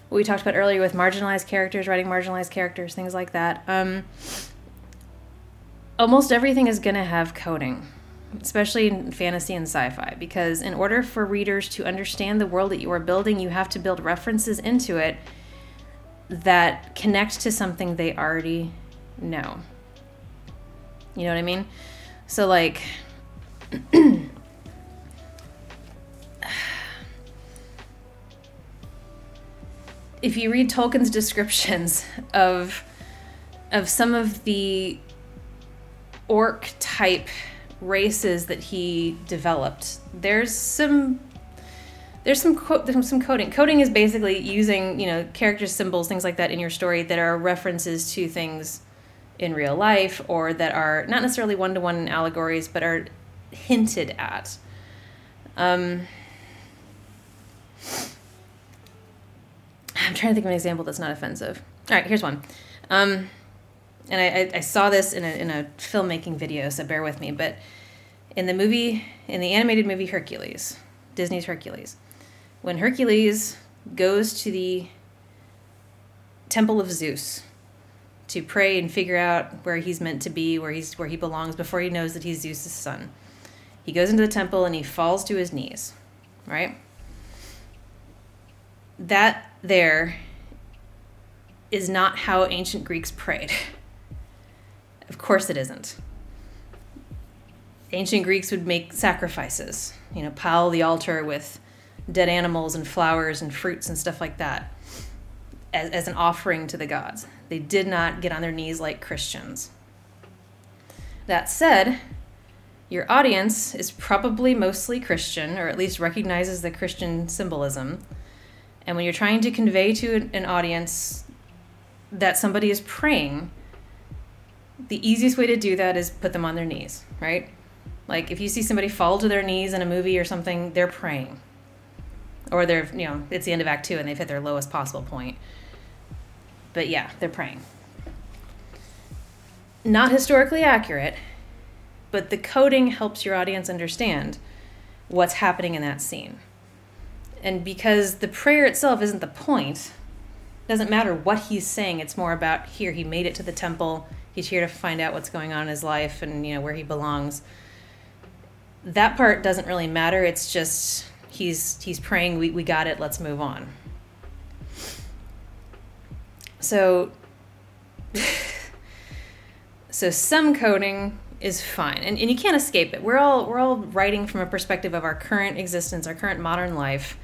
what we talked about earlier with marginalized characters, writing marginalized characters, things like that. Almost everything is going to have coding, especially in fantasy and sci-fi, because in order for readers to understand the world that you are building, you have to build references into it that connect to something they already know. You know what I mean? So, like, if you read Tolkien's descriptions of some of the orc type races that he developed, there's some coding. Coding is basically using, you know, characters, symbols, things like that in your story that are references to things in real life, or that are not necessarily one-to-one allegories, but are hinted at. I'm trying to think of an example that's not offensive. All right, here's one. And I saw this in a filmmaking video, so bear with me. But in the animated movie Hercules, Disney's Hercules, when Hercules goes to the Temple of Zeus to pray and figure out where he's meant to be, where he belongs, before he knows that he's Zeus's son, he goes into the temple and he falls to his knees, right? That there is not how ancient Greeks prayed. Of course it isn't. Ancient Greeks would make sacrifices, pile the altar with dead animals and flowers and fruits and stuff like that as an offering to the gods. They did not get on their knees like Christians. That said, your audience is probably mostly Christian, or at least recognizes the Christian symbolism. And when you're trying to convey to an audience that somebody is praying, the easiest way to do that is put them on their knees, right? Like if you see somebody fall to their knees in a movie or something, they're praying. Or they're, it's the end of Act 2 and they've hit their lowest possible point. But yeah, they're praying. Not historically accurate, but the coding helps your audience understand what's happening in that scene. And because the prayer itself isn't the point, it doesn't matter what he's saying, it's more about here, he made it to the temple, he's here to find out what's going on in his life and where he belongs. That part doesn't really matter, it's just he's praying, we got it, let's move on. So some coding is fine, and you can't escape it. We're all writing from a perspective of our current existence, our current modern life,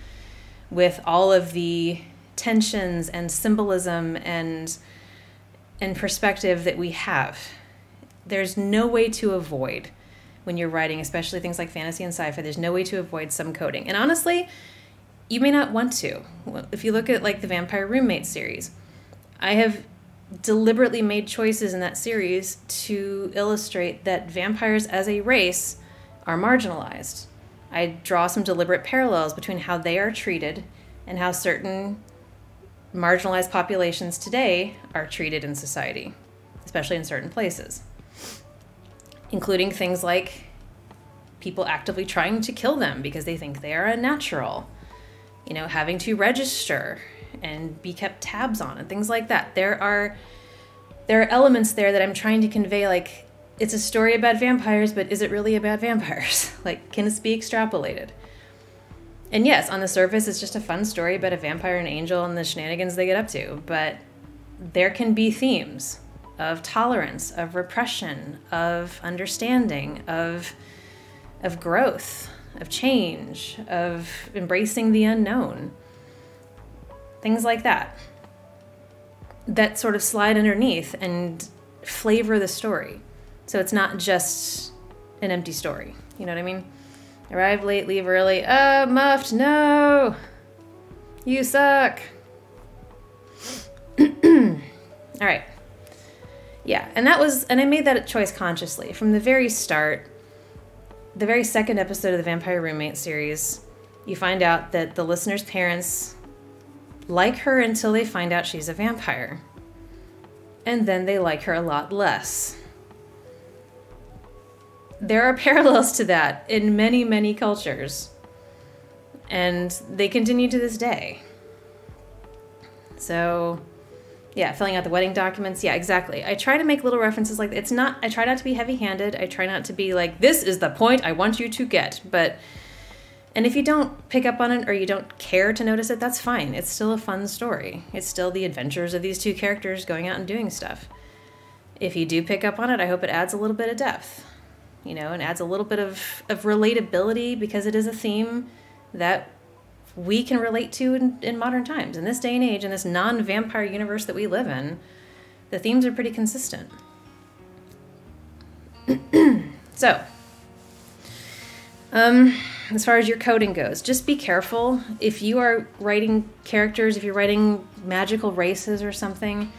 with all of the tensions and symbolism and perspective that we have. There's no way to avoid, when you're writing, especially things like fantasy and sci-fi, there's no way to avoid some coding. And honestly, you may not want to. If you look at like the Vampire Roommate series, I have deliberately made choices in that series to illustrate that vampires as a race are marginalized. I draw some deliberate parallels between how they are treated and how certain marginalized populations today are treated in society, especially in certain places, including things like people actively trying to kill them because they think they are unnatural, having to register and be kept tabs on and things like that. There are elements there that I'm trying to convey, like, it's a story about vampires, but is it really about vampires? Like, can this be extrapolated? And yes, on the surface, it's just a fun story about a vampire and angel and the shenanigans they get up to, but there can be themes of tolerance, of repression, of understanding, of growth, of change, of embracing the unknown. Things like that sort of slide underneath and flavor the story. So it's not just an empty story. You know what I mean? Arrive late, leave early. Oh, muffed, no! You suck! All right. Yeah, and I made that choice consciously. From the very start, the very second episode of the Vampire Roommate series, you find out that the listener's parents like her until they find out she's a vampire. And then they like her a lot less. There are parallels to that in many, many cultures. And they continue to this day. So, yeah, filling out the wedding documents. Yeah, exactly. I try to make little references like that. I try not to be heavy-handed. I try not to be like, this is the point I want you to get. And if you don't pick up on it or you don't care to notice it, that's fine. It's still a fun story. It's still the adventures of these two characters going out and doing stuff. If you do pick up on it, I hope it adds a little bit of depth, and adds a little bit of relatability, because it is a theme that we can relate to in modern times. In this day and age, in this non-vampire universe that we live in, the themes are pretty consistent. So, as far as your coding goes, just be careful. If you are writing characters, if you're writing magical races or something,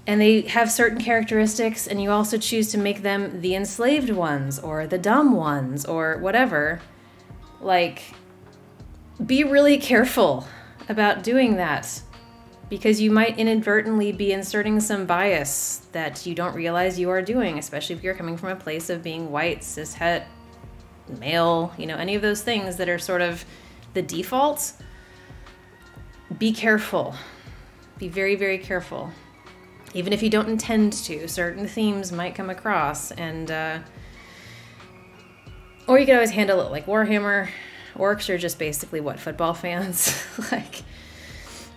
And they have certain characteristics, and you also choose to make them the enslaved ones or the dumb ones or whatever. Like, be really careful about doing that, because you might inadvertently be inserting some bias that you don't realize you are doing, especially if you're coming from a place of being white, cishet, male, you know, any of those things that are sort of the default. Be careful. Be very, very careful. Even if you don't intend to, certain themes might come across, and or you could always handle it like Warhammer. Orcs are just basically what, football fans? Like,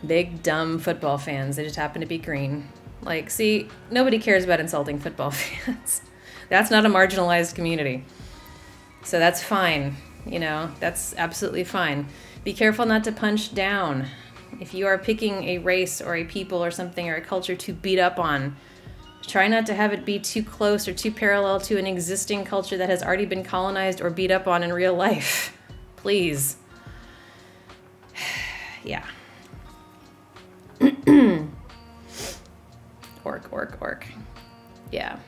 big dumb football fans. They just happen to be green. Like, see, nobody cares about insulting football fans. That's not a marginalized community. So that's fine, you know, that's absolutely fine. Be careful not to punch down. If you are picking a race or a people or something or a culture to beat up on, try not to have it be too close or too parallel to an existing culture that has already been colonized or beat up on in real life. Please. Yeah. Orc. Yeah.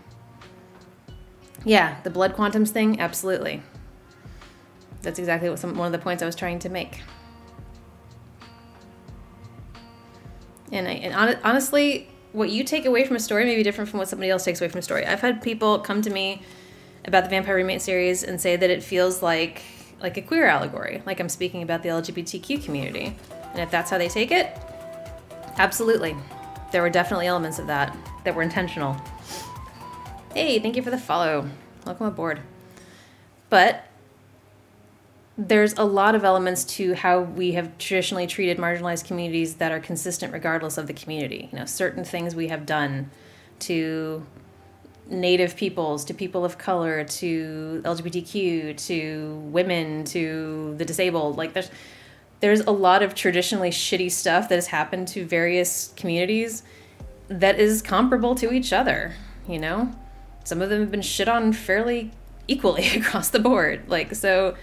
Yeah, the blood quantums thing, absolutely. That's exactly what one of the points I was trying to make. And honestly, what you take away from a story may be different from what somebody else takes away from a story. I've had people come to me about the Vampire Roommate series and say that it feels like a queer allegory, like I'm speaking about the LGBTQ community. And if that's how they take it, absolutely. There were definitely elements of that were intentional. Hey, thank you for the follow. Welcome aboard. But there's a lot of elements to how we have traditionally treated marginalized communities that are consistent regardless of the community. You know, certain things we have done to Native peoples, to people of color, to LGBTQ, to women, to the disabled. Like, there's a lot of traditionally shitty stuff that has happened to various communities that is comparable to each other, you know? Some of them have been shit on fairly equally across the board. Like, so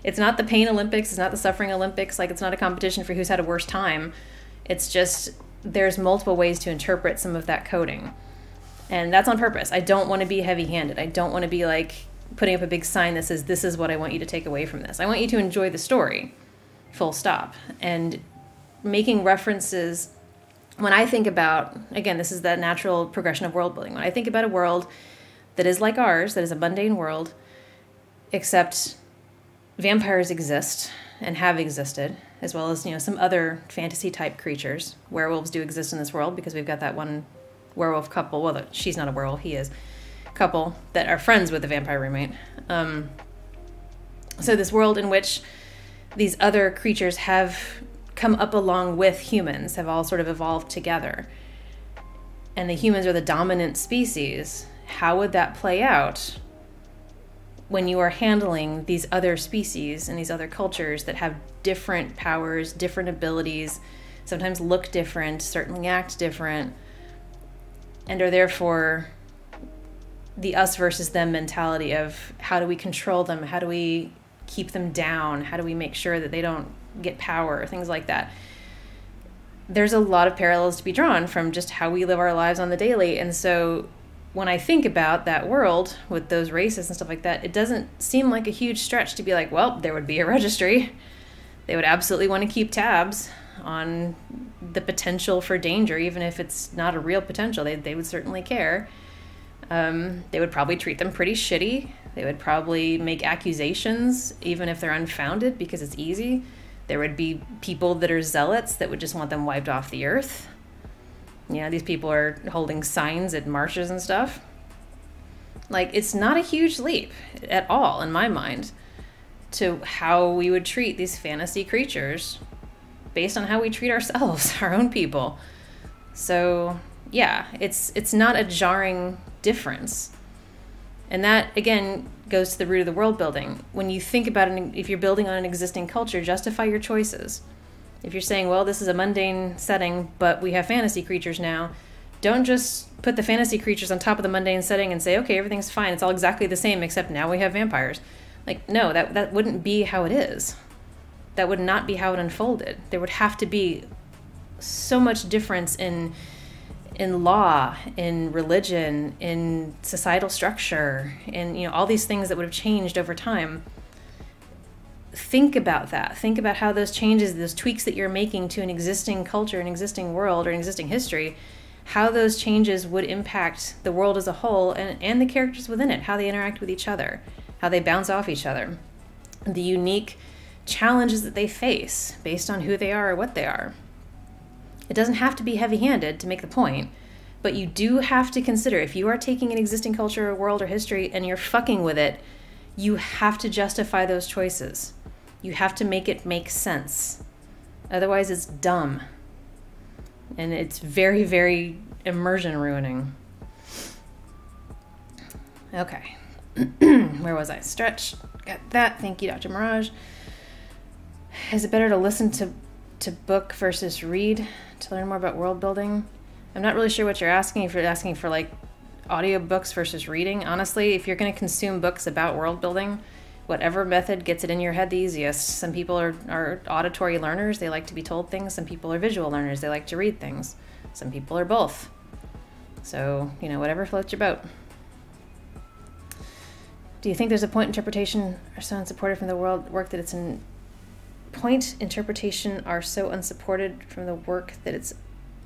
it's not the pain Olympics, it's not the suffering Olympics, like, it's not a competition for who's had a worse time. It's just there's multiple ways to interpret some of that coding. And that's on purpose. I don't want to be heavy-handed. I don't want to be like putting up a big sign that says, this is what I want you to take away from this. I want you to enjoy the story, full stop. And making references, when I think about, again, this is the natural progression of world building. When I think about a world that is like ours, that is a mundane world, except vampires exist and have existed, as well as, you know, some other fantasy type creatures. Werewolves do exist in this world because we've got that one werewolf couple, well, she's not a werewolf, he is, couple that are friends with the vampire roommate. So this world in which these other creatures have come up along with humans, have all sort of evolved together, and the humans are the dominant species. How would that play out when you are handling these other species and these other cultures that have different powers, different abilities, sometimes look different, certainly act different, and are therefore the us versus them mentality of how do we control them? How do we keep them down? How do we make sure that they don't get power? Things like that. There's a lot of parallels to be drawn from just how we live our lives on the daily. And so when I think about that world with those races and stuff like that, it doesn't seem like a huge stretch to be like, well, there would be a registry. They would absolutely want to keep tabs on the potential for danger, even if it's not a real potential. They would certainly care. They would probably treat them pretty shitty. They would probably make accusations, even if they're unfounded, because it's easy. There would be people that are zealots that would just want them wiped off the earth. You know, these people are holding signs at marches and stuff. Like, it's not a huge leap at all, in my mind, to how we would treat these fantasy creatures based on how we treat ourselves, our own people. So, yeah, it's not a jarring difference. And that, again, goes to the root of the world building. When you think about it, if you're building on an existing culture, justify your choices. If you're saying, well, this is a mundane setting, but we have fantasy creatures now, don't just put the fantasy creatures on top of the mundane setting and say, okay, everything's fine. It's all exactly the same, except now we have vampires. Like, no, that wouldn't be how it is. That would not be how it unfolded. There would have to be so much difference in in law, in religion, in societal structure, in, you know, all these things that would have changed over time. Think about that. Think about how those changes, those tweaks that you're making to an existing culture, an existing world, or an existing history, how those changes would impact the world as a whole and the characters within it, how they interact with each other, how they bounce off each other, the unique challenges that they face based on who they are or what they are. It doesn't have to be heavy-handed to make the point, but you do have to consider, if you are taking an existing culture or world or history and you're fucking with it, you have to justify those choices. You have to make it make sense. Otherwise, it's dumb. And it's very, very immersion ruining. Okay. Where was I? Stretch. Got that. Thank you, Dr. Mirage. Is it better to listen to book versus read to learn more about world building? I'm not really sure what you're asking. If you're asking for like audiobooks versus reading, honestly, if you're going to consume books about world building, whatever method gets it in your head the easiest. Some people are auditory learners. They like to be told things. Some people are visual learners. They like to read things. Some people are both. So, you know, whatever floats your boat. Do you think there's a point interpretation are so unsupported from the world work that it's in point interpretation are so unsupported from the work that it's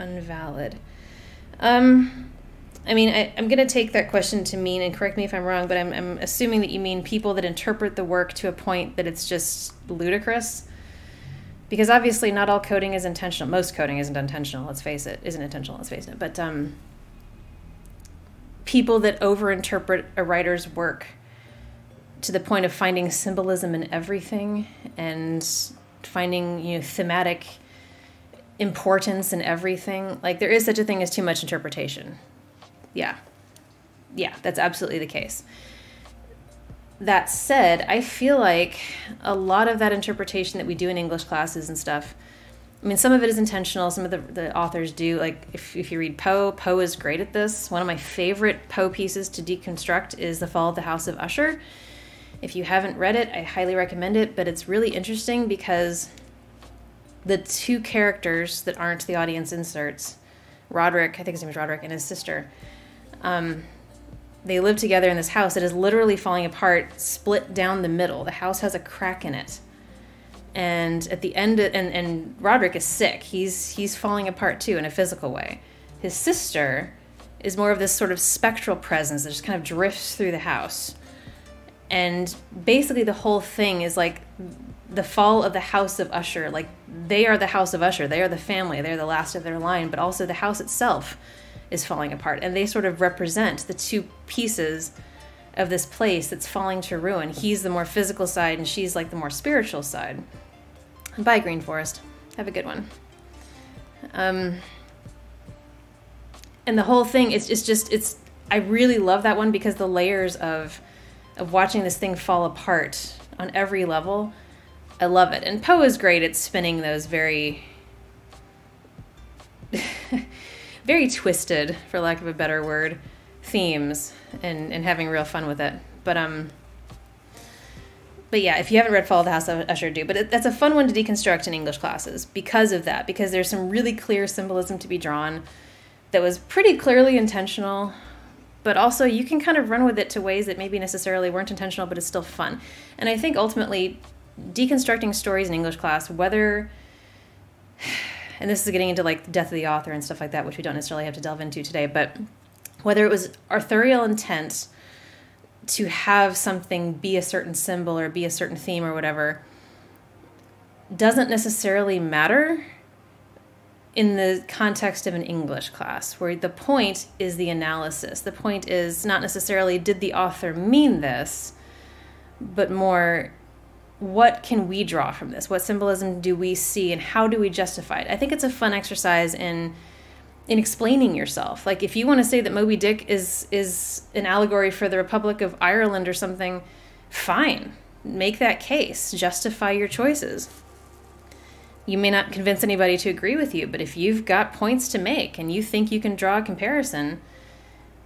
invalid? I mean, I'm going to take that question to mean, and correct me if I'm wrong, but I'm assuming that you mean people that interpret the work to a point that it's just ludicrous. Because obviously not all coding is intentional. Most coding isn't intentional, let's face it. Isn't intentional, let's face it. But people that overinterpret a writer's work to the point of finding symbolism in everything and finding, you know, thematic importance in everything. Like, there is such a thing as too much interpretation. Yeah, that's absolutely the case. That said, I feel like a lot of that interpretation that we do in English classes and stuff, I mean, some of it is intentional. Some of the authors do, like, if you read Poe is great at this. One of my favorite Poe pieces to deconstruct is The Fall of the House of Usher. If you haven't read it, I highly recommend it, but it's really interesting because the two characters that aren't the audience inserts, Roderick, I think his name is Roderick, and his sister, they live together in this house that is literally falling apart, split down the middle. The house has a crack in it. And at the end, and Roderick is sick. He's falling apart too in a physical way. His sister is more of this sort of spectral presence that just kind of drifts through the house. And basically the whole thing is like the fall of the House of Usher. Like, they are the House of Usher. They are the family. They're the last of their line. But also the house itself is falling apart. And they sort of represent the two pieces of this place that's falling to ruin. He's the more physical side, and she's like the more spiritual side. Bye, Green Forest. Have a good one. And the whole thing is I really love that one because the layers of watching this thing fall apart on every level, I love it. And Poe is great at spinning those very, very twisted, for lack of a better word, themes and having real fun with it. But yeah, if you haven't read Fall of the House of Usher, do. But that's a fun one to deconstruct in English classes because of that, because there's some really clear symbolism to be drawn that was pretty clearly intentional, but also you can kind of run with it to ways that maybe necessarily weren't intentional, but it's still fun. And I think ultimately deconstructing stories in English class, whether, and this is getting into like the death of the author and stuff like that, which we don't necessarily have to delve into today, but whether it was authorial intent to have something be a certain symbol or be a certain theme or whatever, doesn't necessarily matter in the context of an English class, where the point is the analysis. The point is not necessarily did the author mean this, but more what can we draw from this? What symbolism do we see and how do we justify it? I think it's a fun exercise in explaining yourself. Like, if you want to say that Moby Dick is an allegory for the Republic of Ireland or something, fine. Make that case. Justify your choices. You may not convince anybody to agree with you, but if you've got points to make and you think you can draw a comparison,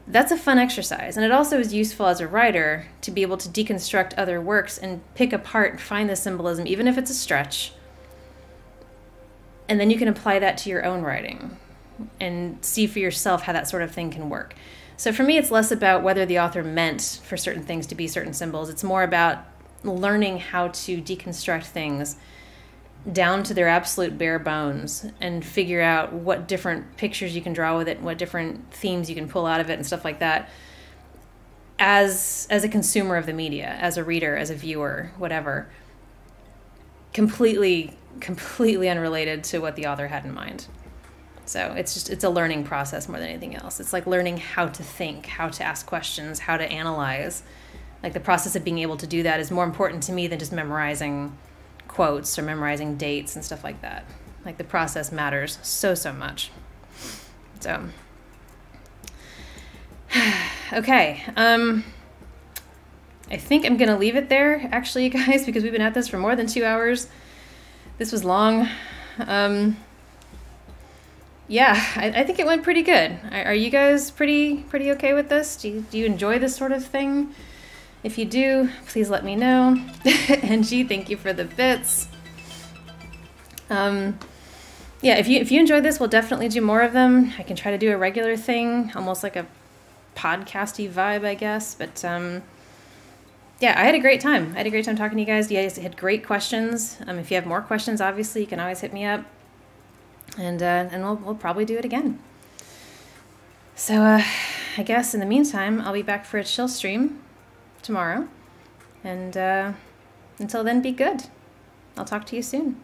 that's a fun exercise. And it also is useful as a writer to be able to deconstruct other works and pick apart and find the symbolism, even if it's a stretch. And then you can apply that to your own writing. and see for yourself how that sort of thing can work. So for me, it's less about whether the author meant for certain things to be certain symbols. It's more about learning how to deconstruct things down to their absolute bare bones and figure out what different pictures you can draw with it, what different themes you can pull out of it and stuff like that as a consumer of the media, as a reader, as a viewer, whatever. Completely unrelated to what the author had in mind. So it's a learning process more than anything else. It's like learning how to think, how to ask questions, how to analyze. Like the process of being able to do that is more important to me than just memorizing quotes or memorizing dates and stuff like that. Like the process matters so much. So, okay. I think I'm going to leave it there, actually, you guys, because we've been at this for more than 2 hours. This was long. Yeah, I think it went pretty good. Are you guys pretty okay with this? Do you enjoy this sort of thing? If you do, please let me know. Angie, thank you for the bits. Yeah, if you enjoyed this, we'll definitely do more of them. I can try to do a regular thing, almost like a podcasty vibe, I guess. But yeah, I had a great time. I had a great time talking to you guys. You guys had great questions. If you have more questions, obviously, you can always hit me up. And we'll probably do it again. So I guess in the meantime, I'll be back for a chill stream tomorrow. And until then, be good. I'll talk to you soon.